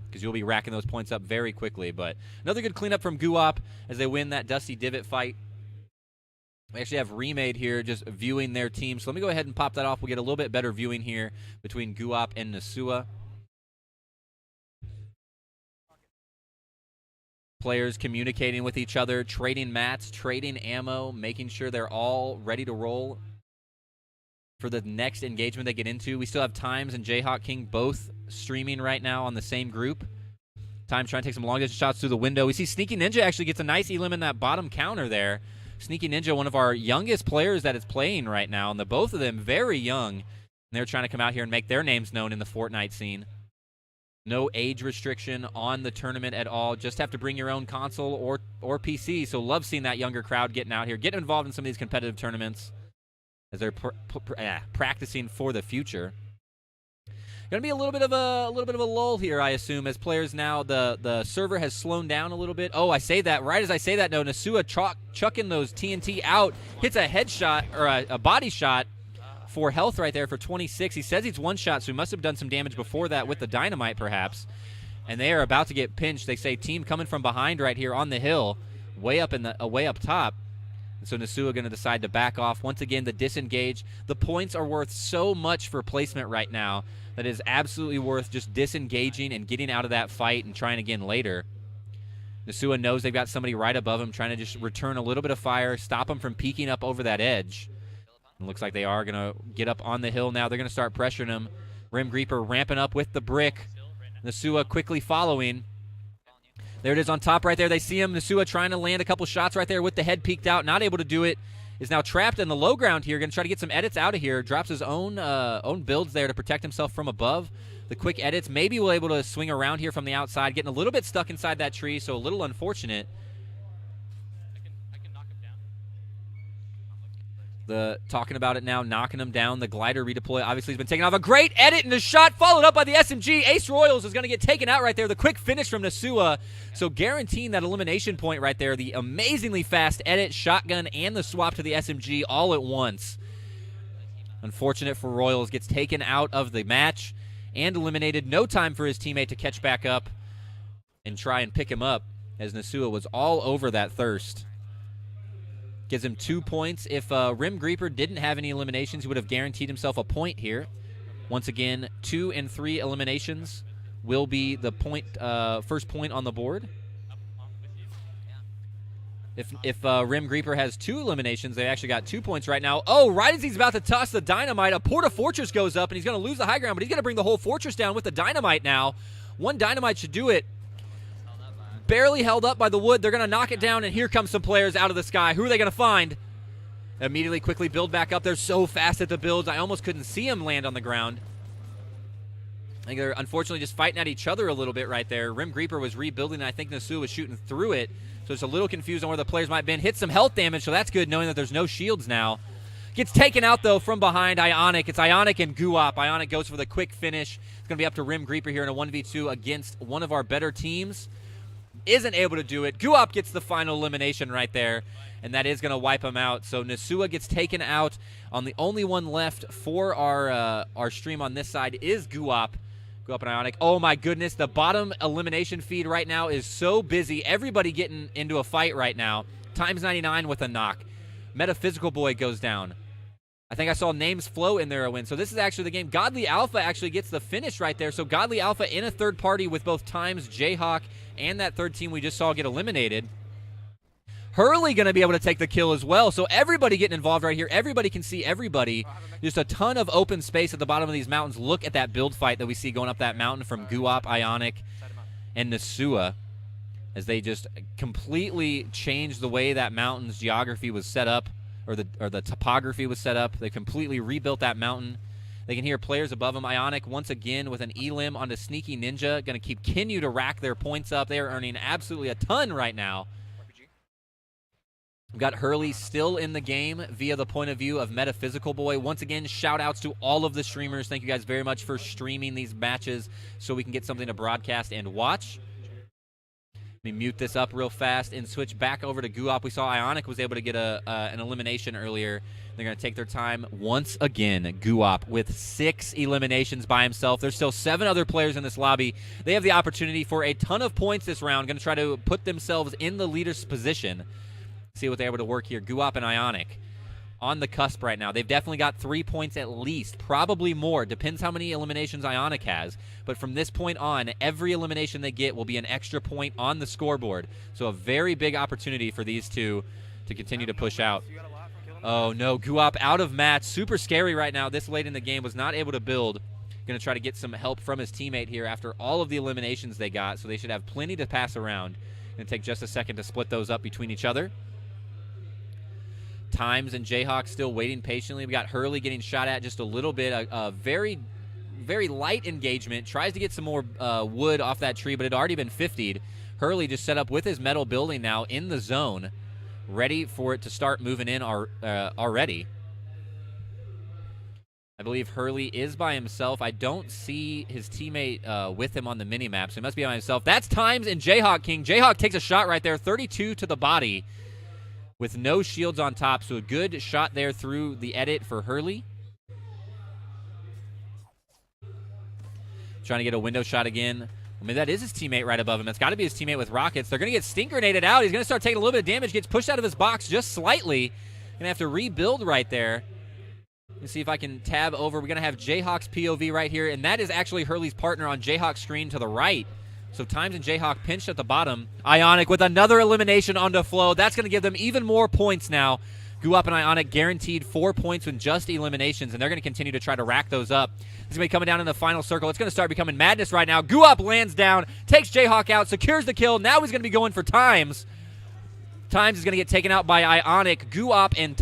because you'll be racking those points up very quickly. But another good cleanup from Guap as they win that Dusty Divot fight. We actually have Remade here just viewing their team. So let me go ahead and pop that off. We'll get a little bit better viewing here between Guap and Nasua. Players communicating with each other, trading mats, trading ammo, making sure they're all ready to roll for the next engagement they get into. We still have Times and Jayhawk King both streaming right now on the same group. Times trying to take some long-distance shots through the window. We see Sneaky Ninja actually gets a nice elim in that bottom counter there. Sneaky Ninja, one of our youngest players that is playing right now, and both of them very young. And they're trying to come out here and make their names known in the Fortnite scene. No age restriction on the tournament at all. Just have to bring your own console or PC. So love seeing that younger crowd getting out here, getting involved in some of these competitive tournaments as they're practicing for the future. Going to be a little bit of a lull here, I assume, as players now the server has slowed down a little bit. Oh, I say that right as I say that. No, Nasua chucking those TNT out, hits a headshot or a body shot for health right there for 26. He says he's one shot, so he must have done some damage before that with the dynamite, perhaps. And they are about to get pinched. They say team coming from behind right here on the hill, way up top. And so Nasua going to decide to back off. Once again, the disengage. The points are worth so much for placement right now that is absolutely worth just disengaging and getting out of that fight and trying again later. Nasua knows they've got somebody right above him trying to just return a little bit of fire, stop him from peeking up over that edge. And looks like they are going to get up on the hill now. They're going to start pressuring him. Rim Creeper ramping up with the brick. Nasua quickly following. There it is on top right there. They see him. Nasua trying to land a couple shots right there with the head peeked out. Not able to do it. Is now trapped in the low ground here. Going to try to get some edits out of here. Drops his own builds there to protect himself from above. The quick edits. Maybe we'll able to swing around here from the outside. Getting a little bit stuck inside that tree, so a little unfortunate. Talking about it now, knocking him down. The glider redeploy obviously has been taken off. A great edit and a shot followed up by the SMG. Ace Royals is going to get taken out right there. The quick finish from Nasua. So guaranteeing that elimination point right there. The amazingly fast edit, shotgun, and the swap to the SMG all at once. Unfortunate for Royals. Gets taken out of the match and eliminated. No time for his teammate to catch back up and try and pick him up as Nasua was all over that thirst. Gives him 2 points. If Rim Creeper didn't have any eliminations, he would have guaranteed himself a point here. Once again, 2 and 3 eliminations will be the first point on the board. If Rim Creeper has 2 eliminations, they actually got 2 points right now. Oh, right as he's about to toss the dynamite, a Porta Fortress goes up, and he's going to lose the high ground, but he's going to bring the whole fortress down with the dynamite now. One dynamite should do it. Barely held up by the wood. They're going to knock it down, and here come some players out of the sky. Who are they going to find? Immediately, quickly build back up. They're so fast at the builds, I almost couldn't see them land on the ground. I think they're unfortunately just fighting at each other a little bit right there. Rim Creeper was rebuilding, and I think Nasua was shooting through it, so it's a little confused on where the players might have been. Hit some health damage, so that's good knowing that there's no shields now. Gets taken out, though, from behind Ionic. It's Ionic and Guap. Ionic goes for the quick finish. It's going to be up to Rim Creeper here in a 1v2 against one of our better teams. Isn't able to do it. Guap gets the final elimination right there, and that is going to wipe him out. So Nasua gets taken out. On the only one left for our stream on this side is Guap. Guap and Ionic. Oh, my goodness. The bottom elimination feed right now is so busy. Everybody getting into a fight right now. Times 99 with a knock. Metaphysical Boy goes down. I think I saw names flow in there a win. So this is actually the game. Godly Alpha actually gets the finish right there. So Godly Alpha in a third party with both Times, Jayhawk, and that third team we just saw get eliminated. Hurley going to be able to take the kill as well. So everybody getting involved right here. Everybody can see everybody. Just a ton of open space at the bottom of these mountains. Look at that build fight that we see going up that mountain from Guap, Ionic, and Nasua as they just completely changed the way that mountain's geography was set up, or the topography was set up. They completely rebuilt that mountain. They can hear players above them. Ionic once again with an elim onto Sneaky Ninja. Going to continue to rack their points up. They are earning absolutely a ton right now. We've got Hurley still in the game via the point of view of Metaphysical Boy. Once again, shout-outs to all of the streamers. Thank you guys very much for streaming these matches so we can get something to broadcast and watch. Let me mute this up real fast and switch back over to Guap. We saw Ionic was able to get an elimination earlier. They're going to take their time once again. Guap with 6 eliminations by himself. There's still 7 other players in this lobby. They have the opportunity for a ton of points this round. Going to try to put themselves in the leader's position. See what they're able to work here. Guap and Ionic on the cusp right now. They've definitely got 3 points at least, probably more. Depends how many eliminations Ionic has. But from this point on, every elimination they get will be an extra point on the scoreboard. So a very big opportunity for these two to continue to push out. Oh, no. Guap out of match. Super scary right now. This late in the game was not able to build. Going to try to get some help from his teammate here after all of the eliminations they got. So they should have plenty to pass around. Going to take just a second to split those up between each other. Times and Jayhawk still waiting patiently. We got Hurley getting shot at just a little bit. A very very light engagement. Tries to get some more wood off that tree, but it had already been 50'd. Hurley just set up with his metal building now in the zone, ready for it to start moving in already. I believe Hurley is by himself. I don't see his teammate with him on the mini-map, so he must be by himself. That's Times and Jayhawk King. Jayhawk takes a shot right there, 32 to the body with no shields on top, so a good shot there through the edit for Hurley. Trying to get a window shot again. I mean, that is his teammate right above him. It's got to be his teammate with rockets. They're going to get stink grenaded out. He's going to start taking a little bit of damage, gets pushed out of his box just slightly. Going to have to rebuild right there. Let's see if I can tab over. We're going to have Jayhawk's POV right here, and that is actually Hurley's partner on Jayhawk's screen to the right. So Times and Jayhawk pinched at the bottom. Ionic with another elimination onto Flow. That's going to give them even more points now. Guap and Ionic guaranteed 4 points with just eliminations, and they're going to continue to try to rack those up. It's going to be coming down in the final circle. It's going to start becoming madness right now. Guap lands down, takes Jayhawk out, secures the kill. Now he's going to be going for Times. Times is going to get taken out by Ionic. Guap and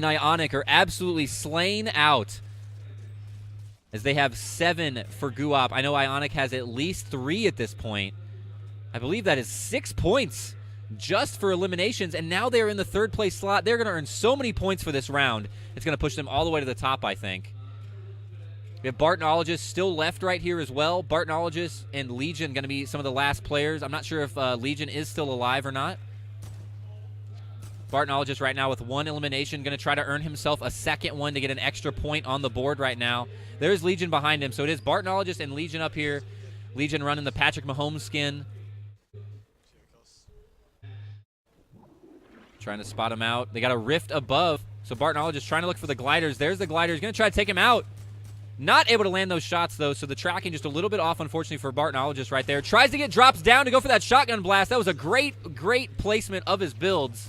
Ionic are absolutely slain out as they have 7 for Guap. I know Ionic has at least 3 at this point. I believe that is 6 points just for eliminations, and now they're in the 3rd place slot. They're going to earn so many points for this round. It's going to push them all the way to the top, I think. We have Bartonologist still left right here as well. Bartonologist and Legion going to be some of the last players. I'm not sure if Legion is still alive or not. Bartonologist right now with 1 elimination, going to try to earn himself a 2nd one to get an extra point on the board right now. There's Legion behind him, so it is Bartonologist and Legion up here. Legion running the Patrick Mahomes skin. Trying to spot him out. They got a rift above, so Bartonologist trying to look for the gliders. There's the gliders. Going to try to take him out. Not able to land those shots, though, so the tracking just a little bit off, unfortunately, for Bartonologist right there. Tries to get drops down to go for that shotgun blast. That was a great, great placement of his builds.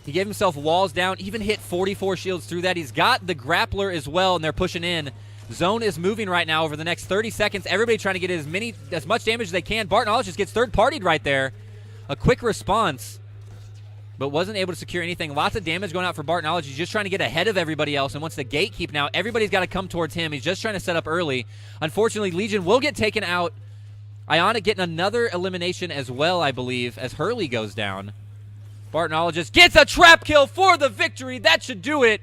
He gave himself walls down, even hit 44 shields through that. He's got the grappler as well, and they're pushing in. Zone is moving right now over the next 30 seconds. Everybody trying to get as much damage as they can. Bartonologist gets third-partied right there. A quick response, but wasn't able to secure anything. Lots of damage going out for Bartonologist. He's just trying to get ahead of everybody else and wants to gatekeep now. Everybody's got to come towards him. He's just trying to set up early. Unfortunately, Legion will get taken out. Ionic getting another elimination as well, I believe, as Hurley goes down. Bartonologist gets a trap kill for the victory. That should do it.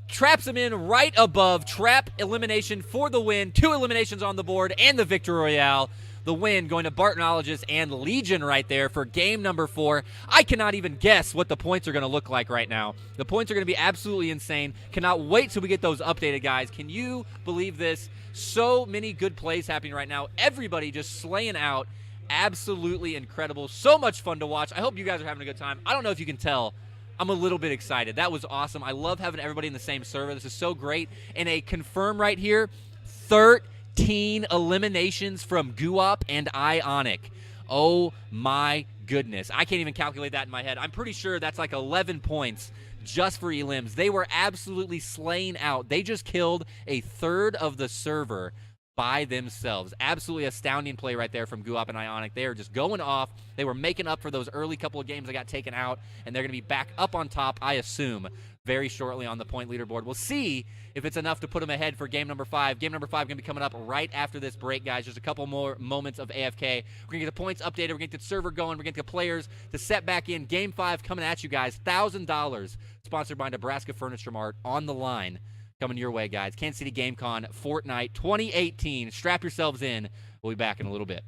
Traps him in right above. Trap elimination for the win. 2 eliminations on the board and the victory royale. The win going to Bartonologist and Legion right there for game number 4. I cannot even guess what the points are going to look like right now. The points are going to be absolutely insane. Cannot wait till we get those updated, guys. Can you believe this? So many good plays happening right now. Everybody just slaying out. Absolutely incredible. So much fun to watch. I hope you guys are having a good time. I don't know if you can tell. I'm a little bit excited. That was awesome. I love having everybody in the same server. This is so great. And a confirm right here, 13 eliminations from Guap and Ionic. Oh my goodness. I can't even calculate that in my head. I'm pretty sure that's like 11 points just for elims. They were absolutely slain out. They just killed a 1/3 of the server by themselves. Absolutely astounding play right there from Guap and Ionic. They are just going off. They were making up for those early couple of games that got taken out, and they're going to be back up on top, I assume, very shortly on the point leaderboard. We'll see if it's enough to put them ahead for game number 5. Game number 5 going to be coming up right after this break, guys. Just a couple more moments of AFK. We're going to get the points updated. We're going to get the server going. We're going to get the players to set back in. Game 5 coming at you guys. $1,000 sponsored by Nebraska Furniture Mart on the line. Coming your way, guys. Kansas City GameCon Fortnite 2018. Strap yourselves in. We'll be back in a little bit.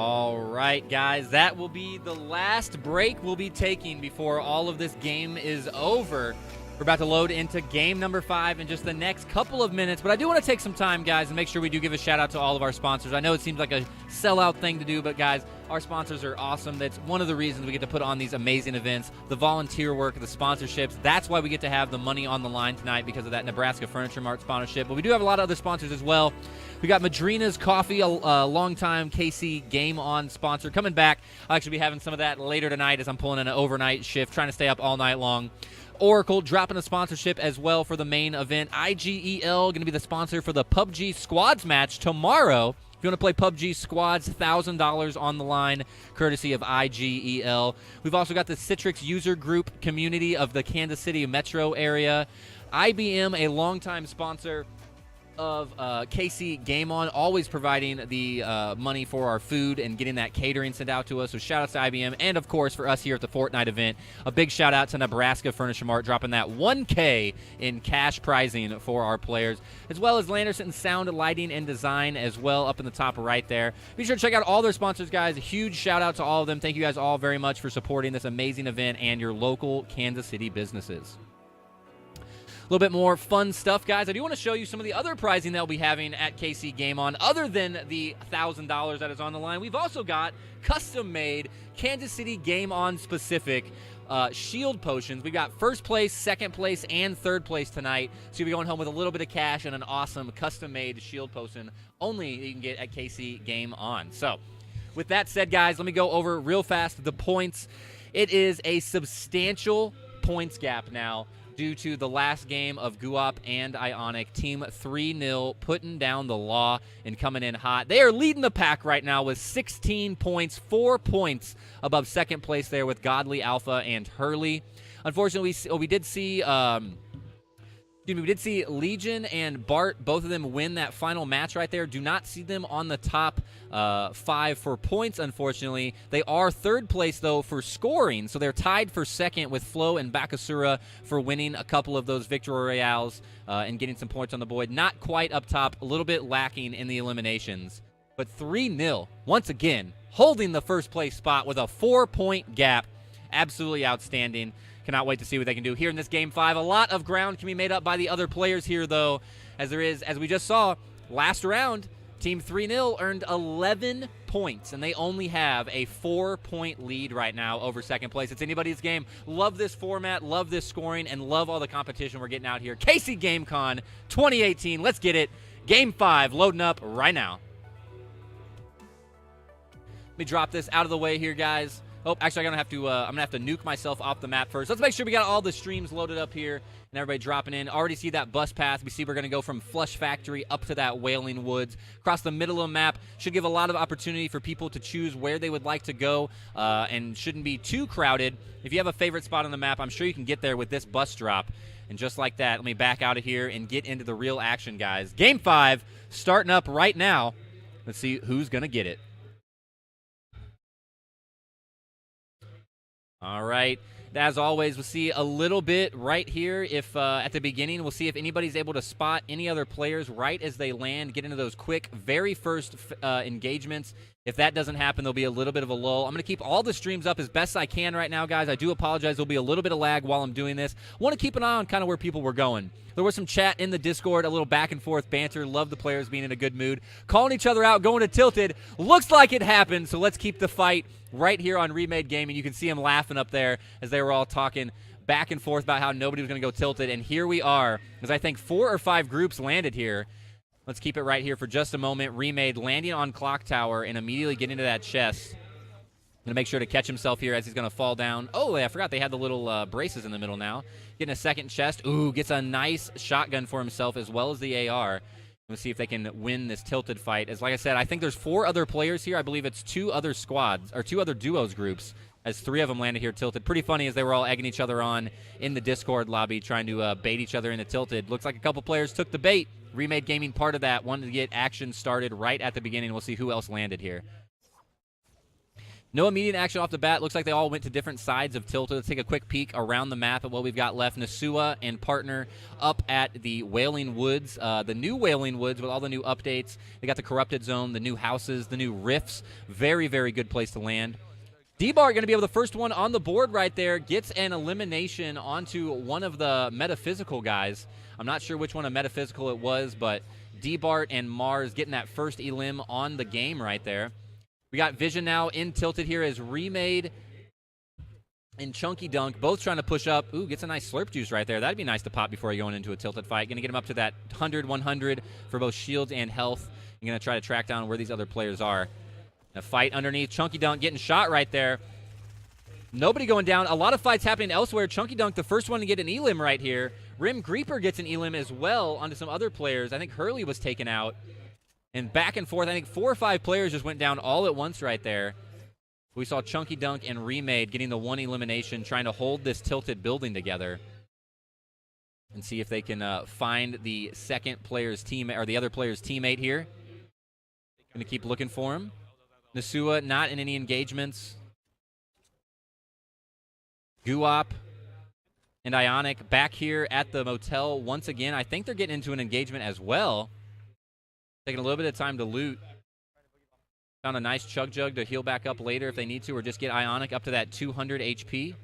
All right, guys, that will be the last break we'll be taking before all of this game is over. We're about to load into game number 5 in just the next couple of minutes, but I do want to take some time, guys, and make sure we do give a shout-out to all of our sponsors. I know it seems like a sellout thing to do, but, guys, our sponsors are awesome. That's one of the reasons we get to put on these amazing events, the volunteer work, the sponsorships. That's why we get to have the money on the line tonight, because of that Nebraska Furniture Mart sponsorship. But we do have a lot of other sponsors as well. We got Madrina's Coffee, a longtime KC Game On sponsor, coming back. I'll actually be having some of that later tonight as I'm pulling in an overnight shift, trying to stay up all night long. Oracle dropping a sponsorship as well for the main event. IGEL going to be the sponsor for the PUBG Squads match tomorrow. If you want to play PUBG Squads, $1,000 on the line, courtesy of IGEL. We've also got the Citrix user group community of the Kansas City metro area. IBM, a longtime sponsor of KC Game On, always providing the money for our food and getting that catering sent out to us. So shout out to IBM. And, of course, for us here at the Fortnite event, a big shout out to Nebraska Furniture Mart, dropping that $1K in cash prizing for our players, as well as Landerson Sound, Lighting, and Design as well up in the top right there. Be sure to check out all their sponsors, guys. A huge shout out to all of them. Thank you guys all very much for supporting this amazing event and your local Kansas City businesses. A little bit more fun stuff, guys. I do want to show you some of the other prizing that we'll be having at KC Game On. Other than the $1,000 that is on the line, we've also got custom-made Kansas City Game On specific shield potions. We've got first place, second place, and third place tonight. So you'll be going home with a little bit of cash and an awesome custom-made shield potion only you can get at KC Game On. So with that said, guys, let me go over real fast the points. It is a substantial points gap now, due to the last game of Guap and Ionic. Team 3-0 putting down the law and coming in hot. They are leading the pack right now with 16 points, 4 points above second place there with Godly Alpha and Hurley. Unfortunately, we did see Legion and Bart, both of them win that final match right there. Do not see them on the top 5 for points, unfortunately. They are third place, though, for scoring, so they're tied for second with Flo and Bakasura for winning a couple of those Victory Royales and getting some points on the board. Not quite up top, a little bit lacking in the eliminations. But 3-0, once again, holding the first place spot with a 4-point gap. Absolutely outstanding. Cannot wait to see what they can do here in this Game 5. A lot of ground can be made up by the other players here, though, as there is, as we just saw, last round, Team 3-0 earned 11 points, and they only have a 4-point lead right now over second place. It's anybody's game. Love this format, love this scoring, and love all the competition we're getting out here. KCGameCon 2018, let's get it. Game 5 loading up right now. Let me drop this out of the way here, guys. Oh, actually, I'm gonna have to nuke myself off the map first. Let's make sure we got all the streams loaded up here and everybody dropping in. Already see that bus path. We see we're gonna go from Flush Factory up to that Wailing Woods, across the middle of the map. Should give a lot of opportunity for people to choose where they would like to go, and shouldn't be too crowded. If you have a favorite spot on the map, I'm sure you can get there with this bus drop. And just like that, let me back out of here and get into the real action, guys. Game 5 starting up right now. Let's see who's gonna get it. All right. As always, we'll see a little bit right here if at the beginning. We'll see if anybody's able to spot any other players right as they land, get into those quick, very first engagements. If that doesn't happen, there'll be a little bit of a lull. I'm going to keep all the streams up as best I can right now, guys. I do apologize. There'll be a little bit of lag while I'm doing this. I want to keep an eye on kind of where people were going. There was some chat in the Discord, a little back-and-forth banter. Love the players being in a good mood. Calling each other out, going to Tilted. Looks like it happened, so let's keep the fight right here on Remade Gaming. You can see them laughing up there as they were all talking back and forth about how nobody was going to go Tilted. And here we are, as I think 4 or 5 groups landed here. Let's keep it right here for just a moment. Remade landing on Clock Tower and immediately getting into that chest. Going to make sure to catch himself here as he's going to fall down. Oh, I forgot they had the little braces in the middle now. Getting a second chest. Ooh, gets a nice shotgun for himself as well as the AR. Let's see if they can win this Tilted fight. As like I said, I think there's 4 other players here. I believe it's 2 other squads, or 2 other duos groups, as 3 of them landed here Tilted. Pretty funny as they were all egging each other on in the Discord lobby, trying to bait each other into Tilted. Looks like a couple players took the bait. Remade Gaming part of that, wanted to get action started right at the beginning. We'll see who else landed here. No immediate action off the bat. Looks like they all went to different sides of Tilted. Let's take a quick peek around the map at what we've got left. Nasua and partner up at the Wailing Woods, the new Wailing Woods with all the new updates. They got the Corrupted Zone, the new houses, the new rifts. Very, very good place to land. D-Bar going to be able to first one on the board right there. Gets an elimination onto one of the Metaphysical guys. I'm not sure which one of Metaphysical it was, but D-Bart and Mars getting that first elim on the game right there. We got Vision now in Tilted here as Remade and Chunky Dunk both trying to push up. Ooh, gets a nice slurp juice right there. That'd be nice to pop before you're going into a Tilted fight. Going to get him up to that 100-100 for both shields and health. You're going to try to track down where these other players are. A fight underneath. Chunky Dunk getting shot right there. Nobody going down. A lot of fights happening elsewhere. Chunky Dunk, the first one to get an elim right here. Rim Creeper gets an elim as well onto some other players. I think Hurley was taken out. And back and forth, I think 4 or 5 players just went down all at once right there. We saw Chunky Dunk and Remade getting the one elimination, trying to hold this Tilted building together and see if they can find the second player's team or the other player's teammate here. Going to keep looking for him. Nasua not in any engagements. Guop and Ionic back here at the motel once again. I think they're getting into an engagement as well. Taking a little bit of time to loot. Found a nice Chug Jug to heal back up later if they need to, or just get Ionic up to that 200 HP,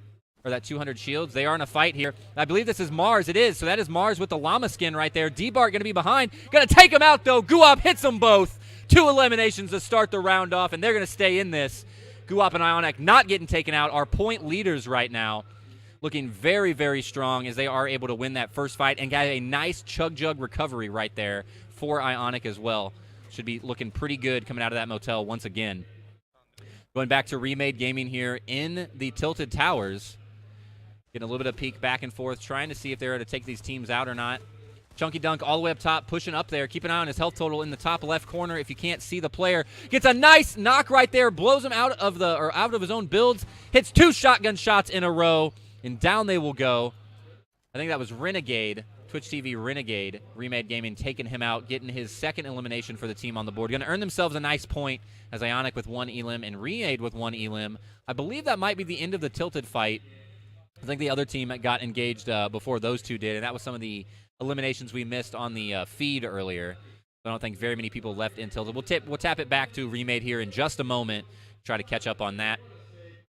or that 200 shields. They are in a fight here. I believe this is Mars. It is, so that is Mars with the llama skin right there. D-Bart going to be behind. Going to take him out, though. Guop hits them both. 2 eliminations to start the round off, and they're going to stay in this. Guop and Ionic not getting taken out. Our point leaders right now. Looking very, very strong as they are able to win that first fight and got a nice Chug Jug recovery right there for Ionic as well. Should be looking pretty good coming out of that motel once again. Going back to Remade Gaming here in the Tilted Towers. Getting a little bit of peek back and forth, trying to see if they're to take these teams out or not. Chunky Dunk all the way up top, pushing up there. Keep an eye on his health total in the top left corner if you can't see the player. Gets a nice knock right there, blows him out of his own builds. Hits 2 shotgun shots in a row, and down they will go. I think that was Renegade. Twitch TV Renegade, Remade Gaming, taking him out, getting his second elimination for the team on the board. Going to earn themselves a nice point as Ionic with 1 elim and Remade with 1 elim. I believe that might be the end of the Tilted fight. I think the other team got engaged before those two did, and that was some of the eliminations we missed on the feed earlier. I don't think very many people left in Tilted. We'll tap it back to Remade here in just a moment, try to catch up on that.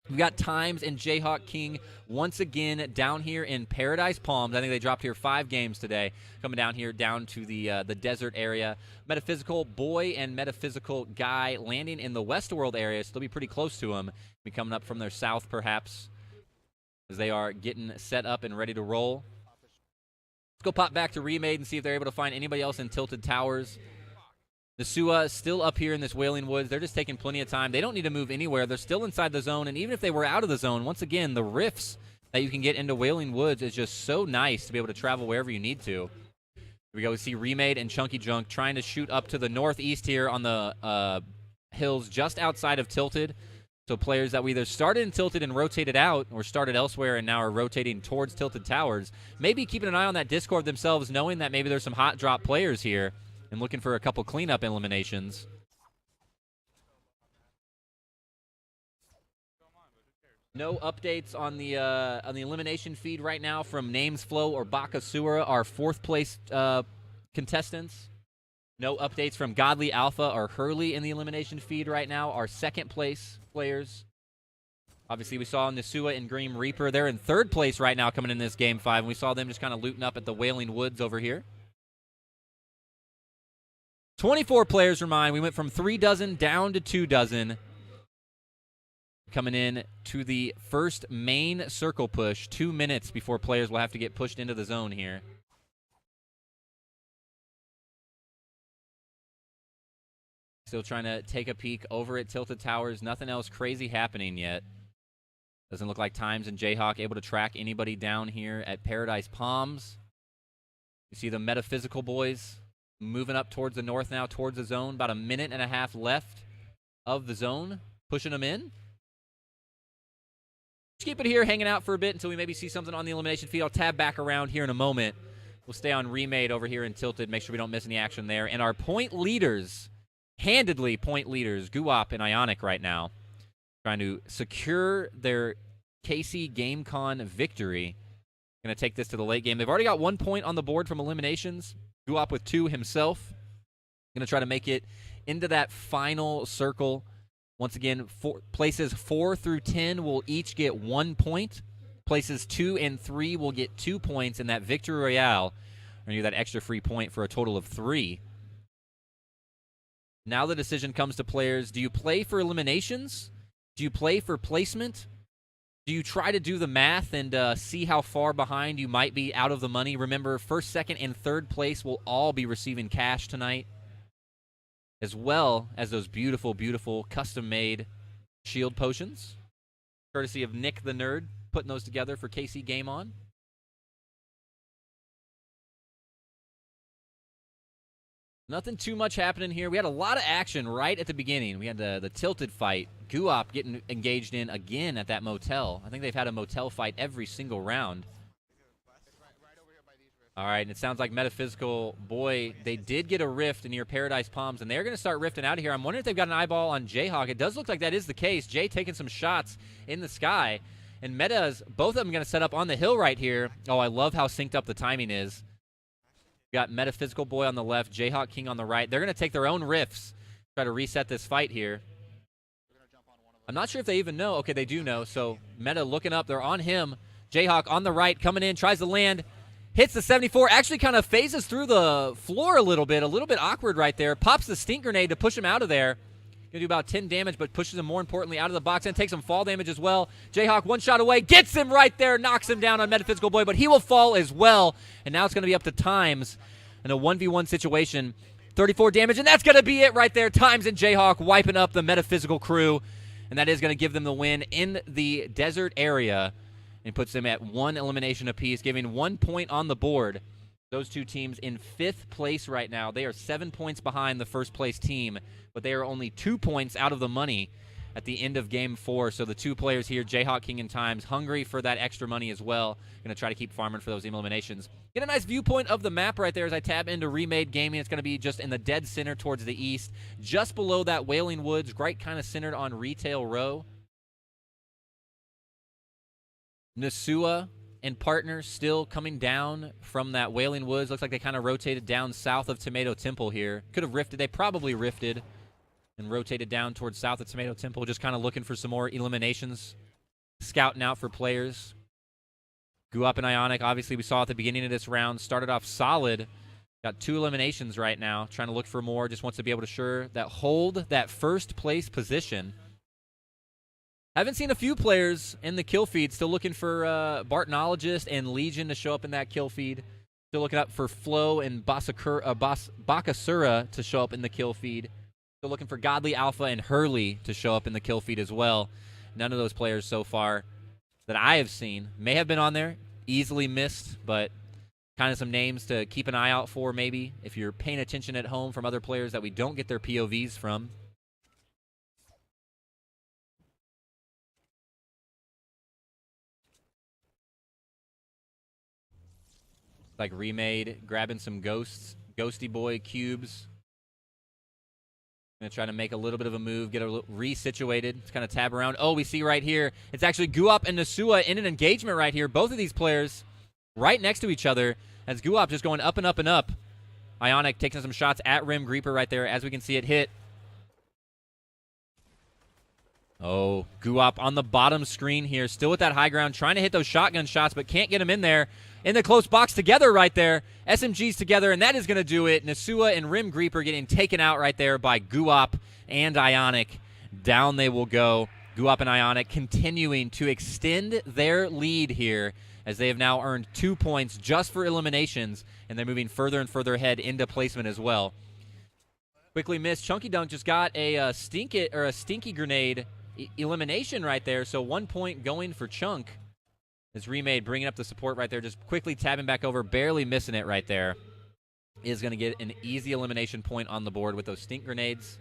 We've got Times and Jayhawk King once again down here in Paradise Palms. I think they dropped here 5 games today. Coming down here down to the desert area. Metaphysical Boy and Metaphysical Guy landing in the Westworld area. So they'll be pretty close to them. Be coming up from their south perhaps as they are getting set up and ready to roll. Let's go pop back to Remade and see if they're able to find anybody else in Tilted Towers. Nasua still up here in this Wailing Woods. They're just taking plenty of time. They don't need to move anywhere. They're still inside the zone, and even if they were out of the zone, once again, the rifts that you can get into Wailing Woods is just so nice to be able to travel wherever you need to. Here we go. We see Remade and Chunky Junk trying to shoot up to the northeast here on the hills just outside of Tilted. So players that we either started in Tilted and rotated out or started elsewhere and now are rotating towards Tilted Towers, maybe keeping an eye on that Discord themselves, knowing that maybe there's some hot drop players here and looking for a couple cleanup eliminations. No updates on the elimination feed right now from Namesflow or Bakasura, our 4th place contestants. No updates from Godly Alpha or Hurley in the elimination feed right now, our 2nd place players. Obviously, we saw Nasua and Grim Reaper. They're in 3rd place right now coming in this Game 5, and we saw them just kind of looting up at the Wailing Woods over here. 24 players remain. We went from 3 dozen down to 2 dozen. Coming in to the first main circle push, 2 minutes before players will have to get pushed into the zone here. Still trying to take a peek over at Tilted Towers. Nothing else crazy happening yet. Doesn't look like Times and Jayhawk able to track anybody down here at Paradise Palms. You see the Metaphysical boys moving up towards the north now, towards the zone. About a minute and a half left of the zone. Pushing them in. Just keep it here, hanging out for a bit until we maybe see something on the elimination feed. I'll tab back around here in a moment. We'll stay on Remade over here in Tilted, make sure we don't miss any action there. And our point leaders, handedly point leaders, Guop and Ionic right now. trying to secure their KCGameCon victory. Going to take this to the late game. They've already got 1 point on the board from eliminations. Guap with 2 himself. Going to try to make it into that final circle. Once again, places 4 through 10 will each get 1 point. Places 2 and 3 will get 2 points, and that Victory Royale earn you that extra free point for a total of 3. Now the decision comes to players. Do you play for eliminations? Do you play for placement? Do you try to do the math and see how far behind you might be out of the money? Remember, first, second, and third place will all be receiving cash tonight, as well as those beautiful, beautiful custom-made shield potions, courtesy of Nick the Nerd, putting those together for KC Game On. Nothing too much happening here. We had a lot of action right at the beginning. We had the tilted fight. Guap getting engaged in again at that motel. I think they've had a motel fight every single round. All right, and it sounds like Metaphysical, boy, they did get a rift near Paradise Palms, and they're going to start rifting out of here. I'm wondering if they've got an eyeball on Jayhawk. It does look like that is the case. Jay taking some shots in the sky. And Meta's, both of them going to set up on the hill right here. Oh, I love how synced up the timing is. Got Metaphysical Boy on the left, Jayhawk King on the right. They're going to take their own rifts, try to reset this fight here. I'm not sure if they even know. Okay, they do know. So Meta looking up. They're on him. Jayhawk on the right, coming in, tries to land. Hits the 74. Actually kind of phases through the floor a little bit awkward right there. Pops the stink grenade to push him out of there. Going to do about 10 damage, but pushes him more importantly out of the box and takes some fall damage as well. Jayhawk one shot away, gets him right there, knocks him down on Metaphysical Boy, but he will fall as well. And now it's going to be up to Times in a 1v1 situation. 34 damage, and that's going to be it right there. Times and Jayhawk wiping up the Metaphysical crew. And that is going to give them the win in the desert area and puts them at 1 elimination apiece, giving 1 point on the board. Those two teams in 5th place right now. They are 7 points behind the first place team, but they are only 2 points out of the money at the end of Game 4. So the two players here, Jayhawk King and Times, hungry for that extra money as well. Going to try to keep farming for those eliminations. Get a nice viewpoint of the map right there as I tab into Remade Gaming. It's going to be just in the dead center towards the east, just below that Wailing Woods, right kind of centered on Retail Row. Nasua and partners still coming down from that Wailing Woods. Looks like they kind of rotated down south of Tomato Temple here. Could have rifted. They probably rifted and rotated down towards south of Tomato Temple, just kind of looking for some more eliminations, scouting out for players. Guap and Ionic, obviously we saw at the beginning of this round, started off solid. Got 2 eliminations right now, trying to look for more. Just wants to be able to hold that first place position. Haven't seen a few players in the kill feed. Still looking for Bartonologist and Legion to show up in that kill feed. Still looking up for Flo and Bakasura to show up in the kill feed. Still looking for Godly Alpha and Hurley to show up in the kill feed as well. None of those players so far that I have seen. May have been on there, easily missed, but kind of some names to keep an eye out for maybe if you're paying attention at home from other players that we don't get their POVs from. Like Remade, grabbing some Ghosty Boy cubes. Going to try to make a little bit of a move, get a little resituated. It's kind of tab around. Oh, we see right here, it's actually Guap and Nasua in an engagement right here. Both of these players right next to each other as Guap just going up and up and up. Ionic taking some shots at Rim Greeper right there as we can see it hit. Oh, Guap on the bottom screen here, still with that high ground, trying to hit those shotgun shots, but can't get him in there. In the close box together right there. SMGs together, and that is going to do it. Nasua and Rim Greeper getting taken out right there by Guap and Ionic. Down they will go. Guap and Ionic continuing to extend their lead here as they have now earned 2 points just for eliminations, and they're moving further and further ahead into placement as well. Quickly missed. Chunky Dunk just got a stinky grenade elimination right there, so 1 point going for Chunk. As Remade bringing up the support right there, just quickly tabbing back over, barely missing it right there. Is going to get an easy elimination point on the board with those stink grenades.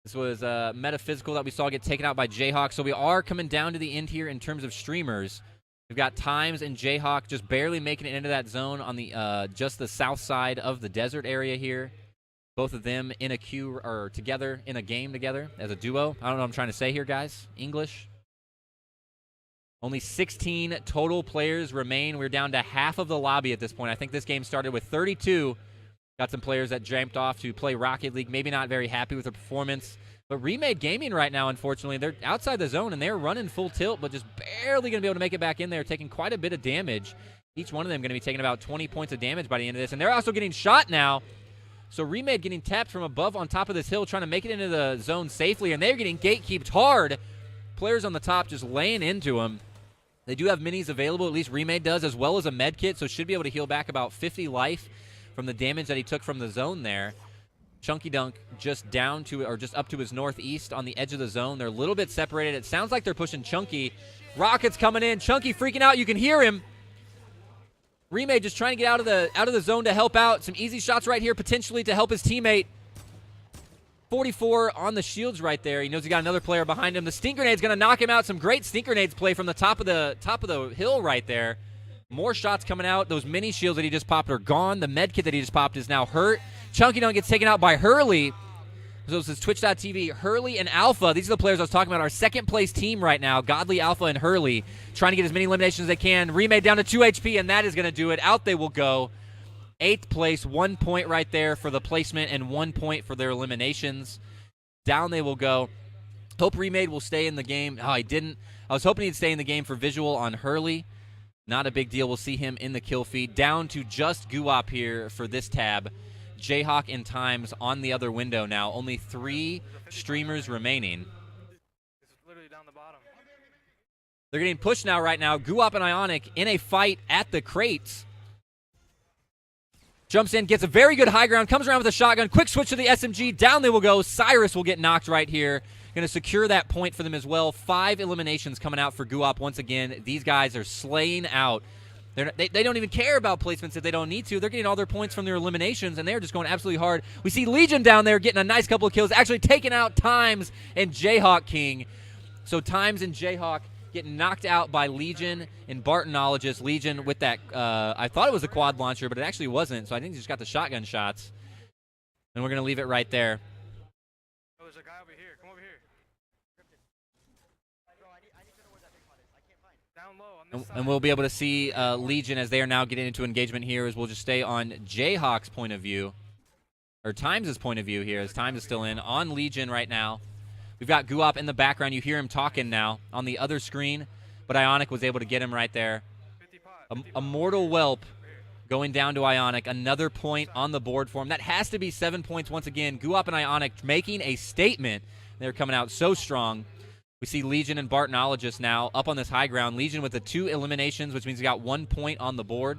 This was Metaphysical that we saw get taken out by Jayhawk, so we are coming down to the end here in terms of streamers. We've got Times and Jayhawk just barely making it into that zone on the just the south side of the desert area here. Both of them in a queue or together in a game together as a duo. I don't know what I'm trying to say here, guys. English. Only 16 total players remain. We're down to half of the lobby at this point. I think this game started with 32. Got some players that jumped off to play Rocket League. Maybe not very happy with their performance. But Remade Gaming right now, unfortunately, they're outside the zone and they're running full tilt, but just barely going to be able to make it back in there, taking quite a bit of damage. Each one of them going to be taking about 20 points of damage by the end of this. And they're also getting shot now. So Remade getting tapped from above on top of this hill, trying to make it into the zone safely, and they're getting gatekeeped hard. Players on the top just laying into them. They do have minis available, at least Remade does, as well as a med kit, so should be able to heal back about 50 life from the damage that he took from the zone there. Chunky Dunk just down to, or just up to his northeast on the edge of the zone. They're a little bit separated. It sounds like they're pushing Chunky. Rocket's coming in. Chunky freaking out. You can hear him. Remade just trying to get out of the zone to help out. Some easy shots right here potentially to help his teammate. 44 on the shields right there. He knows he got another player behind him. The stink grenade's going to knock him out. Some great stink grenades play from the top of the hill right there. More shots coming out. Those mini shields that he just popped are gone. The med kit that he just popped is now hurt. Chunky Dunk gets taken out by Hurley. So this is Twitch.tv. Hurley and Alpha. These are the players I was talking about. Our second-place team right now. Godly, Alpha, and Hurley. Trying to get as many eliminations as they can. Remade down to 2 HP, and that is going to do it. Out they will go. 8th place. 1 point right there for the placement and 1 point for their eliminations. Down they will go. Hope Remade will stay in the game. Oh, he didn't. I was hoping he'd stay in the game for visual on Hurley. Not a big deal. We'll see him in the kill feed. Down to just Guwop here for this tab. Jayhawk and Times on the other window now. Only 3 streamers remaining.
It's literally down the bottom.
They're getting pushed now right now. Guwop and Ionic in a fight at the crates. Jumps in, gets a very good high ground, comes around with a shotgun. Quick switch to the SMG. Down they will go. Cyrus will get knocked right here. Going to secure that point for them as well. 5 eliminations coming out for Guwop once again. These guys are slaying out. They don't even care about placements if they don't need to. They're getting all their points from their eliminations, and they're just going absolutely hard. We see Legion down there getting a nice couple of kills, actually taking out Times and Jayhawk King. So Times and Jayhawk getting knocked out by Legion and Bartonologist. Legion with that, I thought it was a quad launcher, but it actually wasn't. So I think he just got the shotgun shots. And we're going to leave it right there.
Oh, there's a guy over here. Come over here. Down low on this side.
And we'll be able to see Legion as they are now getting into engagement here, as we'll just stay on Jayhawk's point of view, or Times' point of view here, as Times is still in on Legion right now. We've got Guwop in the background. You hear him talking now on the other screen, but Ionic was able to get him right there.
50 pot.
A mortal whelp going down to Ionic. Another point on the board for him. That has to be 7 points once again. Guwop and Ionic making a statement. They're coming out so strong. We see Legion and Bartonologist now up on this high ground. Legion with the 2 eliminations, which means he got 1 point on the board.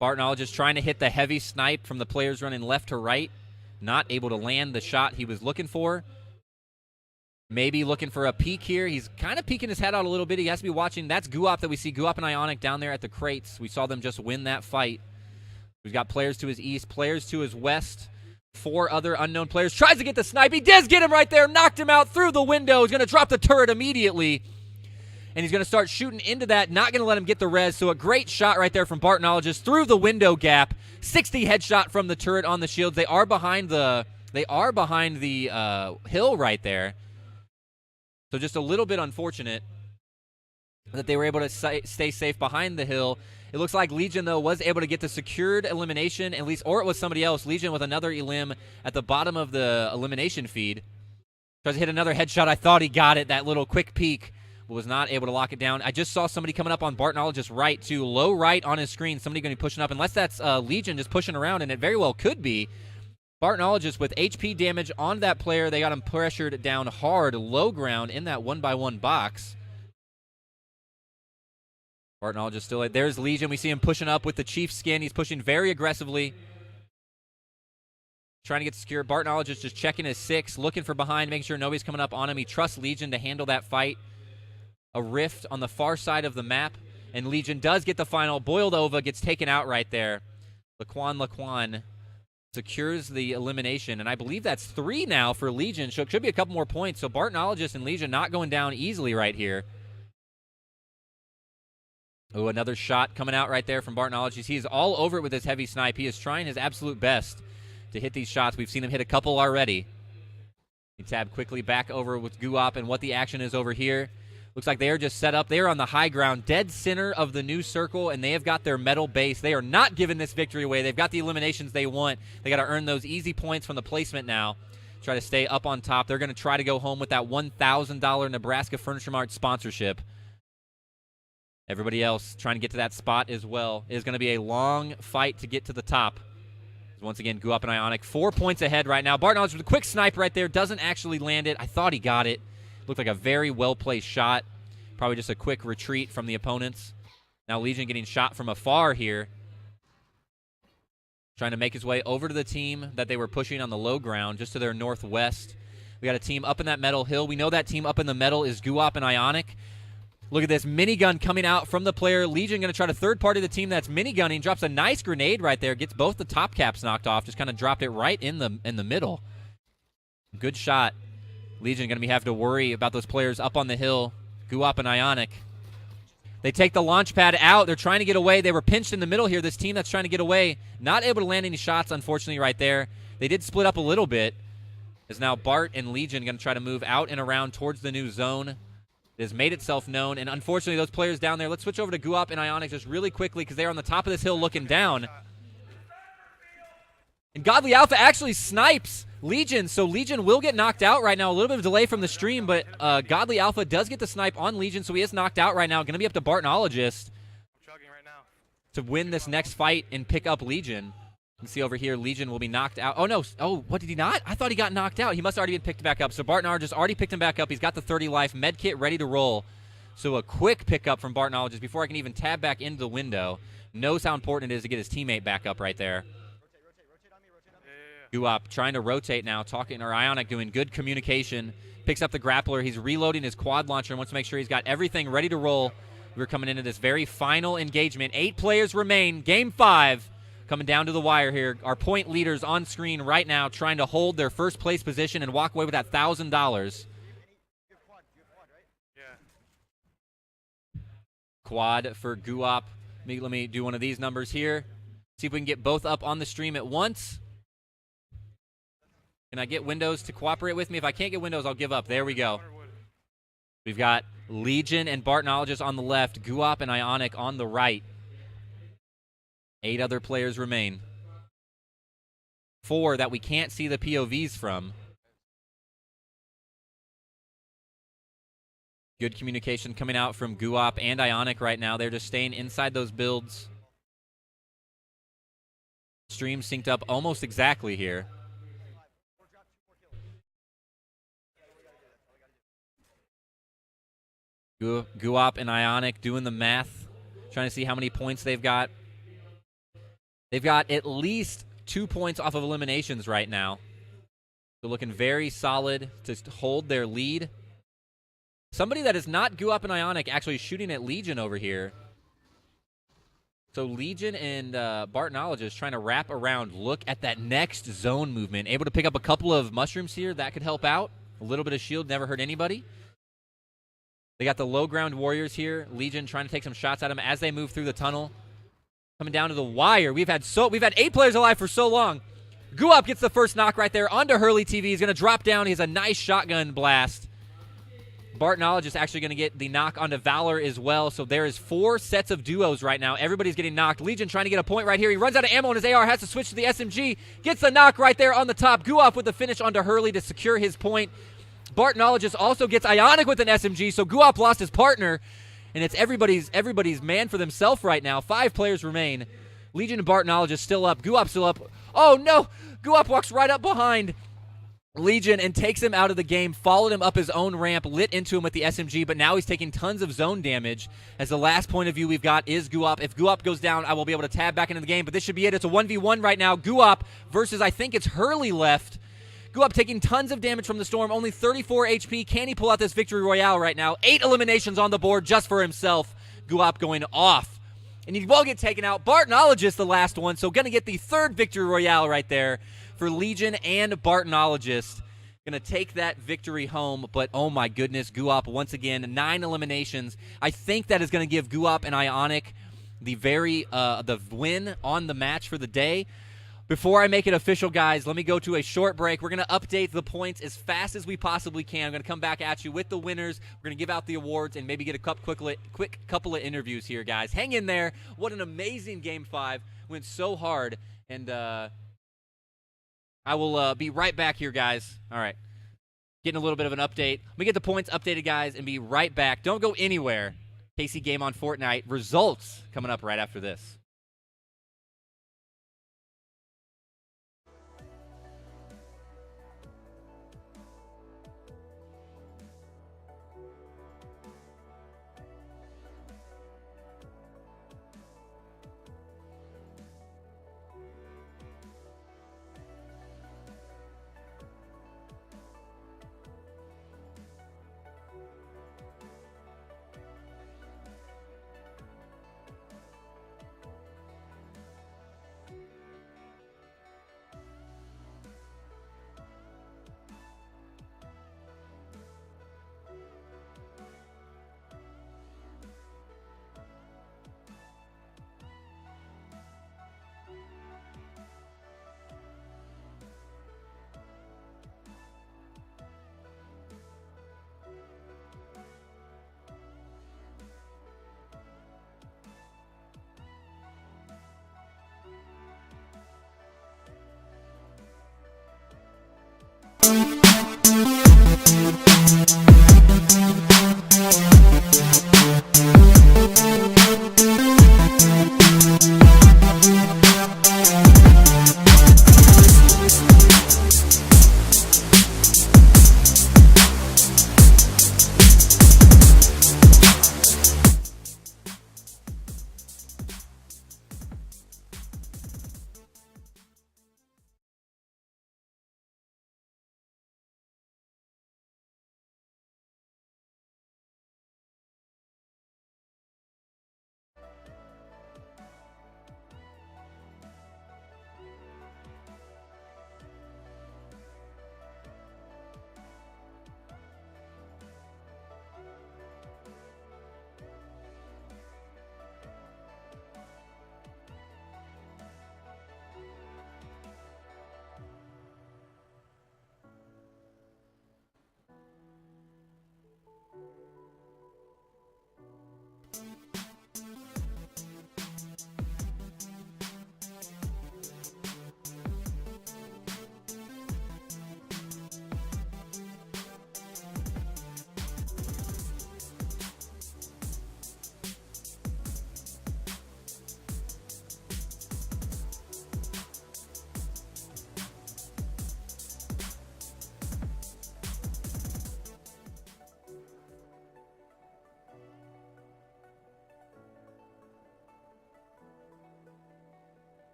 Bartonologist trying to hit the heavy snipe from the players running left to right. Not able to land the shot he was looking for. Maybe looking for a peek here. He's kind of peeking his head out a little bit. He has to be watching. That's Guwop that we see. Guwop and Ionic down there at the crates. We saw them just win that fight. We've got players to his east, players to his west. 4 other unknown players. Tries to get the snipe. He does get him right there. Knocked him out through the window. He's going to drop the turret immediately. And he's going to start shooting into that. Not going to let him get the res. So a great shot right there from Bartonologist through the window gap. 60 headshot from the turret on the shields. They are behind the hill right there. So just a little bit unfortunate that they were able to stay safe behind the hill. It looks like Legion, though, was able to get the secured elimination, at least, or it was somebody else. Legion with another elim at the bottom of the elimination feed. Tries to hit another headshot. I thought he got it, that little quick peek, but was not able to lock it down. I just saw somebody coming up on Bartonologist right, too. Low right on his screen. Somebody going to be pushing up, unless that's Legion just pushing around, and it very well could be. Bartonologist with HP damage on that player. They got him pressured down hard, low ground in that 1-by-1 box. Bartonologist still there. There's Legion. We see him pushing up with the Chief skin. He's pushing very aggressively. Trying to get secure. Bartonologist just checking his 6, looking for behind, making sure nobody's coming up on him. He trusts Legion to handle that fight. A rift on the far side of the map, and Legion does get the final. Boiled Ova gets taken out right there. Laquan secures the elimination, and I believe that's 3 now for Legion. So it should be a couple more points. So Bartonologist and Legion not going down easily right here. Oh, another shot coming out right there from Bartnologist. He is all over it with his heavy snipe. He is trying his absolute best to hit these shots. We've seen him hit a couple already. He tabbed quickly back over with Guop and what the action is over here. Looks like they are just set up. They are on the high ground, dead center of the new circle, and they have got their metal base. They are not giving this victory away. They've got the eliminations they want. They got to earn those easy points from the placement now. Try to stay up on top. They're going to try to go home with that $1,000 Nebraska Furniture Mart sponsorship. Everybody else trying to get to that spot as well. It is going to be a long fight to get to the top. Once again, Guop and Ionic 4 points ahead right now. Bartnologist with a quick snipe right there. Doesn't actually land it. I thought he got it. Looked like a very well-placed shot. Probably just a quick retreat from the opponents. Now Legion getting shot from afar here. Trying to make his way over to the team that they were pushing on the low ground, just to their northwest. We got a team up in that metal hill. We know that team up in the metal is Guop and Ionic. Look at this minigun coming out from the player. Legion going to try to third-party the team that's minigunning. Drops a nice grenade right there. Gets both the top caps knocked off. Just kind of dropped it right in the middle. Good shot. Legion going to have to worry about those players up on the hill. Guop and Ionic. They take the launch pad out. They're trying to get away. They were pinched in the middle here. This team that's trying to get away. Not able to land any shots, unfortunately, right there. They did split up a little bit. As now Bart and Legion going to try to move out and around towards the new zone. It has made itself known, and unfortunately, those players down there. Let's switch over to Guop and Ionic just really quickly because they're on the top of this hill looking down. And Godly Alpha actually snipes Legion, so Legion will get knocked out right now. A little bit of delay from the stream, but Godly Alpha does get the snipe on Legion, so he is knocked out right now. Going to be up to Bartnologist to win this next fight and pick up Legion. You can see over here, Legion will be knocked out. Oh, no. Oh, what, did he not? I thought he got knocked out. He must have already been picked back up. So Bartnologist already picked him back up. He's got the 30 life. Med kit ready to roll. So a quick pickup from Bartnologist before I can even tab back into the window. Knows how important it is to get his teammate back up right there. Guop trying to rotate now, Ionic doing good communication. Picks up the grappler. He's reloading his quad launcher and wants to make sure he's got everything ready to roll. We're coming into this very final engagement. 8 players remain. Game 5. Coming down to the wire here. Our point leaders on screen right now trying to hold their first place position and walk away with that $1,000. Quad for Guop. Let me do one of these numbers here. See if we can get both up on the stream at once. Can I get Windows to cooperate with me? If I can't get Windows, I'll give up. There we go. We've got Legion and Bartnologist on the left, Guop and Ionic on the right. 8 other players remain. 4 that we can't see the POVs from. Good communication coming out from Guop and Ionic right now. They're just staying inside those builds. Stream synced up almost exactly here. Guop and Ionic doing the math, trying to see how many points they've got. They've got at least 2 points off of eliminations right now. They're looking very solid to hold their lead. Somebody that is not Guop and Ionic actually shooting at Legion over here. So Legion and Bartnologist trying to wrap around. Look at that next zone movement. Able to pick up a couple of mushrooms here. That could help out. A little bit of shield never hurt anybody. They got the low ground warriors here. Legion trying to take some shots at them as they move through the tunnel. Coming down to the wire. We've had 8 players alive for so long. Guop gets the first knock right there onto Hurley TV. He's going to drop down. He has a nice shotgun blast. Bartnologist actually going to get the knock onto Valor as well. So there is 4 sets of duos right now. Everybody's getting knocked. Legion trying to get a point right here. He runs out of ammo on his AR, has to switch to the SMG. Gets the knock right there on the top. Guop with the finish onto Hurley to secure his point. Bartnologist also gets Ionic with an SMG, so Guop lost his partner. And it's everybody's man for themselves right now. 5 players remain. Legion and Bartnologist still up. Guop still up. Oh, no! Guop walks right up behind Legion and takes him out of the game. Followed him up his own ramp. Lit into him with the SMG, but now he's taking tons of zone damage. As the last point of view we've got is Guop. If Guop goes down, I will be able to tab back into the game, but this should be it. It's a 1v1 right now. Guop versus, I think it's Hurley left. Guop taking tons of damage from the storm, only 34 HP. Can he pull out this victory royale right now? 8 eliminations on the board just for himself. Guop going off. And he will get taken out. Bartnologist the last one, so going to get the 3rd victory royale right there for Legion and Bartnologist. Going to take that victory home, but oh my goodness, Guop once again, 9 eliminations. I think that is going to give Guop and Ionic the win on the match for the day. Before I make it official, guys, let me go to a short break. We're going to update the points as fast as we possibly can. I'm going to come back at you with the winners. We're going to give out the awards and maybe get a quick couple of interviews here, guys. Hang in there. What an amazing Game 5. Went so hard, and I will be right back here, guys. All right. Getting a little bit of an update. Let me get the points updated, guys, and be right back. Don't go anywhere. KC Game on Fortnite. Results coming up right after this.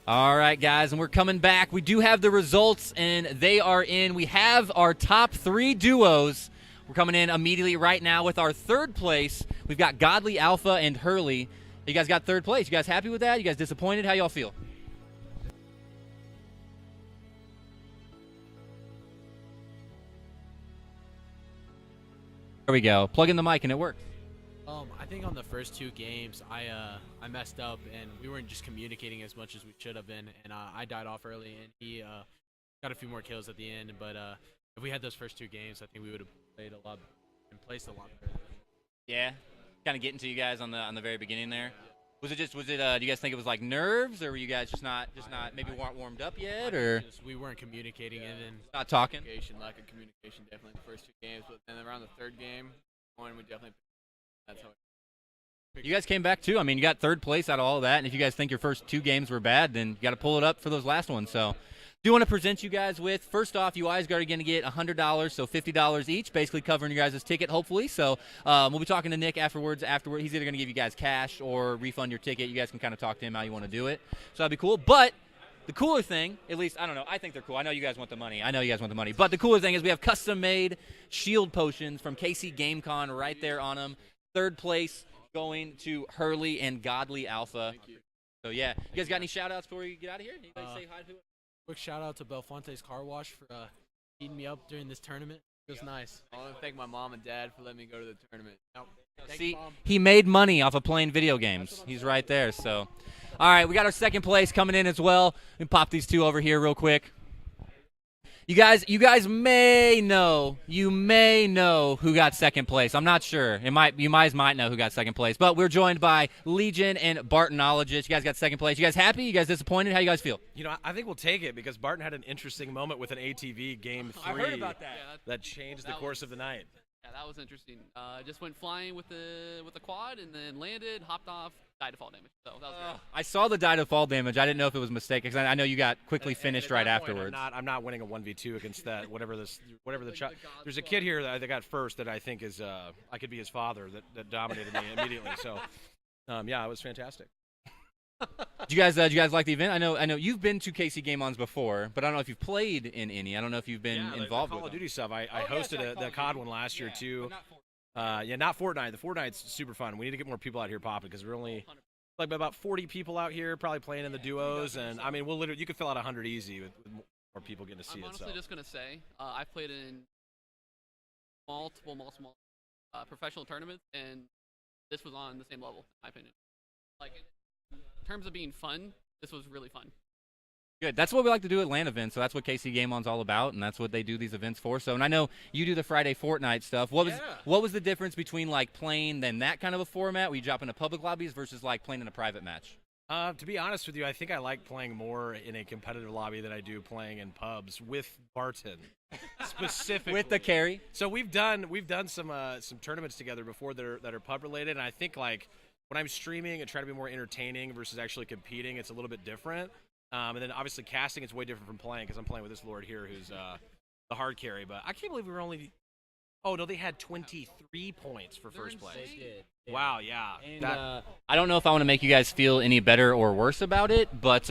All right, guys, and we're coming back. We do have the results, and they are in. We have our top 3 duos. We're coming in immediately right now with our 3rd place. We've got Godly Alpha and Hurley. You guys got 3rd place. You guys happy with that? You guys disappointed? How y'all feel? There we go. Plug in the mic, and it works.
I think on the first 2 games, I messed up, and we weren't just communicating as much as we should have been, and I died off early, and he got a few more kills at the end. But if we had those first 2 games, I think we would have played a lot and placed a lot better.
Yeah, kind of getting to you guys on the very beginning there. Was it? Do you guys think it was like nerves, or were you guys just not maybe weren't warmed up yet, or
we weren't communicating, and then
not talking?
Lack of communication, definitely in the first 2 games, but then around the 3rd game, we definitely. That's how.
You guys came back too. I mean, you got 3rd place out of all of that, and if you guys think your first 2 games were bad, then you got to pull it up for those last ones. So, do want to present you guys with, first off, you guys are going to get $100, so $50 each, basically covering your guys' ticket, hopefully. So, we'll be talking to Nick afterwards. He's either going to give you guys cash or refund your ticket. You guys can kind of talk to him how you want to do it. So that'd be cool. But the cooler thing, at least, I don't know, I think they're cool. I know you guys want the money. But the cooler thing is we have custom-made shield potions from KCGameCon right there on them. 3rd place going to Hurley and Godly Alpha. So, yeah. You guys got any shout-outs before you get out of here? Anybody say hi to it?
Quick shout-out to Belfonte's Car Wash for feeding me up during this tournament. It was nice.
I want to thank my mom and dad for letting me go to the tournament.
See, he made money off of playing video games. He's right there. So, all right, we got our 2nd place coming in as well. Let me pop these 2 over here real quick. You guys may know who got 2nd place. I'm not sure. You might know who got 2nd place. But we're joined by Legion and Bartonologist. You guys got 2nd place. You guys happy? You guys disappointed? How you guys feel?
You know, I think we'll take it because Barton had an interesting moment with an ATV game 3
I heard about that.
that changed the course of the night.
Yeah, that was interesting. Just went flying with the quad and then landed, hopped off, died to fall damage. So that was great.
I saw the die to fall damage. I didn't know if it was a mistake because I know you got quickly finished right
At that point,
afterwards.
I'm not winning a 1v2 against that. Whatever the there's a kid here that got first that I think is I could be his father that dominated me immediately. So yeah, it was fantastic.
Do you guys like the event? I know you've been to KCGameCons before, but I don't know if you've played in any. I don't know if you've been involved
the Call
with
of Duty stuff. I hosted the COD one last year too. Not Fortnite. The Fortnite's super fun. We need to get more people out here popping because we're only like about 40 people out here probably playing in the duos, and I mean you could fill out 100 easy with more people getting to see
I'm
it.
honestly just gonna say I've played in multiple professional tournaments, and this was on the same level, in my opinion. Like in terms of being fun, this was really fun.
Good. That's what we like to do at LAN events, so that's what KCGameCon's all about, and that's what they do these events for. So, and I know you do the Friday Fortnite stuff. What was the difference between like playing then that kind of a format where you drop into public lobbies versus like playing in a private match?
To be honest with you, I think I like playing more in a competitive lobby than I do playing in pubs with Barton, specifically
with the carry.
So we've done some tournaments together before that are pub related, and I think like when I'm streaming and trying to be more entertaining versus actually competing, it's a little bit different. And then obviously casting is way different from playing because I'm playing with this lord here who's the hard carry. But I can't believe we were only. Oh no, they had 23 points for first place.
They did. Yeah.
Wow, yeah.
And,
I don't know if I want to make you guys feel any better or worse about it, but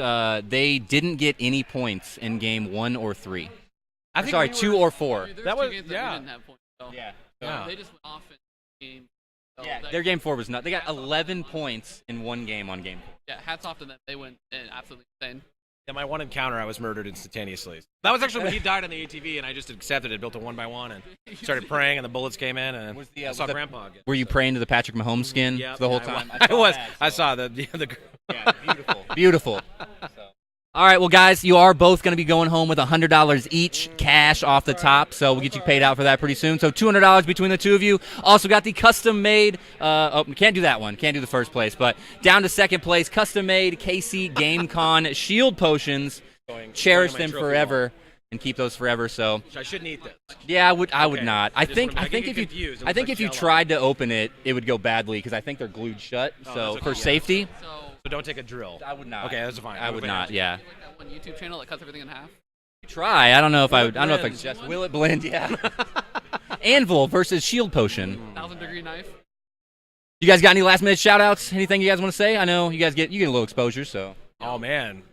they didn't get any points in game 1 or 3.
I think
2 or 4.
I mean, there
That
were
was-
two games
yeah.
that we didn't have points. So
Yeah.
They just went off in game. So
Yeah,
that-
their game 4 was not. They got 11 points in one game on game 4.
Yeah, hats off to them. They went absolutely insane.
Yeah, my one encounter, I was murdered instantaneously. That was actually when he died on the ATV, and I just accepted it, built a 1x1, and started praying, and the bullets came in, and I saw Grandpa again.
Were you praying to the Patrick Mahomes skin the whole time?
I was. I saw the
Yeah, beautiful. Beautiful. All right, well, guys, you are both going to be going home with $100 each cash off the top, so we'll get you paid out for that pretty soon. So $200 between the two of you. Also got the custom-made can't do that one. Can't do the first place, but down to second place, custom-made KC GameCon shield potions. Cherish them forever and keep those forever. So
I shouldn't eat this.
yeah, I would
Okay.
not. I
just
think
wanted to get
if
you
you
confused. It
I
looks
think
like
if you
Jell-O.
tried to open it, it would go badly because I think they're glued shut.
Oh,
So
that's okay,
for
yeah.
safety,
So don't take a drill.
I would not.
Okay, that's fine.
I would not. Yeah.
Like that one YouTube channel that cuts everything in half.
Try. I don't know if I would. I don't know if I
blend?
could suggest. Will it blend? Yeah. Anvil versus Shield Potion.
1,000-degree knife.
You guys got any last minute shout outs? Anything you guys want to say? I know you get a little exposure, so.
Oh man,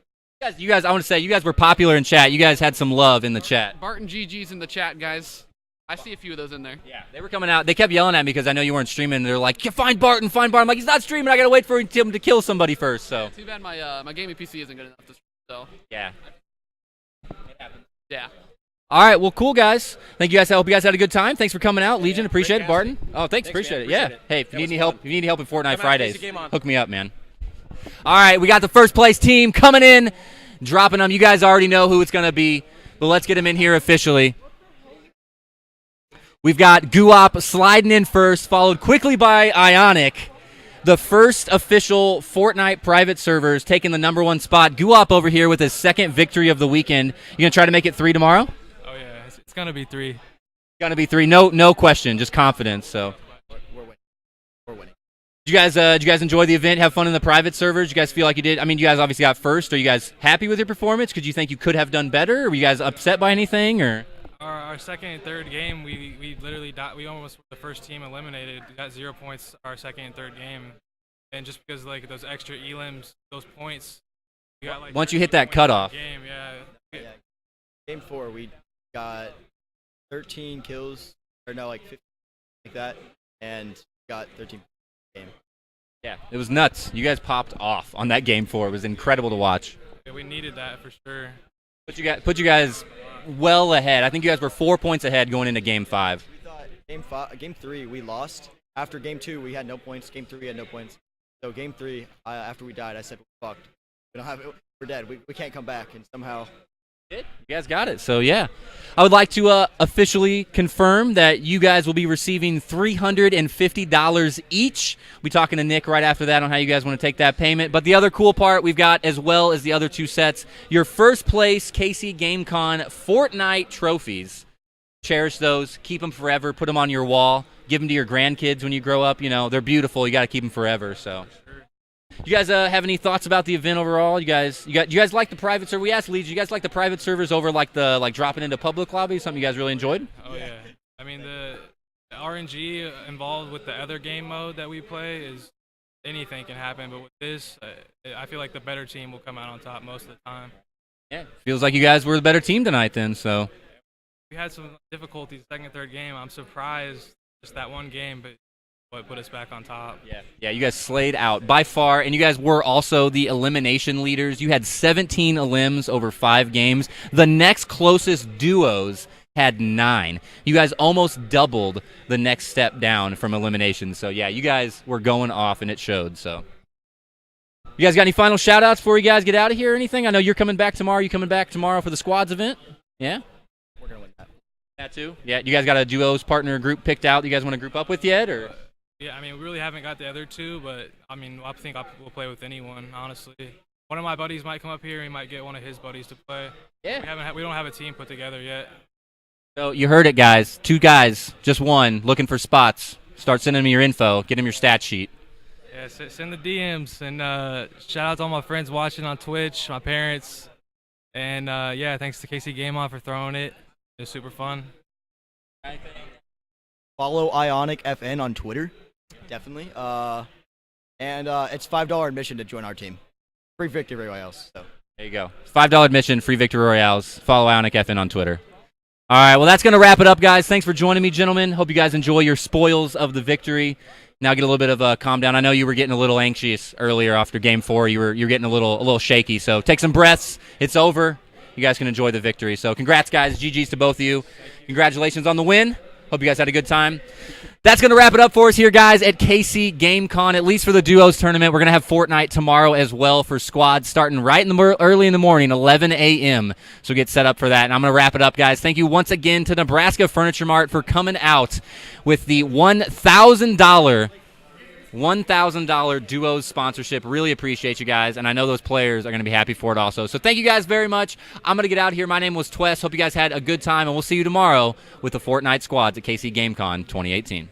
You guys, I want to say, you guys were popular in chat. You guys had some love in the chat.
Barton GG's in the chat, guys. I see a few of those in there.
Yeah, they were coming out. They kept yelling at me because I know you weren't streaming. They're like, yeah, find Barton, find Barton. I'm like, he's not streaming. I got to wait for him to kill somebody first. So.
Too bad my gaming PC isn't good enough to stream, so.
Yeah.
Yeah.
All right, well, cool, guys. Thank you guys. I hope you guys had a good time. Thanks for coming out. Legion, appreciate it. Barton. Oh, thanks appreciate it. Yeah. Hey, if you need any help, in Fortnite Fridays, hook me up, man. All right, we got the first place team coming in, dropping them. You guys already know who it's going to be, but let's get them in here officially. We've got Guop sliding in first, followed quickly by Ionic. The first official Fortnite private servers taking the #1 spot. Guop over here with his second victory of the weekend. You going to try to make it 3 tomorrow?
Oh yeah, it's gonna be 3.
Going to be 3. No question, just confidence. So,
We're winning.
did you guys enjoy the event? Have fun in the private servers? You guys feel like you did? I mean, you guys obviously got first. Are you guys happy with your performance? Could you think you could have done better? Or were you guys upset by anything? Or
Our second and third game, we literally died. We almost were the first team eliminated. We got 0 points our second and third game, and just because like those extra elims, those points, we got like
once you hit that
points
cutoff.
per Game, yeah.
Yeah. Game 4, we got 13 kills, or no, like 15, like that, and got 13 game.
Yeah, it was nuts. You guys popped off on that game 4. It was incredible to watch.
Yeah, we needed that for sure.
Put you guys well ahead. I think you guys were 4 points ahead going into game 5.
We thought game 3 we lost. After game 2 we had no points. Game 3 we had no points. So game 3, after we died, I said we're fucked. We don't have it. We're dead. We can't come back. And somehow.
You guys got it. So yeah, I would like to officially confirm that you guys will be receiving $350 each. We'll be talking to Nick right after that on how you guys want to take that payment. But the other cool part we've got, as well as the other 2 sets, your first place KC GameCon Fortnite trophies. Cherish those. Keep them forever. Put them on your wall. Give them to your grandkids when you grow up. You know, they're beautiful. You got to keep them forever. So. You guys have any thoughts about the event overall? You guys like the private server? We asked Leeds. You guys like the private servers over like dropping into public lobby? Something you guys really enjoyed?
Oh yeah. I mean the RNG involved with the other game mode that we play is anything can happen, but with this, I feel like the better team will come out on top most of the time.
Yeah. Feels like you guys were the better team tonight then. So.
We had some difficulties second and third game. I'm surprised just that one game, but what put us back on top.
Yeah, you guys slayed out by far, and you guys were also the elimination leaders. You had 17 elims over 5 games. The next closest duos had 9. You guys almost doubled the next step down from elimination. So, yeah, you guys were going off, and it showed. So, you guys got any final shout-outs before you guys get out of here or anything? I know you're coming back tomorrow. You coming back tomorrow for the squads event? Yeah?
We're going to win that.
That too? Yeah, you guys got a duos partner group picked out you guys want to group up with yet? Or?
Yeah, I mean, we really haven't got the other 2, but I mean, I think we'll play with anyone, honestly. One of my buddies might come up here. He might get one of his buddies to play.
Yeah.
We don't have a team put together yet.
So you heard it, guys. 2 guys, just one, looking for spots. Start sending me your info. Get him your stat sheet.
Yeah, send the DMs, and shout out to all my friends watching on Twitch, my parents, and yeah, thanks to KC Game for throwing it. It was super fun.
Follow Ionic FN on Twitter. Definitely. And it's $5 admission to join our team. Free victory royales. So.
There you go. $5 admission, free victory royales. Follow Ionic FN on Twitter. All right, well, that's going to wrap it up, guys. Thanks for joining me, gentlemen. Hope you guys enjoy your spoils of the victory. Now get a little bit of a calm down. I know you were getting a little anxious earlier after Game 4. You're getting a little shaky. So take some breaths. It's over. You guys can enjoy the victory. So congrats, guys. GG's to both of you. Congratulations on the win. Hope you guys had a good time. That's going to wrap it up for us here, guys, at KC GameCon, at least for the Duos tournament. We're going to have Fortnite tomorrow as well for squads, starting right in the early in the morning, 11 a.m. So get set up for that. And I'm going to wrap it up, guys. Thank you once again to Nebraska Furniture Mart for coming out with the $1,000 Duos sponsorship. Really appreciate you guys, and I know those players are going to be happy for it also. So thank you guys very much. I'm going to get out of here. My name was Twess. Hope you guys had a good time, and we'll see you tomorrow with the Fortnite squads at KC GameCon 2018.